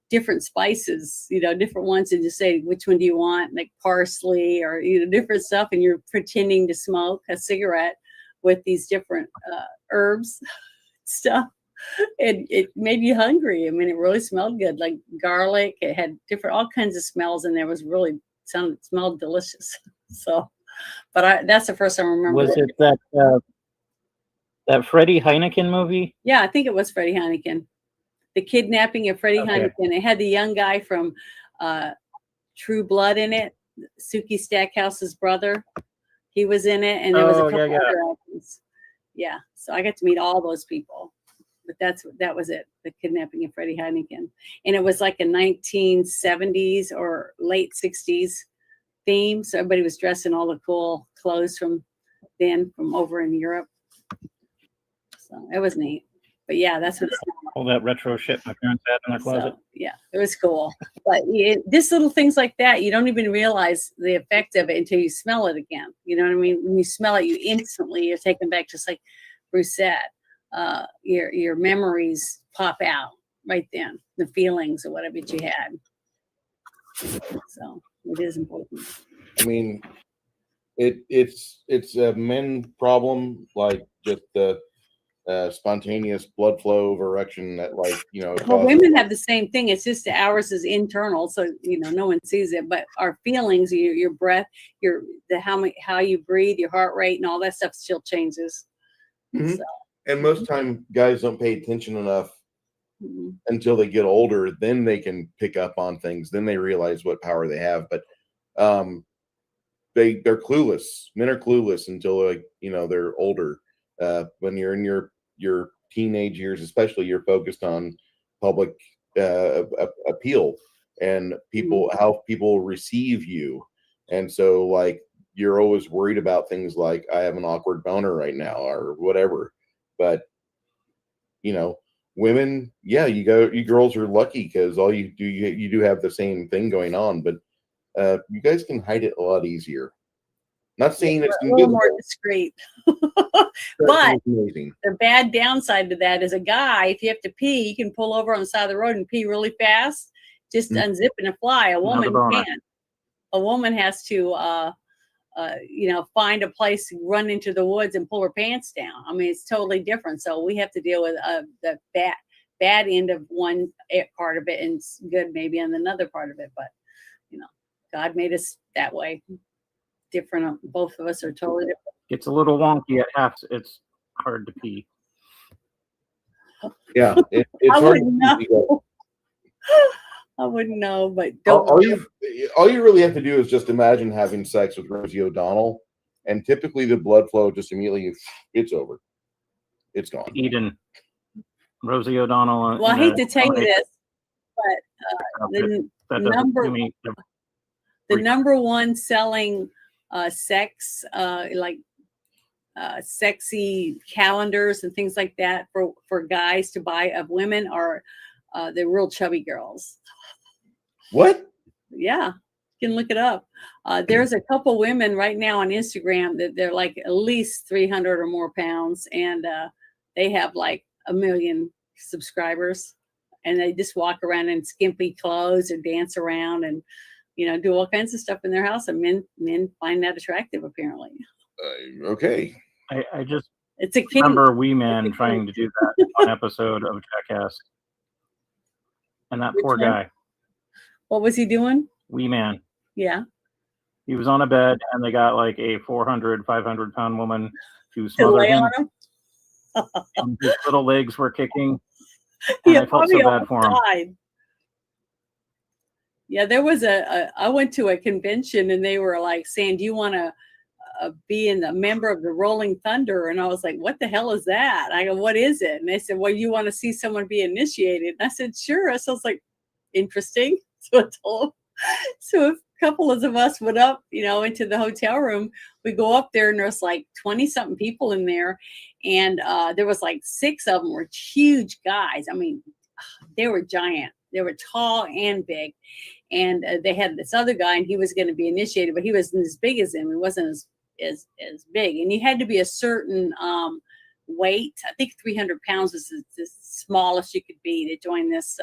different spices, different ones, and just say which one do you want, like parsley or different stuff, and you're pretending to smoke a cigarette with these different herbs." Stuff, and it made you hungry. I mean, it really smelled good, like garlic. It had all kinds of smells, and there was really smelled delicious. So, but that's the first time I remember. Was it that Freddie Heineken movie? Yeah, I think it was Freddie Heineken, the kidnapping of Freddie Heineken. It had the young guy from True Blood in it, Suki Stackhouse's brother. He was in it, and there was a couple other actors. Yeah, so I got to meet all those people, but that was it, the kidnapping of Freddie Heineken. And it was like a 1970s or late 60s theme, so everybody was dressed in all the cool clothes from over in Europe. So it was neat. But yeah, that's what all that retro shit my parents had in their closet. So, yeah, it was cool. But just little things like that, you don't even realize the effect of it until you smell it again. You know what I mean? When you smell it, you're taken back, just like Bruce said. Your memories pop out right then, the feelings or whatever you had. So it is important. I mean, it's a men problem, like just the spontaneous blood flow of erection that, like, well, women have the same thing. It's just ours is internal, so no one sees it. But our feelings, your breath, how you breathe, your heart rate, and all that stuff still changes. Mm-hmm. So. And most time, guys don't pay attention enough until they get older. Then they can pick up on things. Then they realize what power they have. But they're clueless. Men are clueless until they're older. When you're in your teenage years, especially, you're focused on public appeal and how people receive you. And so, like, you're always worried about things like, I have an awkward boner right now or whatever. But women, you girls are lucky because all you do have the same thing going on, but you guys can hide it a lot easier. Not saying it's a little more discreet. But the bad downside to that is a guy, if you have to pee, you can pull over on the side of the road and pee really fast, just unzip and fly. A woman can't. A woman has to find a place to run into the woods and pull her pants down. I mean, it's totally different. So we have to deal with the bad end of one part of it and good maybe on another part of it. But, God made us that way. Different. Both of us are totally different. It's a little wonky at half. It's hard to pee. Yeah, it's I hard wouldn't know. I wouldn't know, but all you really have to do is just imagine having sex with Rosie O'Donnell, and typically the blood flow just immediately, it's over. It's gone. Eden, Rosie O'Donnell. Well, I in hate a to tell you combination this, but the that doesn't number do me. the number one selling sex sexy calendars and things like that for guys to buy of women are the real chubby girls. What? Yeah, you can look it up. There's a couple women right now on Instagram that they're like at least 300 or more pounds, and they have like 1 million subscribers, and they just walk around in skimpy clothes or dance around and do all kinds of stuff in their house, and men find that attractive apparently. Okay. I just It's a kink. remember Wee Man trying to do that on an episode of Jackass, and that Which poor one? guy, What was he doing? Wee Man. Yeah. He was on a bed, and they got like a 400, 500-pound woman to To smother lay him. on him? And his little legs were kicking, and Yeah, I felt so bad for him. died. Yeah, there was I went to a convention and they were like saying, do you want to be a member of the Rolling Thunder? And I was like, what the hell is that? I go, what is it? And they said, well, you want to see someone be initiated? And I said, sure. So I was like, interesting. So I told them. So a couple of us went up, into the hotel room. We go up there and there's like 20 something people in there. And there was like 6 of them were huge guys. I mean, they were giant. They were tall and big. And they had this other guy, and he was going to be initiated, but he wasn't as big as him. He wasn't as big. And you had to be a certain weight. I think 300 pounds was the smallest you could be to join this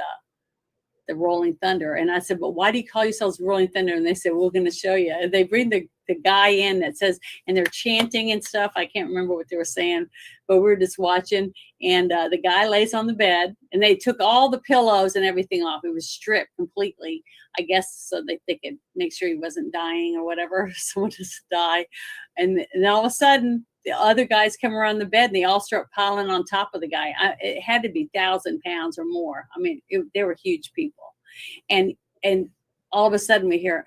the Rolling Thunder. And I said, but why do you call yourselves Rolling Thunder? And they said, we're going to show you. And they bring the guy in that says, and they're chanting and stuff. I can't remember what they were saying, but we were just watching. And the guy lays on the bed, and they took all the pillows and everything off. It was stripped completely, I guess, so that they could make sure he wasn't dying or whatever. Someone just die. And all of a sudden, the other guys come around the bed, and they all start piling on top of the guy. It had to be 1,000 pounds or more. I mean, they were huge people. And all of a sudden we hear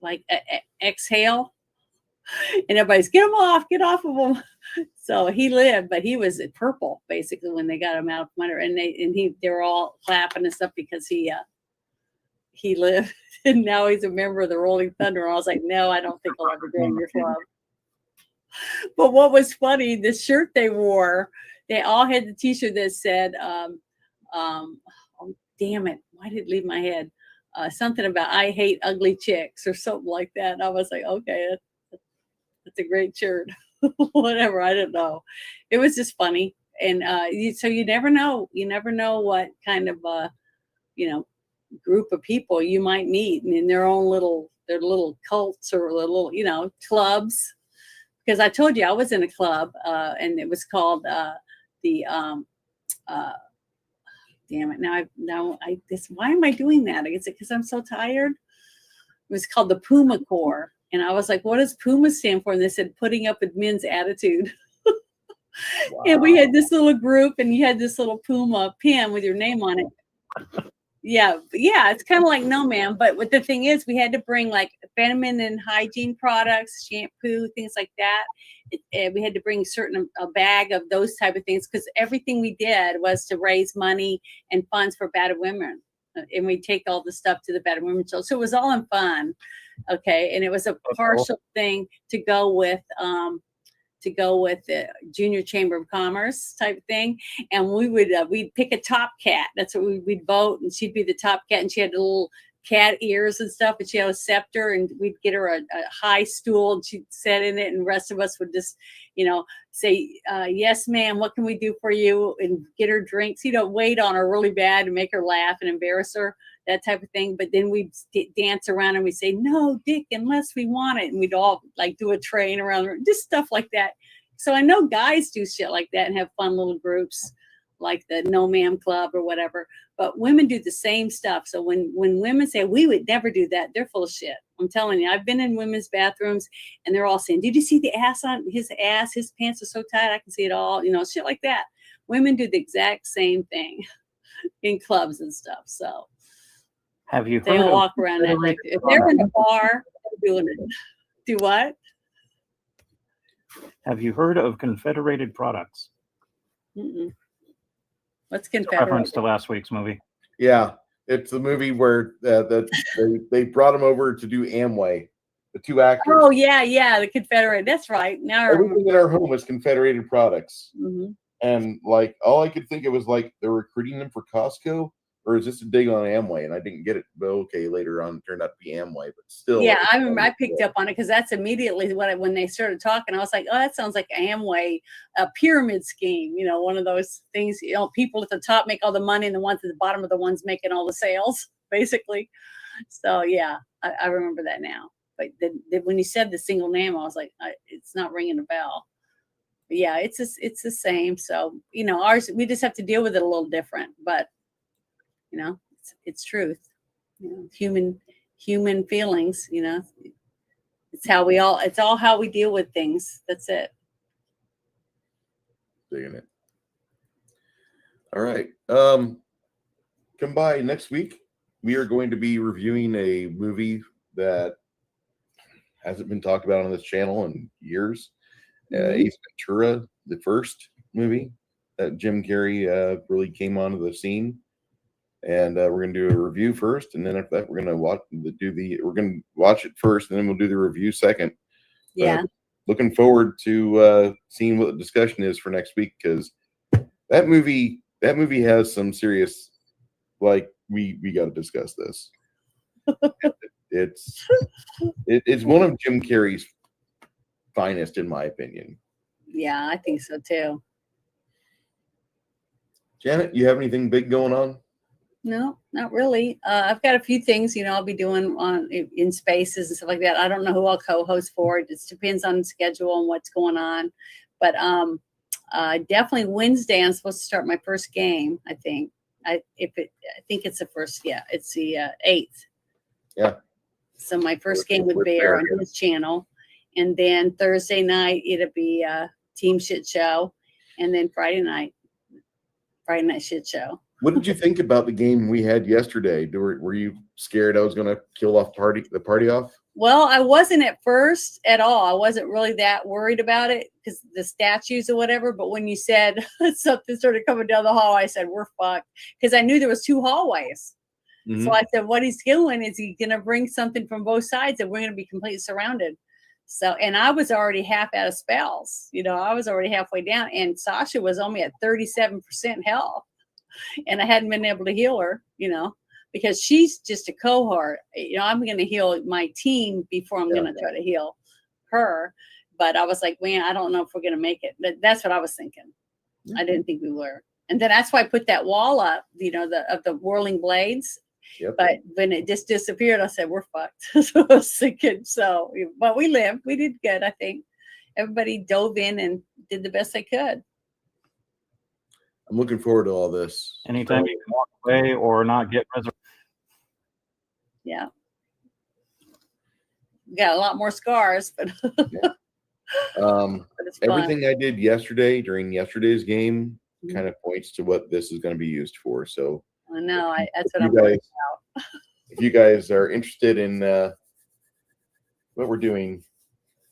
like exhale, and everybody's get off of him. So he lived, but he was purple basically when they got him out from under, and they were all clapping and stuff because he lived, and now he's a member of the Rolling Thunder. I was like, no, I don't think I'll ever join your club. But what was funny, the shirt they wore, they all had the T-shirt that said, oh, damn it, why did it leave my head? Something about I hate ugly chicks or something like that. And I was like, okay, that's a great shirt. Whatever, I don't know. It was just funny. And so you never know. You never know what kind of, group of people you might meet in their little cults or little, clubs. Because I told you I was in a club, and it was called damn it! Why am I doing that? Is it because I'm so tired? It was called the Puma Corps, and I was like, "What does Puma stand for?" And they said, "Putting up with men's attitude." Wow. And we had this little group, and you had this little Puma pin with your name on it. Yeah, it's kind of like no, ma'am. But what the thing is, we had to bring like feminine hygiene products, shampoo, things like that. We had to bring a bag of those type of things because everything we did was to raise money and funds for battered women, and we take all the stuff to the battered women show. So it was all in fun, okay. And it was a partial thing to go with the Junior Chamber of Commerce type thing. And we'd pick a top cat. That's what we'd vote, and she'd be the top cat, and she had little cat ears and stuff, and she had a scepter, and we'd get her a high stool, and she'd sit in it, and the rest of us would just, say, yes, ma'am, what can we do for you? And get her drinks, wait on her really bad and make her laugh and embarrass her, that type of thing. But then we'd dance around and we'd say, no, Dick, unless we want it. And we'd all like do a train around, just stuff like that. So I know guys do shit like that and have fun little groups like the No Ma'am Club or whatever. But women do the same stuff. So when women say, we would never do that, they're full of shit. I'm telling you, I've been in women's bathrooms and they're all saying, did you see the ass on his ass? His pants are so tight, I can see it all. Shit like that. Women do the exact same thing in clubs and stuff. So have you heard they walk around and like if they're in a bar, they're doing it. Do what? Have you heard of Confederated products? Mm-mm. What's It's a Confederate? reference to last week's movie. Yeah, it's the movie where they brought him over to do Amway. The two actors. Oh yeah, the Confederate. That's right. Now I remember. Everything in our home was Confederated products. Mm-hmm. And like all I could think it was like they're recruiting them for Costco, or is this a dig on Amway? And I didn't get it, but okay, later on it turned out to be Amway, but still. Yeah, I remember I picked up on it because that's immediately when they started talking. I was like, oh, that sounds like Amway, a pyramid scheme. You know, one of those things. You know, people at the top make all the money, and the ones at the bottom are the ones making all the sales, basically. So yeah, I remember that now. But when you said the single name, I was like, it's not ringing a bell. But yeah, it's the same. So you know, ours we just have to deal with it a little different. But you know, it's truth. You know, human feelings. You know, it's all how we deal with things. That's it. Digging it. All right. Come by next week. We are going to be reviewing a movie that hasn't been talked about on this channel in years. Ace Ventura, the first movie that Jim Carrey really came onto the scene, and we're gonna do a review first, and then after that we're gonna watch it first, and then we'll do the review second. Yeah. Looking forward to seeing what the discussion is for next week, because that movie has some serious, like we got to discuss this. It's one of Jim Carrey's finest, in my opinion. Yeah, I think so too. Janet, you have anything big going on? No, not really. I've got a few things, you know, I'll be doing in spaces and stuff like that. I don't know who I'll co-host for. It just depends on the schedule and what's going on. But definitely Wednesday, I'm supposed to start my first game. I think. I think it's the first. Yeah, it's the 8th. Yeah. So my first game with Bear on his channel, and then Thursday night it'll be Team Shit Show, and then Friday night Shit Show. What did you think about the game we had yesterday? Were you scared I was going to kill off the party off? Well, I wasn't at first at all. I wasn't really that worried about it because the statues or whatever. But when you said something started coming down the hall, I said, we're fucked. Because I knew there was 2 hallways. Mm-hmm. So I said, what he's doing is he's going to bring something from both sides and we're going to be completely surrounded. So, and I was already half out of spells. You know, I was already halfway down. And Sasha was only at 37% health. And I hadn't been able to heal her, you know, because she's just a cohort. You know, I'm going to heal my team before I'm going to try to heal her. But I was like, man, I don't know if we're going to make it. That's what I was thinking. Mm-hmm. I didn't think we were. And then that's why I put that wall up, you know, of the whirling blades. Yep. But when it just disappeared, I said, we're fucked. So I was thinking, but we lived. We did good, I think. Everybody dove in and did the best they could. I'm looking forward to all this. Anytime you can walk away or not get resurrected. Yeah. Got a lot more scars, but everything I did yesterday during yesterday's game kind of points to what this is going to be used for. So I know that's what I'm worried about. If you guys are interested in what we're doing,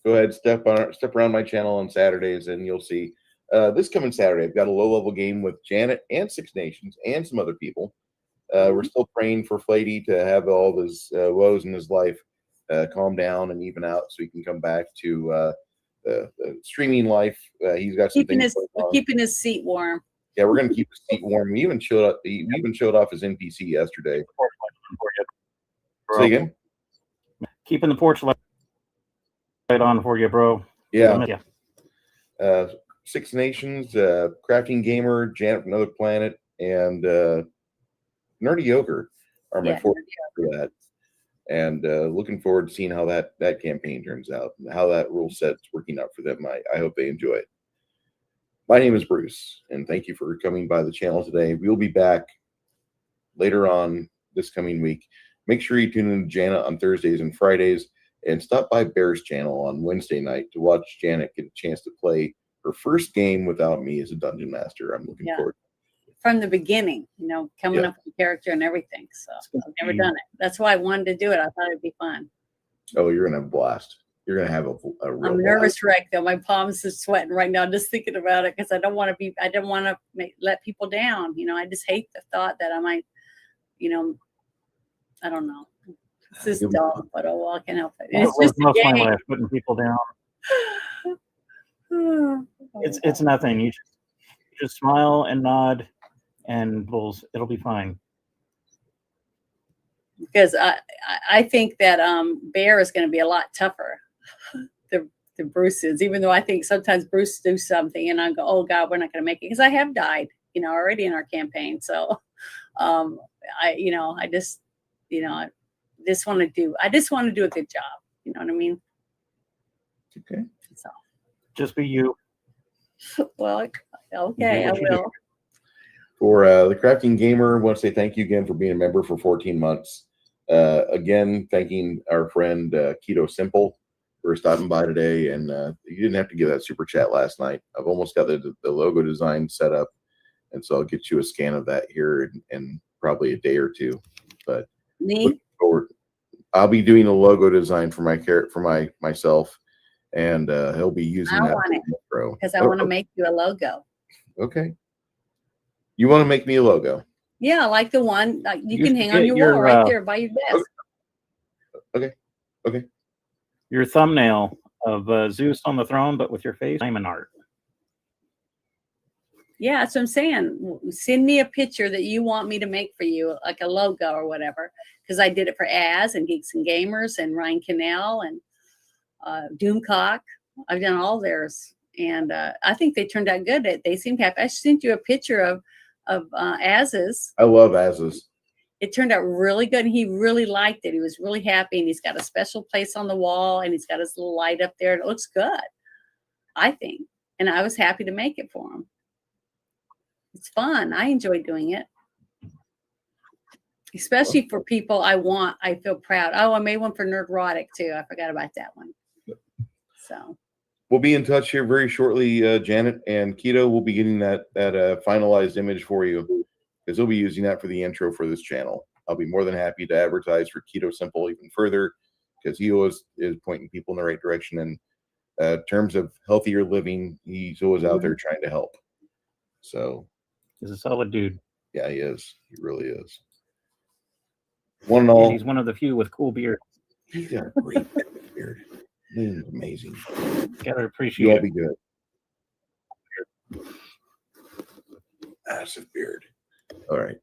go ahead, step around my channel on Saturdays, and you'll see. This coming Saturday, I've got a low-level game with Janet and Six Nations and some other people. We're still praying for Flatey to have all of his woes in his life calm down and even out so he can come back to the streaming life. He's got some things keeping his seat warm. Yeah, we're going to keep his seat warm. We even showed off his NPC yesterday. Say again? Keeping the porch light on for you, bro. Yeah. Six Nations, Crafting Gamer, Janet from Another Planet, and Nerdy Yogurt are my 4 for that. And looking forward to seeing how that campaign turns out and how that rule set's working out for them. I hope they enjoy it. My name is Bruce, and thank you for coming by the channel today. We'll be back later on this coming week. Make sure you tune in to Janet on Thursdays and Fridays, and stop by Bear's channel on Wednesday night to watch Janet get a chance to play her first game without me as a dungeon master. I'm looking forward from the beginning, you know, coming up with the character and everything. So I've never done it. That's why I wanted to do it. I thought it'd be fun. Oh, you're gonna have a blast. you're gonna have a real I'm a blast. nervous wreck though. My palms are sweating right now just thinking about it because I don't want to let people down. I just hate the thought that I might, I don't know. It's just dumb, but oh well, I can't help it. It's just most of my a game. life putting people down. It's nothing. You just smile and nod, and it'll be fine. Because I think that Bear is going to be a lot tougher than Bruce is, even though I think sometimes Bruce do something and I go, oh God, we're not going to make it, because I have died, already in our campaign. So I just want to do a good job. You know what I mean? Okay. So Just be you. well, okay, I will. For the Crafting Gamer, I want to say thank you again for being a member for 14 months. Again, thanking our friend Keto Simple for stopping by today. And you didn't have to give that super chat last night. I've almost got the logo design set up, and so I'll get you a scan of that here in probably a day or two. But looking forward, I'll be doing a logo design for myself, and he'll be using I that want it for because I want to make you a logo. Okay. You want to make me a logo? Yeah, like the one you can hang on get your your, wall right there by your desk. Okay. Your thumbnail of Zeus on the throne, but with your face, diamond art. Yeah, that's what I'm saying. Send me a picture that you want me to make for you, like a logo or whatever, because I did it for Az and Geeks and Gamers and Ryan Cannell and Doomcock. I've done all theirs, and I think they turned out good. They seemed happy. I sent you a picture of Az's. I love Az's. It turned out really good, and he really liked it. He was really happy, and he's got a special place on the wall, and he's got his little light up there. It looks good, I think, and I was happy to make it for him. It's fun. I enjoy doing it, especially for people I feel proud. Oh, I made one for Nerdrotic too. I forgot about that one. So we'll be in touch here very shortly, Janet, and Keto will be getting that finalized image for you, because we'll be using that for the intro for this channel. I'll be more than happy to advertise for Keto Simple even further, because he always is pointing people in the right direction. And in terms of healthier living, he's always out there trying to help. So he's a solid dude. Yeah, he is. He really is. One and all, he's one of the few with cool beard. He's got a great beard. This is amazing. Gotta appreciate You all it. be good. Massive beard. All right.